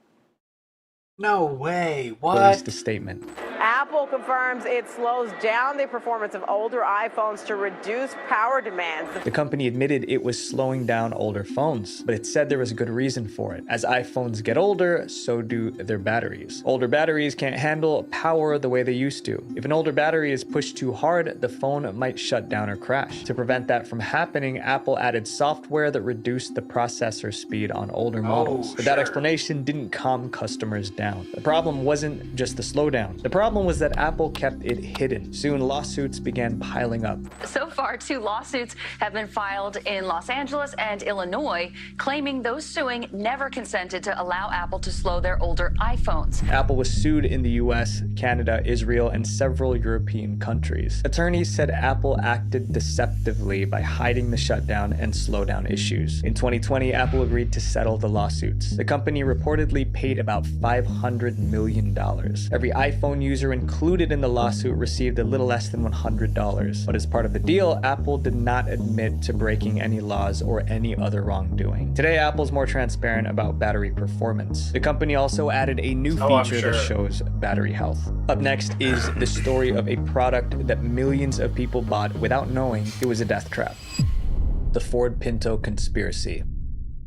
No way. What? Released a statement. Apple confirms it slows down the performance of older iPhones to reduce power demands. The company admitted it was slowing down older phones, but it said there was a good reason for it. As iPhones get older, so do their batteries. Older batteries can't handle power the way they used to. If an older battery is pushed too hard, the phone might shut down or crash. To prevent that from happening, Apple added software that reduced the processor speed on older models. But that explanation didn't calm customers down. The problem wasn't just the slowdown. The problem was that Apple kept it hidden. Soon, lawsuits began piling up. So far, 2 lawsuits have been filed in Los Angeles and Illinois, claiming those suing never consented to allow Apple to slow their older iPhones. Apple was sued in the US, Canada, Israel, and several European countries. Attorneys said Apple acted deceptively by hiding the shutdown and slowdown issues. In 2020, Apple agreed to settle the lawsuits. The company reportedly paid about $500 million. Every iPhone user included in the lawsuit received a little less than $100. But as part of the deal, Apple did not admit to breaking any laws or any other wrongdoing. Today, Apple's more transparent about battery performance. The company also added a new feature that shows battery health. Up next is the story of a product that millions of people bought without knowing it was a death trap. The Ford Pinto conspiracy.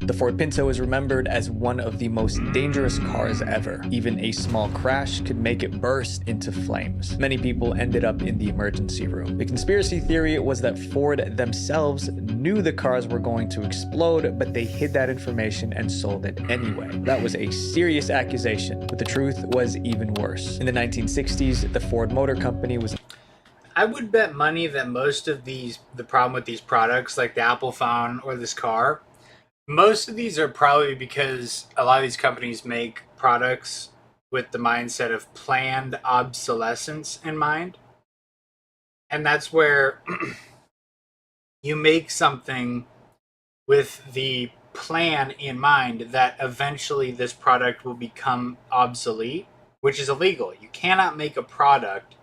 The Ford Pinto is remembered as one of the most dangerous cars ever. Even a small crash could make it burst into flames. Many people ended up in the emergency room. The conspiracy theory was that Ford themselves knew the cars were going to explode, but they hid that information and sold it anyway. That was a serious accusation, but the truth was even worse. In the 1960s, the Ford Motor Company was... I would bet money that most of the problem with these products, like the Apple phone or this car, most of these are probably because a lot of these companies make products with the mindset of planned obsolescence in mind. And that's where you make something with the plan in mind that eventually this product will become obsolete, which is illegal. You cannot make a product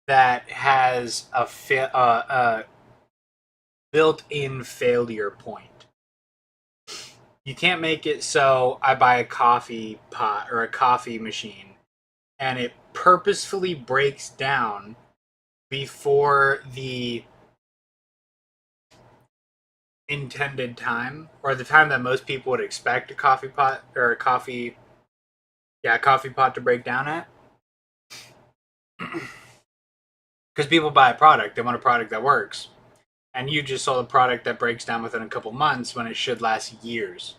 that has a built-in failure point. You can't make it so I buy a coffee pot or a coffee machine and it purposefully breaks down before the intended time, or the time that most people would expect a coffee pot or a coffee pot to break down at. Because people buy a product, they want a product that works. And you just sold a product that breaks down within a couple months when it should last years.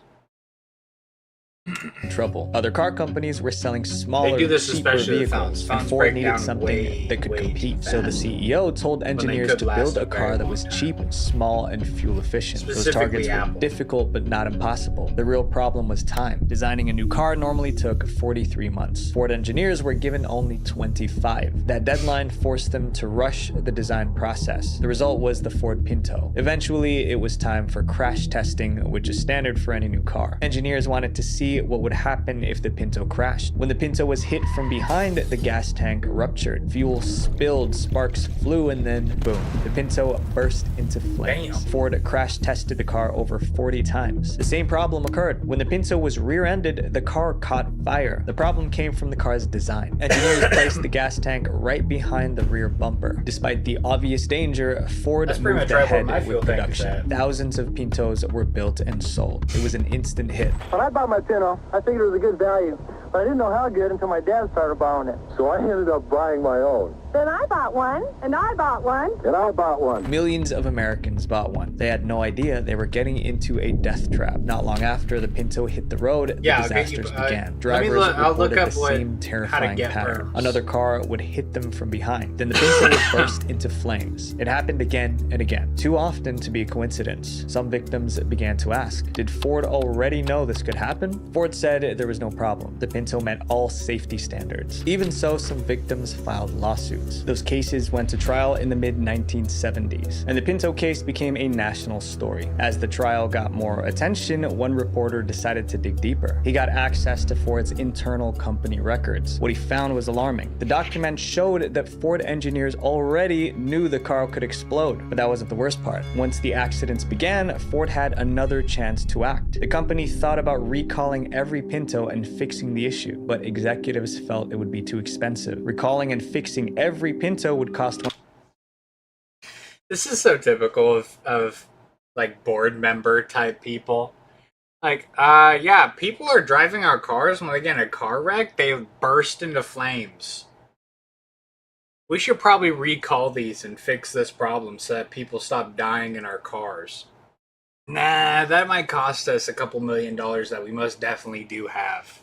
Trouble. Other car companies were selling smaller, They do this cheaper especially with vehicles, phones. and Phones Ford break needed down something that could compete. So the CEO told engineers could to last build a a very car that long was time. cheap, small, and fuel efficient. Those Specifically targets Apple. were difficult but not impossible. The real problem was time. Designing a new car normally took 43 months. Ford engineers were given only 25. That deadline forced them to rush the design process. The result was the Ford Pinto. Eventually, it was time for crash testing, which is standard for any new car. Engineers wanted to see what would happen if the Pinto crashed. When the Pinto was hit from behind, the gas tank ruptured. Fuel spilled, sparks flew, and then boom, the Pinto burst into flames. Damn. Ford crash tested the car over 40 times. The same problem occurred. When the Pinto was rear-ended, the car caught fire. The problem came from the car's design. Engineers placed the gas tank right behind the rear bumper. Despite the obvious danger, Ford That's pretty moved much right where ahead my with fuel tank is production. at. Thousands of Pintos were built and sold. It was an instant hit. When I bought my Pinto, I figured it was a good value, but I didn't know how good until my dad started borrowing it. So I ended up buying my own. Then I bought one, and I bought one. And I bought one. Millions of Americans bought one. They had no idea they were getting into a death trap. Not long after the Pinto hit the road, the disasters began. Drivers I'll look reported up the same terrifying pattern. perms. Another car would hit them from behind. Then the Pinto would burst into flames. It happened again and again. Too often to be a coincidence. Some victims began to ask, did Ford already know this could happen? Ford said there was no problem. The Pinto met all safety standards. Even so, some victims filed lawsuits. Those cases went to trial in the mid-1970s, and the Pinto case became a national story. As the trial got more attention, one reporter decided to dig deeper. He got access to Ford's internal company records. What he found was alarming. The document showed that Ford engineers already knew the car could explode, but that wasn't the worst part. Once the accidents began, Ford had another chance to act. The company thought about recalling every Pinto and fixing the issue, but executives felt it would be too expensive. Recalling and fixing every Pinto would cost. This is so typical of like board member type people. Like, yeah, people are driving our cars when they get in a car wreck, they burst into flames. We should probably recall these and fix this problem so that people stop dying in our cars. Nah, that might cost us a couple $1 million that we most definitely do have.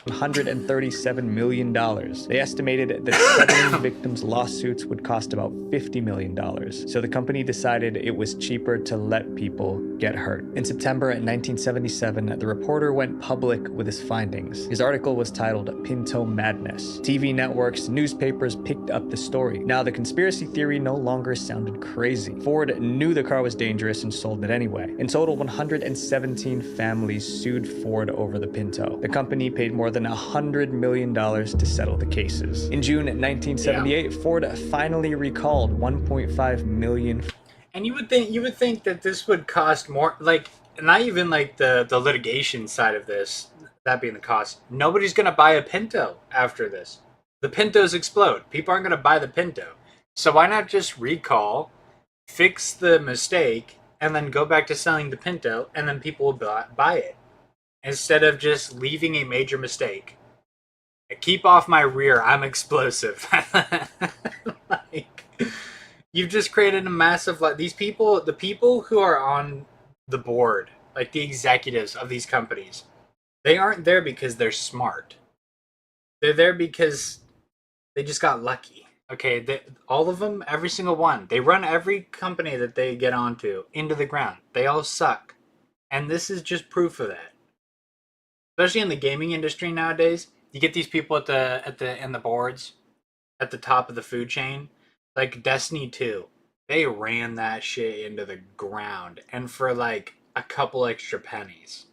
$137 million. They estimated that 7 victims' lawsuits would cost about $50 million. So the company decided it was cheaper to let people get hurt. In September 1977, the reporter went public with his findings. His article was titled Pinto Madness. TV networks, newspapers picked up the story. Now the conspiracy theory no longer sounded crazy. Ford knew the car was dangerous and sold it anyway. In total, 117 families sued Ford over the Pinto. The company paid more than $100 million to settle the cases. In June 1978, Ford finally recalled 1.5 million. And you would think that this would cost more, like, not even like the litigation side of this, that being the cost. Nobody's gonna buy a Pinto after this. The Pintos explode. People aren't gonna buy the Pinto. So why not just recall, fix the mistake, and then go back to selling the Pinto, and then people will buy it. Instead of just leaving a major mistake. Keep off my rear, I'm explosive. Like, you've just created a massive, like, these people, the people who are on the board, like the executives of these companies, they aren't there because they're smart. They're there because they just got lucky. Okay, all of them, every single one, they run every company that they get onto into the ground. They all suck. And this is just proof of that. Especially in the gaming industry nowadays, you get these people in the boards at the top of the food chain, like Destiny 2. They ran that shit into the ground, and for like a couple extra pennies.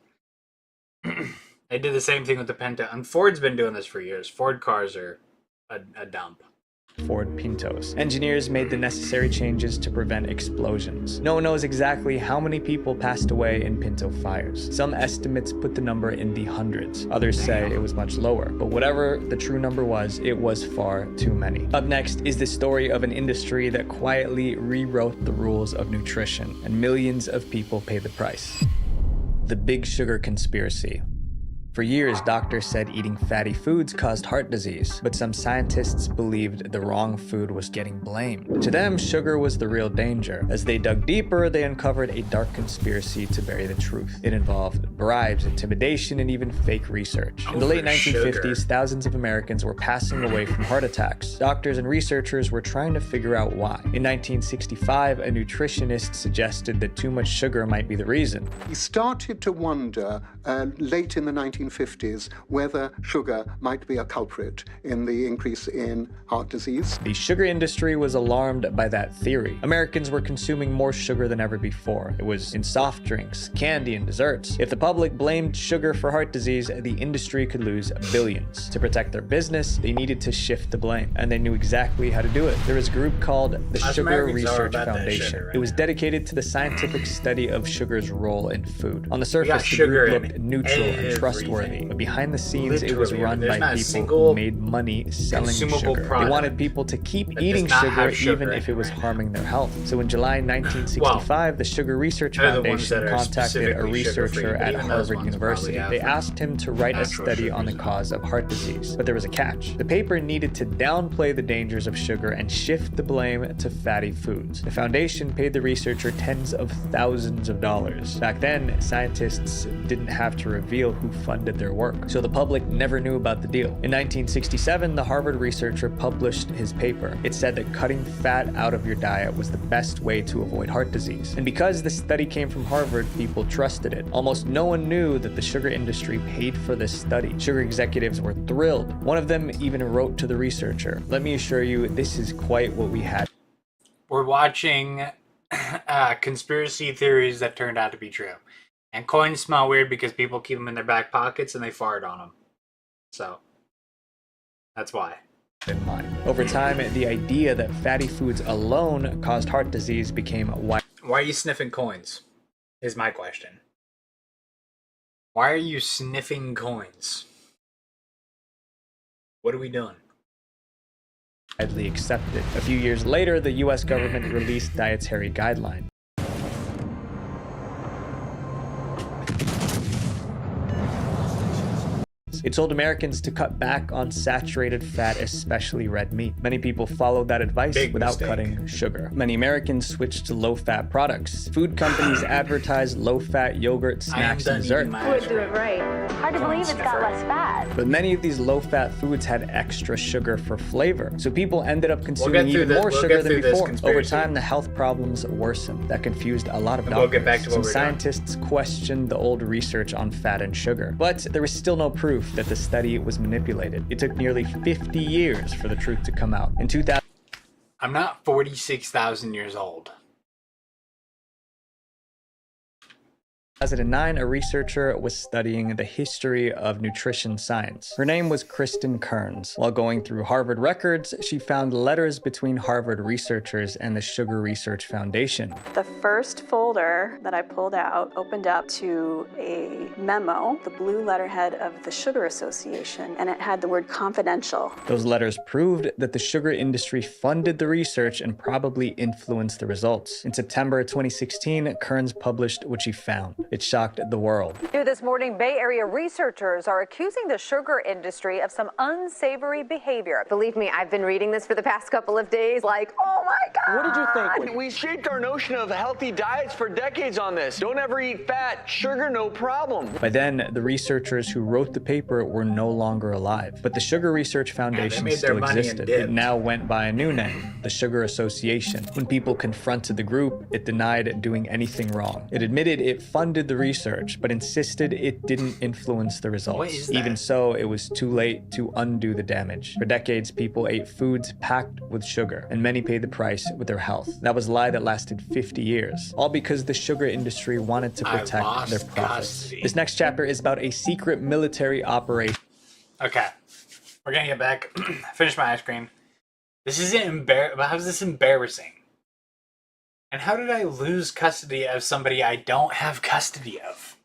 They did the same thing with the Penta, and Ford's been doing this for years. Ford cars are a dump. Ford Pintos. Engineers made the necessary changes to prevent explosions. No one knows exactly how many people passed away in Pinto fires. Some estimates put the number in the hundreds. Others say it was much lower. But whatever the true number was, it was far too many. Up next is the story of an industry that quietly rewrote the rules of nutrition, and millions of people paid the price. The Big Sugar Conspiracy. For years, doctors said eating fatty foods caused heart disease, but some scientists believed the wrong food was getting blamed. To them, sugar was the real danger. As they dug deeper, they uncovered a dark conspiracy to bury the truth. It involved bribes, intimidation, and even fake research. In the late 1950s, thousands of Americans were passing away from heart attacks. Doctors and researchers were trying to figure out why. In 1965, a nutritionist suggested that too much sugar might be the reason. He started to wonder late in the 1950s whether sugar might be a culprit in the increase in heart disease. The sugar industry was alarmed by that theory. Americans were consuming more sugar than ever before. It was in soft drinks, candy, and desserts. If the public blamed sugar for heart disease, the industry could lose billions. To protect their business, they needed to shift the blame, and they knew exactly how to do it. There was a group called the Sugar Research Foundation. It was dedicated to the scientific study of sugar's role in food. On the surface, the group looked neutral and trustworthy, but behind the scenes, it was run by people who made money selling sugar. They wanted people to keep eating sugar even if it was harming their health. So in July 1965, the Sugar Research Foundation contacted a researcher at Harvard University. They asked him to write a study on the cause of heart disease, but there was a catch. The paper needed to downplay the dangers of sugar and shift the blame to fatty foods. The foundation paid the researcher tens of thousands of dollars. Back then, scientists didn't have to reveal who funded their work, so the public never knew about the deal. In 1967, the Harvard researcher published his paper. It said that cutting fat out of your diet was the best way to avoid heart disease. And because the study came from Harvard, people trusted it. Almost no one knew that the sugar industry paid for this study. Sugar executives were thrilled. One of them even wrote to the researcher, "Let me assure you, this is quite what we had." We're watching conspiracy theories that turned out to be true. And coins smell weird because people keep them in their back pockets and they fart on them. So, that's why. In mind. Over time, the idea that fatty foods alone caused heart disease became Why are you sniffing coins? Is my question. Why are you sniffing coins? What are we doing? Widely accepted. A few years later, the US government released dietary guidelines. It told Americans to cut back on saturated fat, especially red meat. Many people followed that advice without cutting sugar. Many Americans switched to low-fat products. Food companies advertised low-fat yogurt, snacks, and dessert. Would do it right. Hard to believe it's got less fat. But many of these low-fat foods had extra sugar for flavor, so people ended up consuming even more sugar than before. Over time, the health problems worsened. That confused a lot of doctors. We'll get back to what Some scientists questioned the old research on fat and sugar, but there was still no proof that the study was manipulated. It took nearly 50 years for the truth to come out. In 2000, I'm not 46,000 years old. 2009, a researcher was studying the history of nutrition science. Her name was Kristen Kearns. While going through Harvard records, she found letters between Harvard researchers and the Sugar Research Foundation. The first folder that I pulled out opened up to a memo, the blue letterhead of the Sugar Association, and it had the word confidential. Those letters proved that the sugar industry funded the research and probably influenced the results. In September 2016, Kearns published what she found. It shocked the world. New this morning, Bay Area researchers are accusing the sugar industry of some unsavory behavior. Believe me, I've been reading this for the past couple of days like, oh my God. What did you think? We shaped our notion of healthy diets for decades on this. Don't ever eat fat, sugar, no problem. By then, the researchers who wrote the paper were no longer alive. But the Sugar Research Foundation still existed. It now went by a new name, the Sugar Association. When people confronted the group, it denied doing anything wrong. It admitted it funded funded the research, but insisted it didn't influence the results. What is that? Even so, it was too late to undo the damage. For decades, people ate foods packed with sugar, and many paid the price with their health. That was a lie that lasted 50 years, all because the sugar industry wanted to protect their profits. Custody. This next chapter is about a secret military operation. Okay, we're gonna get back. Finish my ice cream. This isn't embarrassing. How is this embarrassing? And how did I lose custody of somebody I don't have custody of?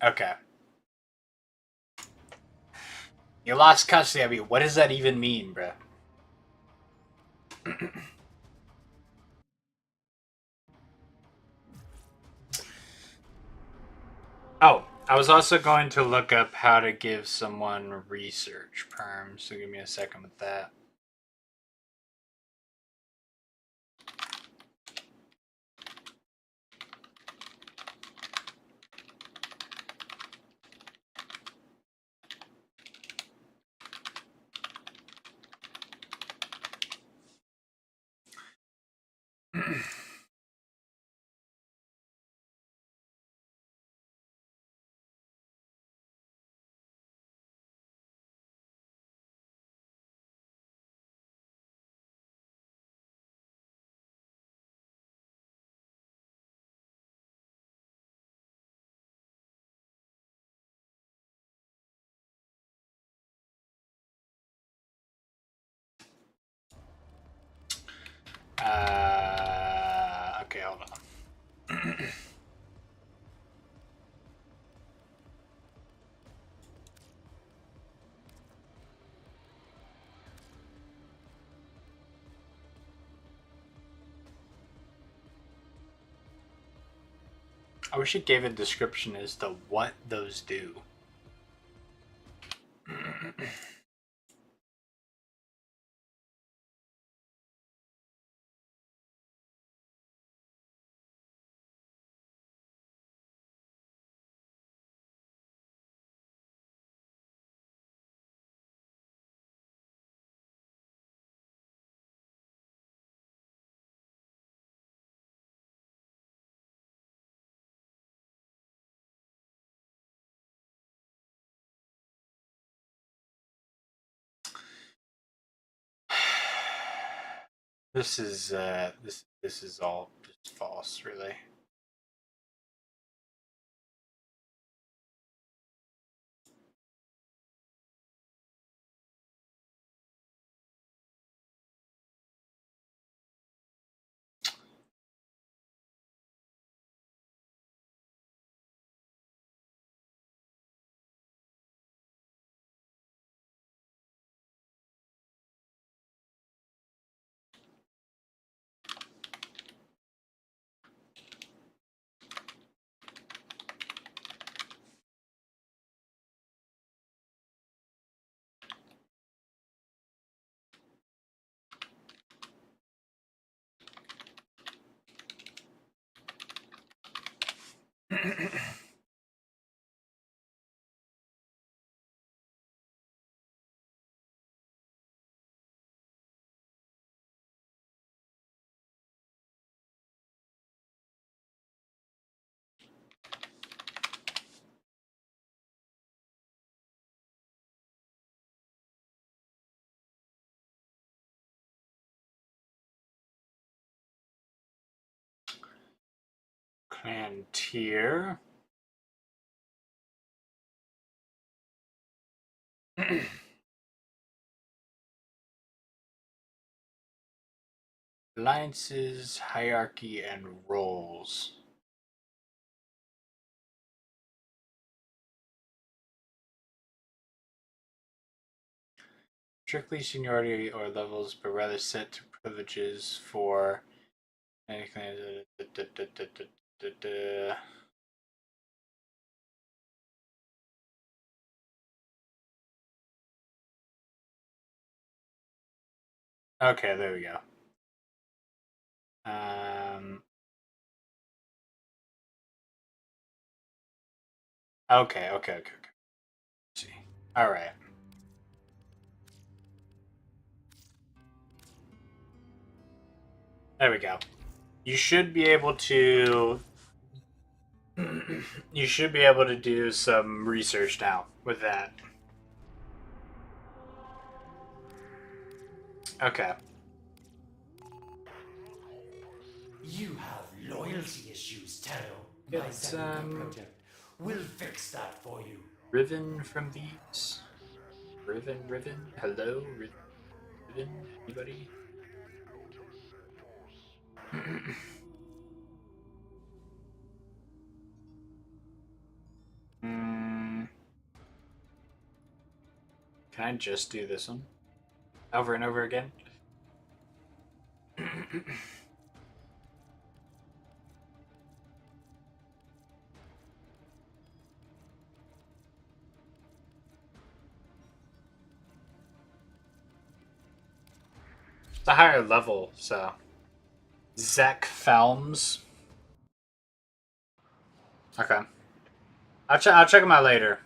Okay. You lost custody of me. What does that even mean, bruh? Oh, I was also going to look up how to give someone research perms, so give me a second with that. Okay, hold on. I wish it gave a description as to what those do. This is this is all just false, really. Clan tier. Alliances, hierarchy, and roles. Strictly seniority or levels, but rather set to privileges for anything. Okay, there we go. Okay. Let's see. All right. There we go. You should be able to... you should be able to do some research now with that. Okay. You have loyalty issues, Taro. It's, project. We'll fix that for you. Riven from these. Riven? Hello? Riven? Anybody? Can I just do this one? Over and over again? It's a higher level, so. Zek Felms. Okay. I'll check them out later.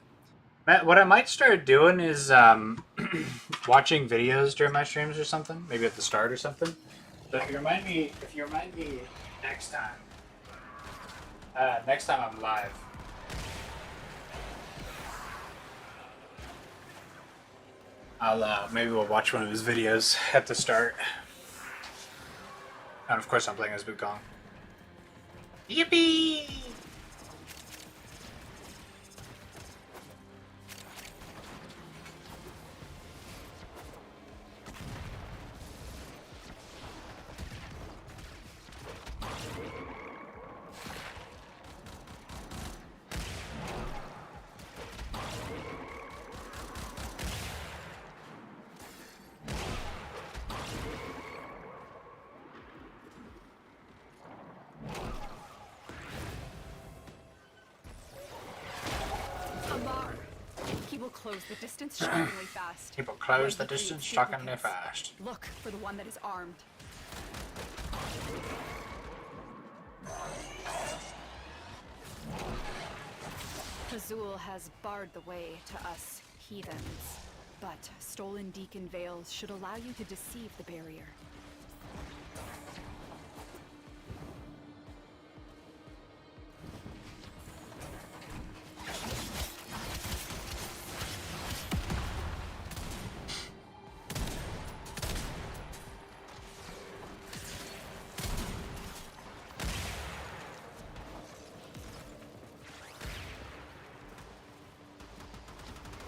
What I might start doing is watching videos during my streams or something. Maybe at the start or something. So if you remind me next time. Next time I'm live. Maybe we'll watch one of his videos at the start. And of course I'm playing as Wukong. Yippee! Close the distance shockingly fast. People close the distance shockingly fast. Look for the one that is armed. Azul has barred the way to us heathens, but stolen Deacon Veils should allow you to deceive the barrier.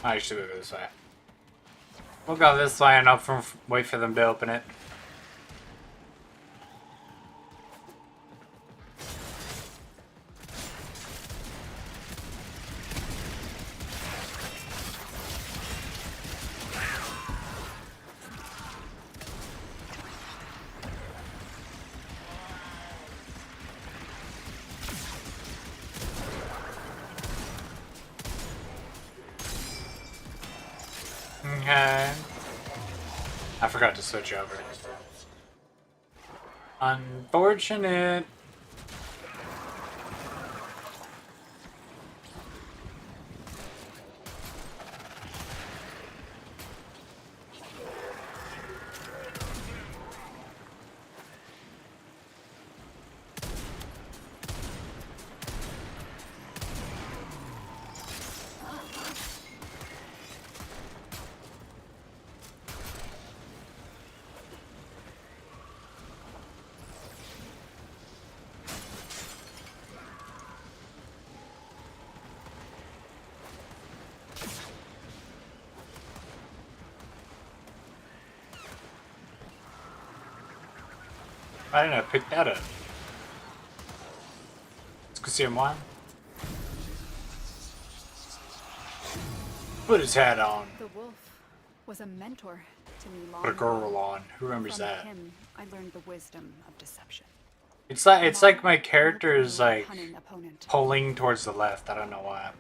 I should go this way. We'll go this way and wait for them to open it. Okay. I forgot to switch over. Unfortunate. I didn't know, pick that up. Let's go see him one. Put his hat on. The wolf was a mentor to me long Put a girl on. Who remembers From that? him, I learned the wisdom of deception. It's like my character is like pulling towards the left. I don't know why.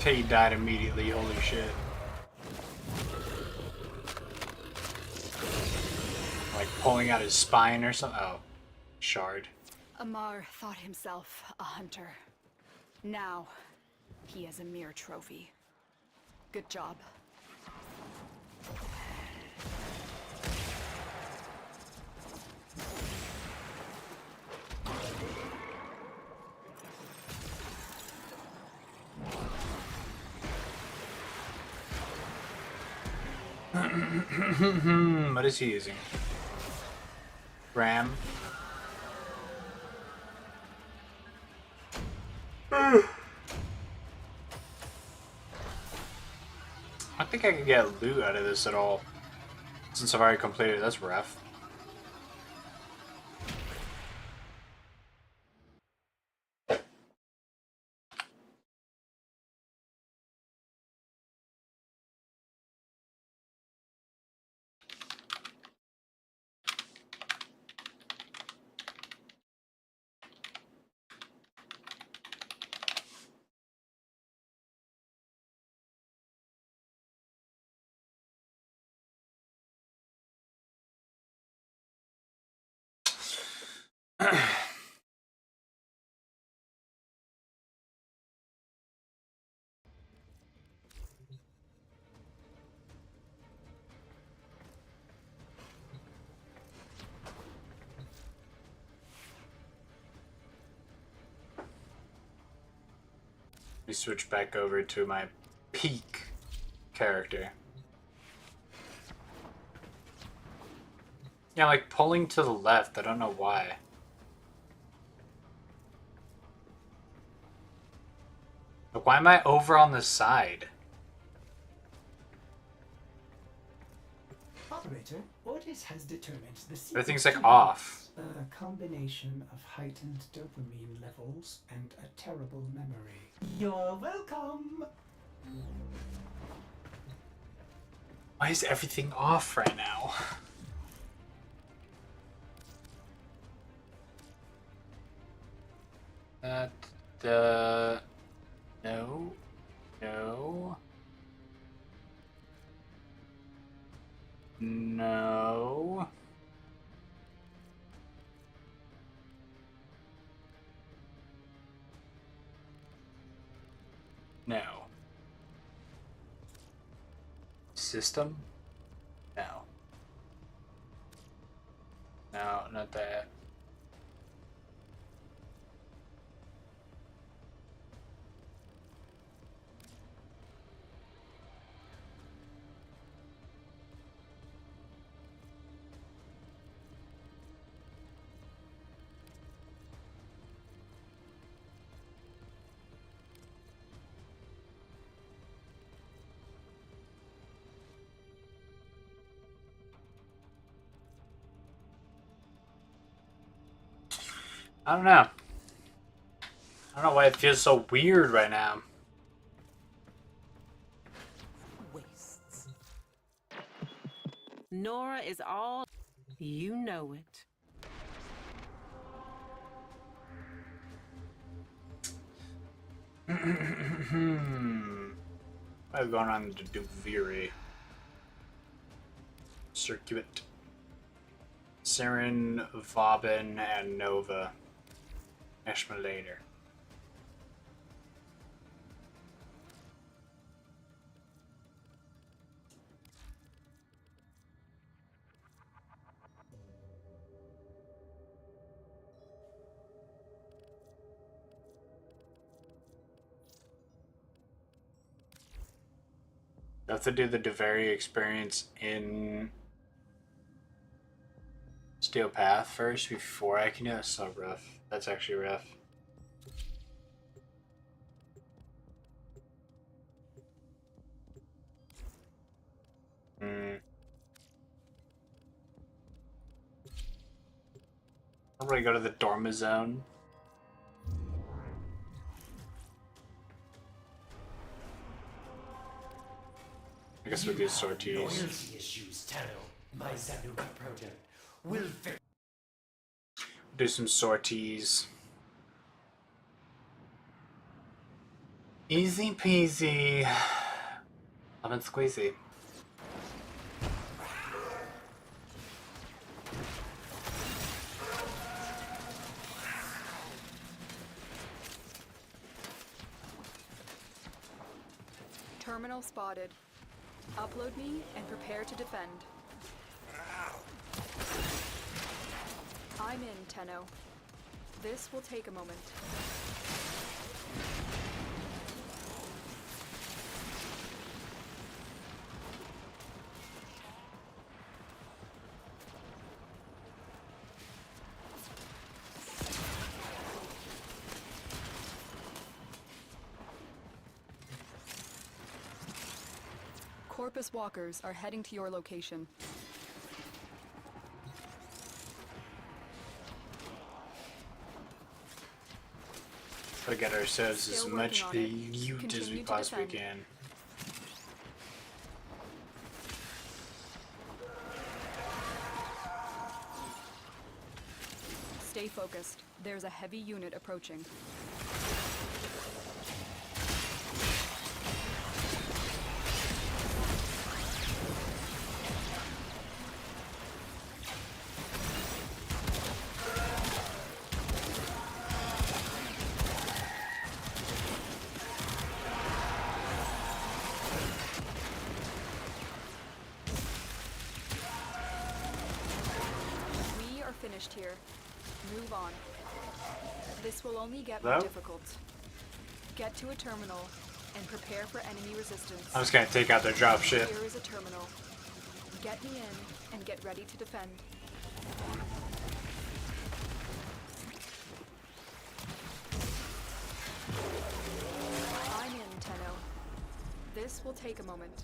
He died immediately, holy shit. Like pulling out his spine or something. Oh, shard. Amar thought himself a hunter. Now, he is a mere trophy. Good job. What is he using? Ram. I don't think I can get loot out of this at all. Since I've already completed, that's rough. We switch back over to my peak character. Yeah, like pulling to the left, I don't know why. Like, why am I over on the side? Operator, Ordis has determined the secret Everything's like to off. a combination of heightened dopamine levels and a terrible memory. You're welcome. Why is everything off right now? No. No. No. No. System? No. No, not that. I don't know. I don't know why it feels so weird right now. Wastes. Nora is all... You know it. I've gone on to do Duviri. Circuit. Siren, Vauban, and Nova. Eshma later. I have to do the Duviri experience in Steel Path first before I can do it. That's so rough. That's actually rough. I'll probably go to the Dorma Zone. I guess we'll do sorties. Loyalty issues, Taro. My Zanuki project will fix. Do some sorties. Easy peasy. Lemon squeezy. Terminal spotted. Upload me and prepare to defend. I'm in, Tenno. This will take a moment. Corpus walkers are heading to your location. Try to get ourselves as Still much working on it. loot as we Continue to possibly defend. can. Stay focused. There's a heavy unit approaching. We are finished here. Move on. This will only get more Hello? difficult. Get to a terminal and prepare for enemy resistance. I'm just gonna take out their dropship. Here is a terminal. Get me in and get ready to defend. I'm in, Tenno. This will take a moment.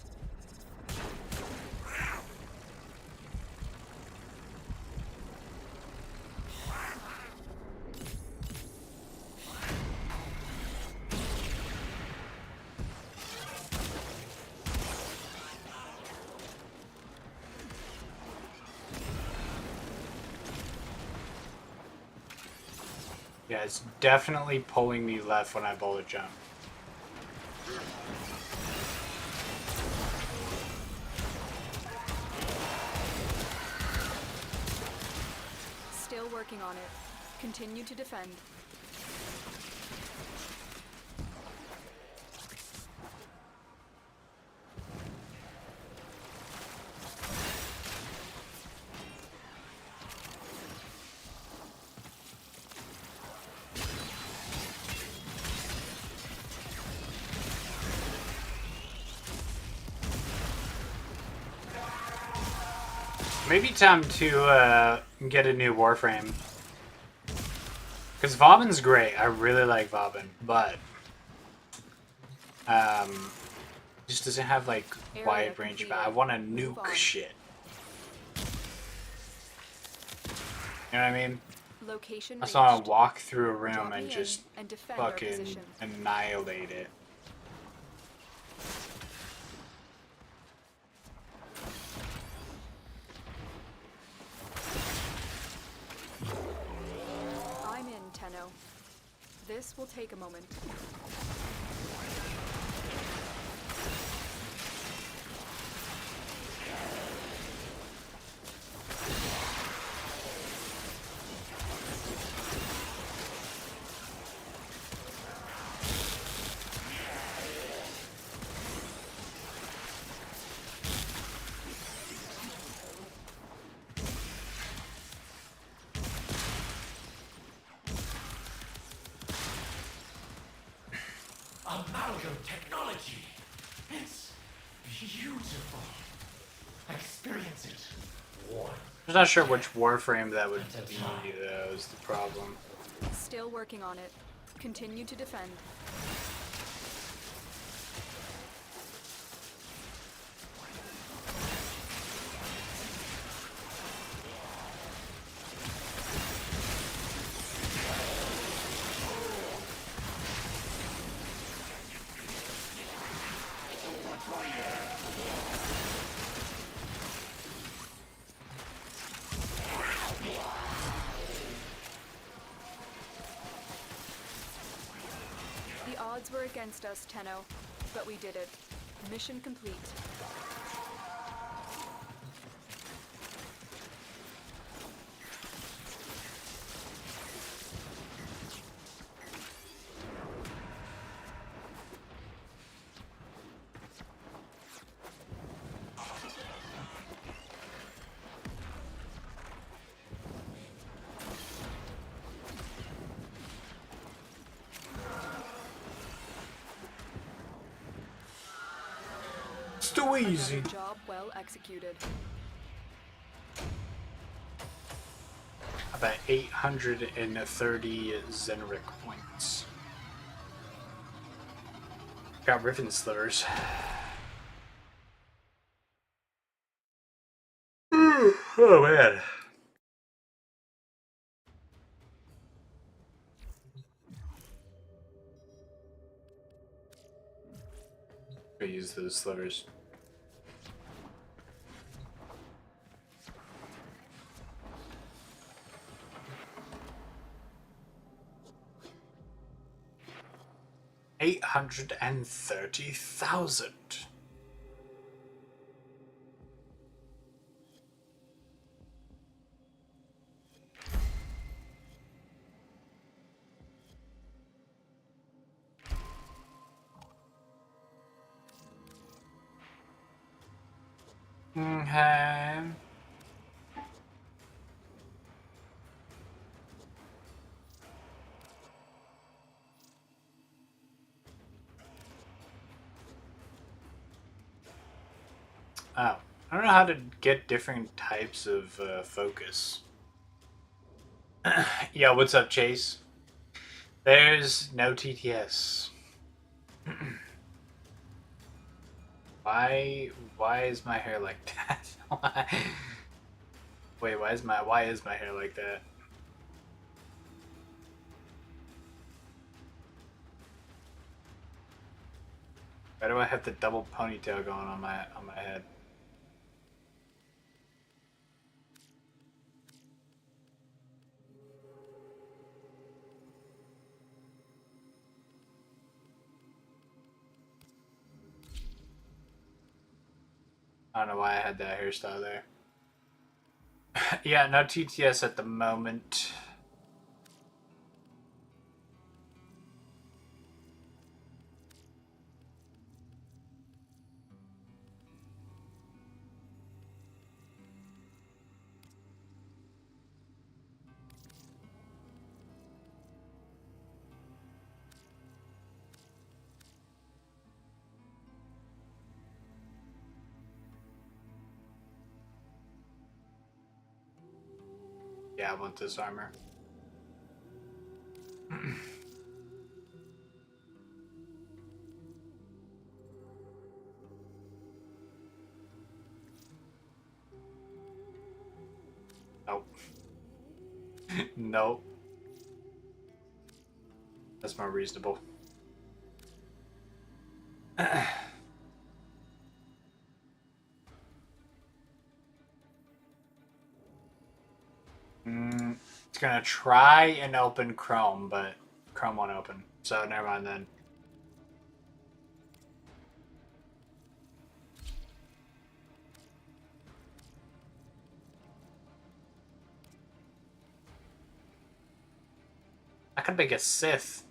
Yeah, it's definitely pulling me left when I bullet jump. Still working on it. Continue to defend. Maybe time to get a new Warframe. Because Vauban's great. I really like Vauban, but just doesn't have like wide range. But I want to nuke shit. You know what I mean? Location I just want reached. to walk through a room Drop me and in just and defend our fucking position. annihilate it. I'm in, Tenno. This will take a moment. Amalgam technology. It's beautiful. Experience it. One. I'm not sure which Warframe that would be, though, is the problem. Still working on it. Continue to defend. odds were against us, Tenno, but we did it. Mission complete. Too easy. Another job well executed. About 830 Zenric points. Got ribbon slivers. Oh man. I use those slivers. $830,000. Okay. Oh, I don't know how to get different types of focus. Yeah, what's up, Chase? There's no TTS. Why is my hair like that? Wait, why is my hair like that? Why do I have the double ponytail going on my head? I don't know why I had that hairstyle there. Yeah, no TTS at the moment. Yeah, I want this armor. Nope. Nope. That's more reasonable. It's gonna try and open Chrome, but Chrome won't open. So never mind then. I could make a Sith.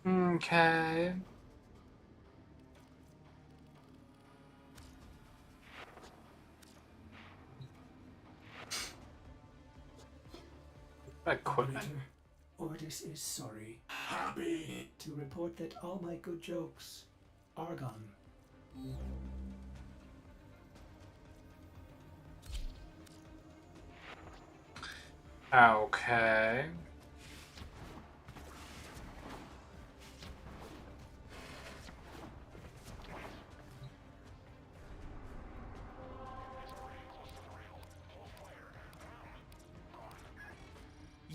Okay. Equipment. Ordis is sorry. Happy to report that all my good jokes are gone. Okay.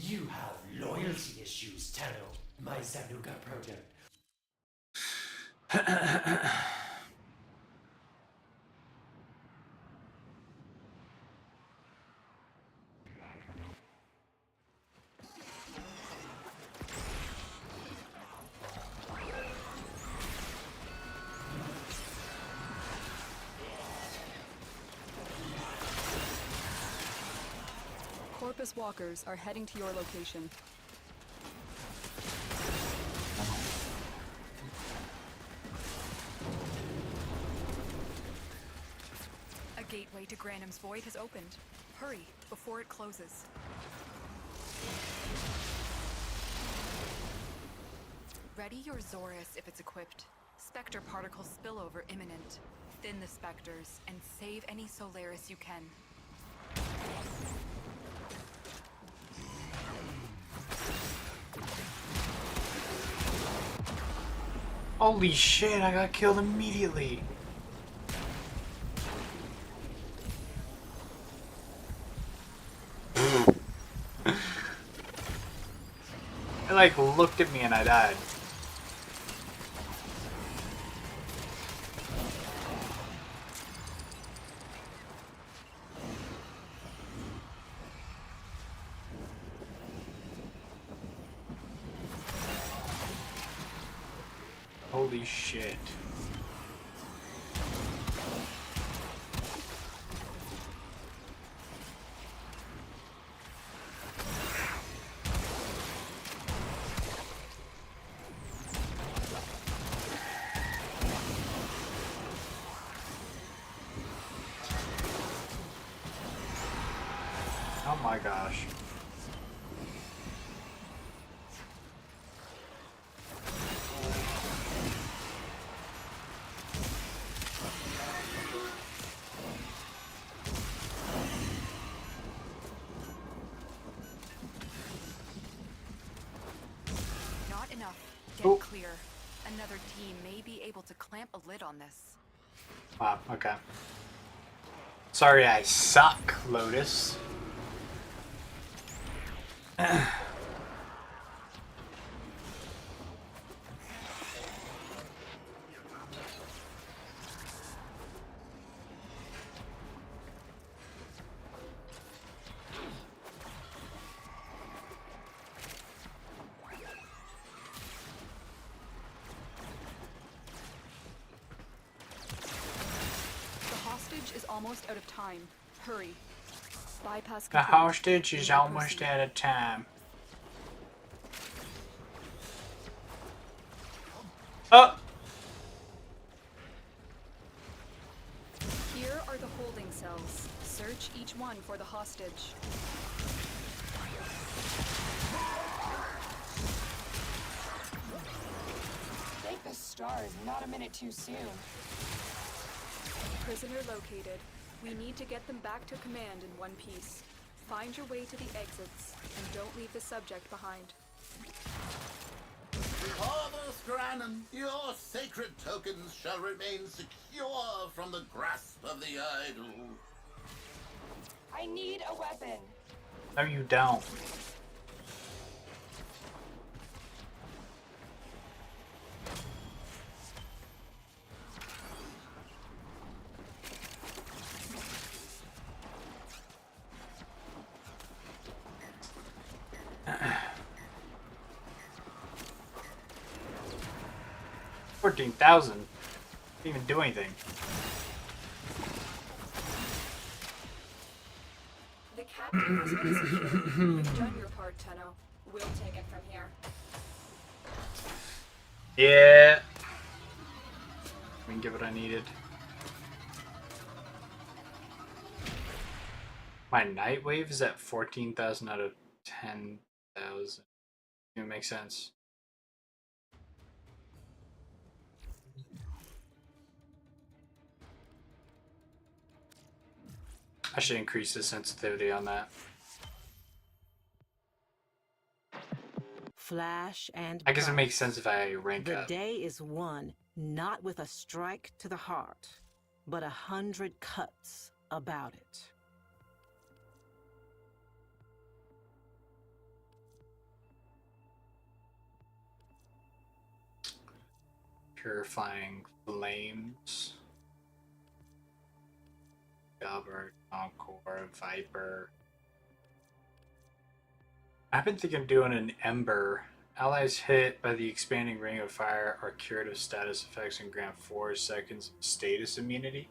You have loyalty issues, Tenno. My Zanuga project. Corpus walkers are heading to your location. A gateway to Granum's Void has opened. Hurry, before it closes. Ready your Zorus if it's equipped. Spectre particle spillover imminent. Thin the specters and save any Solaris you can. Holy shit, I got killed immediately. It like looked at me and I died. Holy shit. Oh my gosh. Not enough. Get clear. Another team may be able to clamp a lid on this. Wow, okay. Sorry I suck, Lotus. Is almost out of time. Hurry. Bypass The complete. hostage is almost out of time. Oh! Here are the holding cells. Search each one for the hostage. Thank the stars, not a minute too soon. Prisoner located. We need to get them back to command in one piece. Find your way to the exits, and don't leave the subject behind. Father Scrannon, your sacred tokens shall remain secure from the grasp of the idol. I need a weapon. No, you don't. $14,000. Didn't even do anything. The captain has been secured. You've done your part, Tenno. We'll take it from here. Yeah. I can get what I needed. My night wave is at 14,000 out of 10,000. It makes sense. I should increase the sensitivity on that. Flash and I guess it price. makes sense if I rank The up. day is won, not with a strike to the heart, but 100 cuts about it. Purifying Flames. Albert, Concord, Viper. I've been thinking of doing an Ember. Allies hit by the expanding ring of fire are cured of status effects and grant 4 seconds status immunity.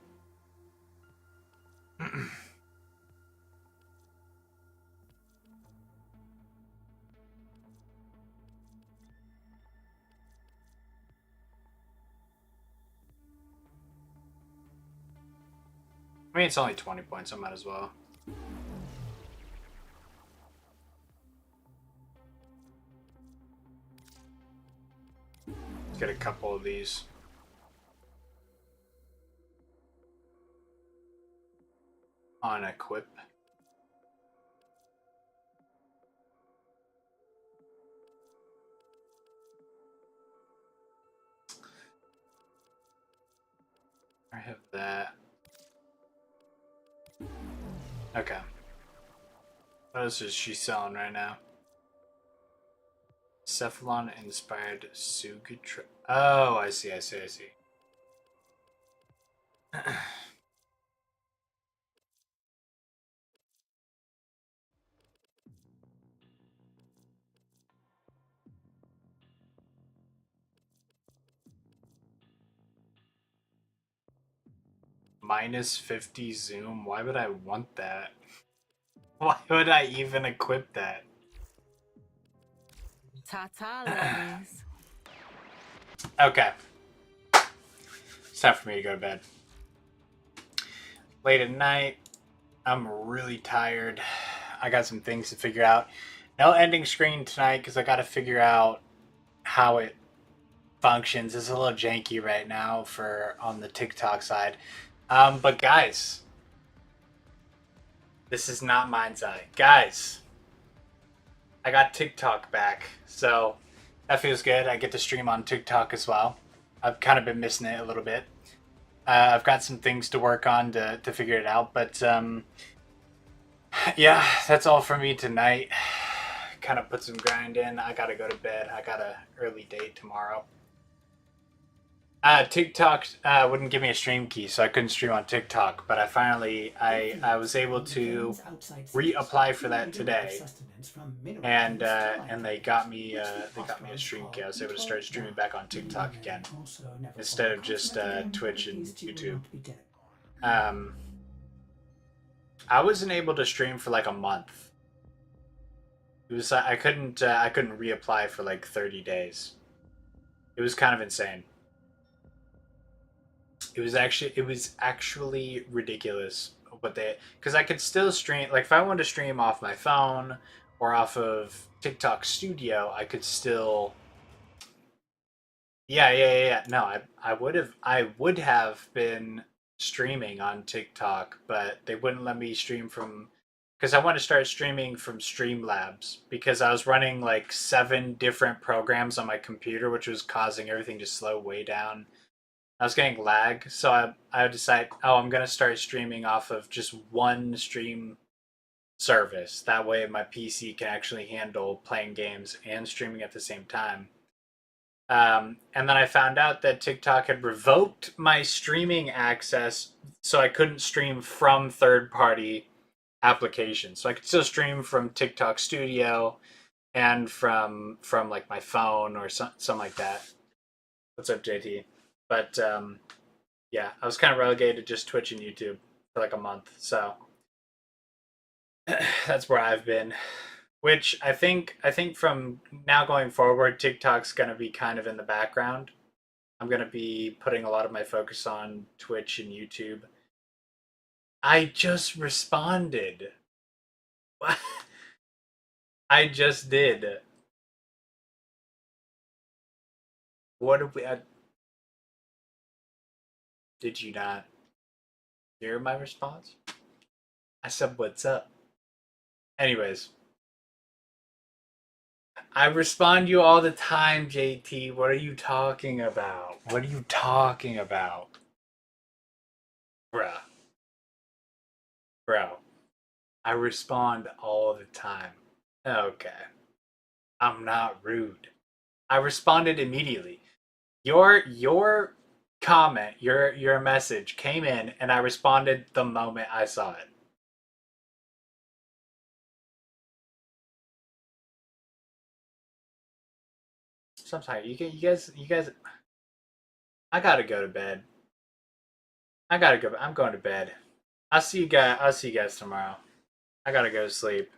I mean, it's only 20 points, I might as well. Let's get a couple of these. On equip. I have that. Okay. What else is she selling right now? Cephalon inspired Sugatra. Oh, I see. Minus 50 zoom. Why would I want that? Why would I even equip that? Ta-ta, lovelies. Okay. It's time for me to go to bed. Late at night. I'm really tired. I got some things to figure out. No ending screen tonight because I got to figure out how it functions. It's a little janky right now for on the TikTok side. But guys, this is not Mind's Eye. Guys, I got TikTok back, so that feels good. I get to stream on TikTok as well. I've kind of been missing it a little bit. I've got some things to work on to figure it out, but yeah, that's all for me tonight. Kind of put some grind in. I gotta go to bed. I got an early date tomorrow. TikTok wouldn't give me a stream key, so I couldn't stream on TikTok. But I finally, I was able to reapply for that today, and they got me a stream key. I was able to start streaming back on TikTok again instead of just Twitch and YouTube. I wasn't able to stream for like a month. It was I couldn't reapply for like 30 days. It was kind of insane. It was actually ridiculous what because I could still stream, like if I wanted to stream off my phone or off of TikTok Studio, I could still yeah. No, I would have been streaming on TikTok, but they wouldn't let me stream from because I want to start streaming from Streamlabs because I was running like 7 different programs on my computer, which was causing everything to slow way down. I was getting lag, so I decided, I'm gonna start streaming off of just one stream service. That way, my PC can actually handle playing games and streaming at the same time. And then I found out that TikTok had revoked my streaming access, so I couldn't stream from third-party applications. So I could still stream from TikTok Studio and from like my phone or something like that. What's up, JT? But yeah, I was kind of relegated to just Twitch and YouTube for like a month. So that's where I've been. Which I think from now going forward, TikTok's going to be kind of in the background. I'm going to be putting a lot of my focus on Twitch and YouTube. I just responded. What? I just did. What did we... Did you not hear my response? I said, what's up? Anyways. I respond to you all the time, JT. What are you talking about? What are you talking about? Bruh. Bro. I respond all the time. Okay. I'm not rude. I responded immediately. Your comment, your message came in, and I responded the moment I saw it. Sometimes you guys. I gotta go to bed. I gotta go. I'm going to bed. I'll see you guys. I'll see you guys tomorrow. I gotta go to sleep.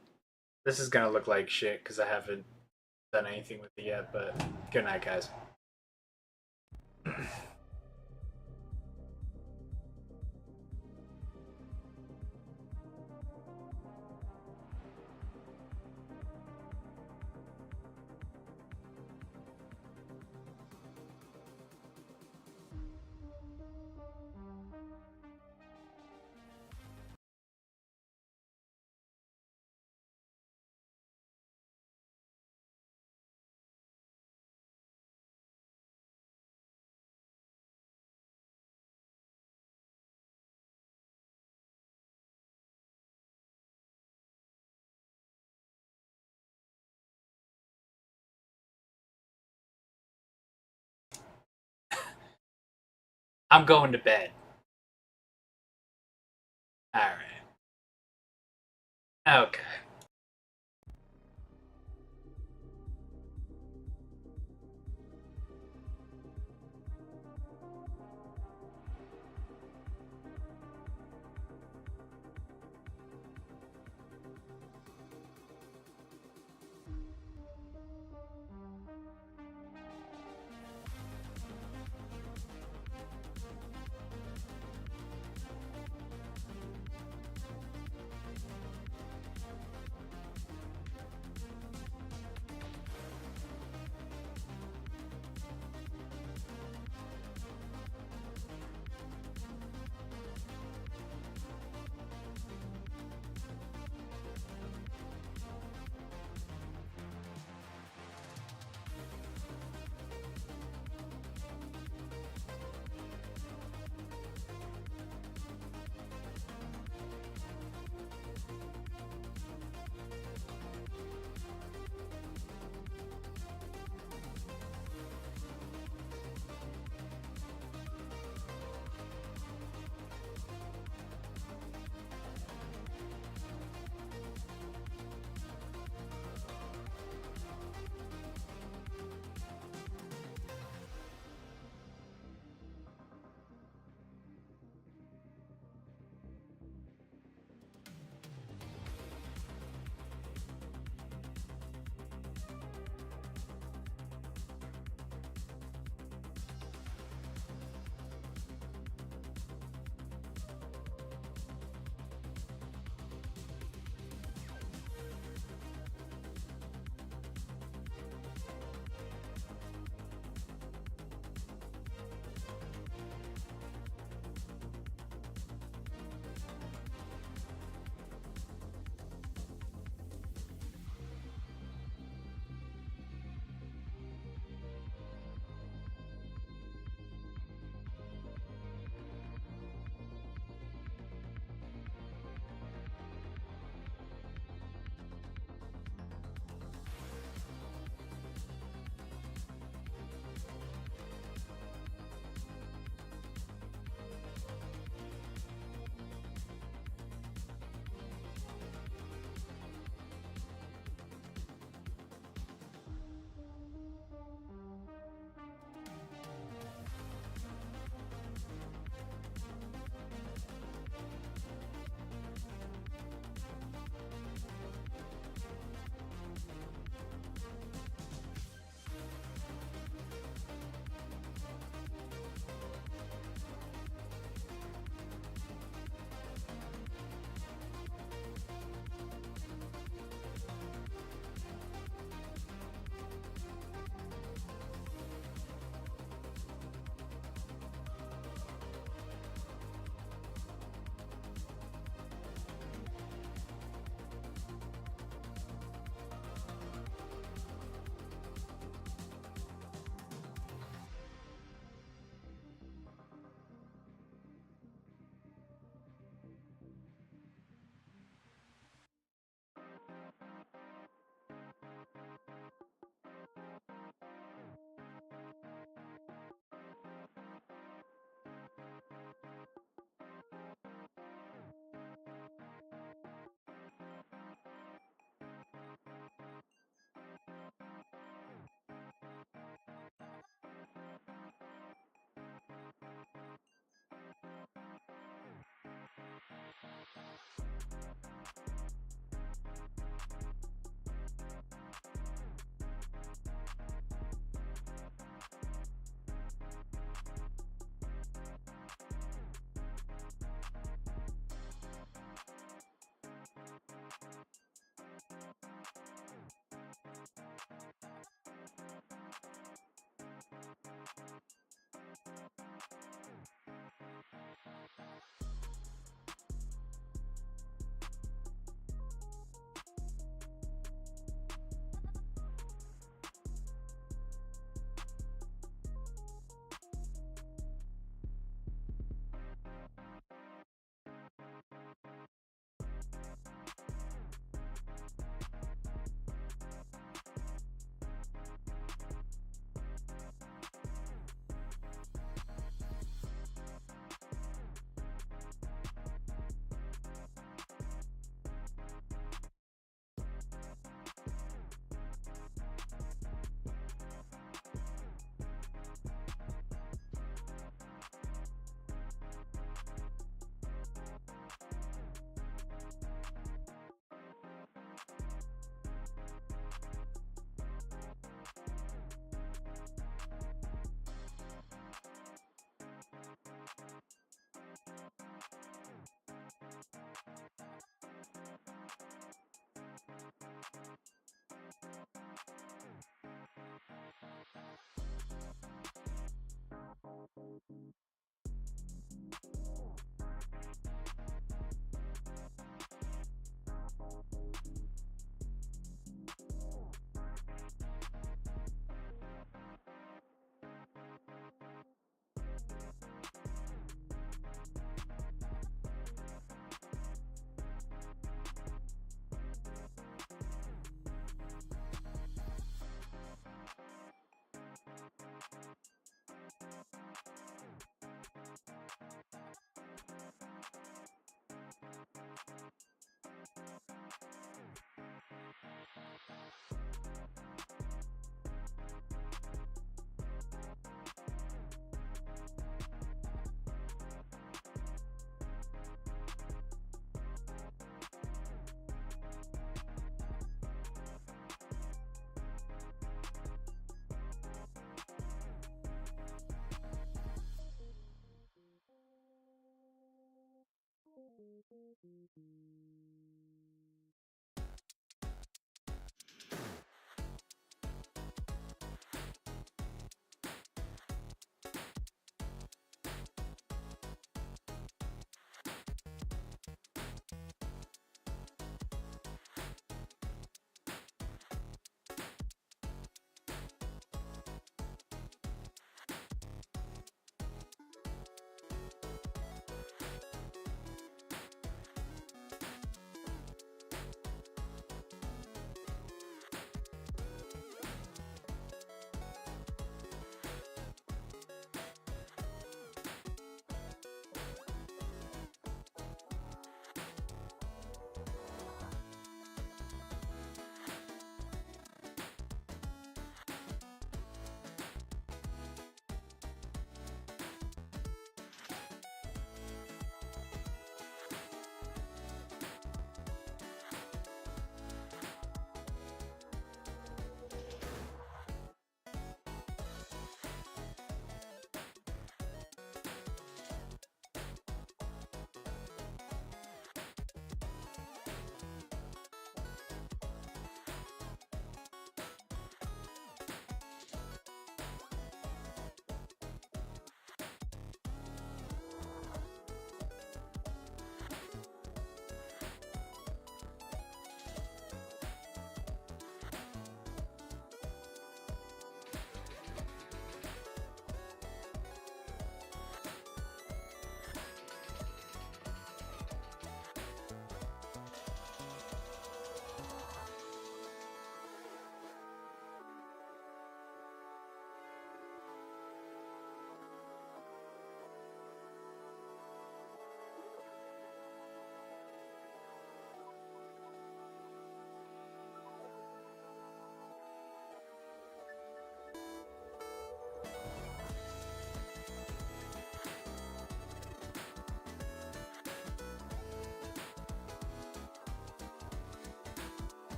This is gonna look like shit because I haven't done anything with it yet. But good night, guys. I'm going to bed. All right. Okay.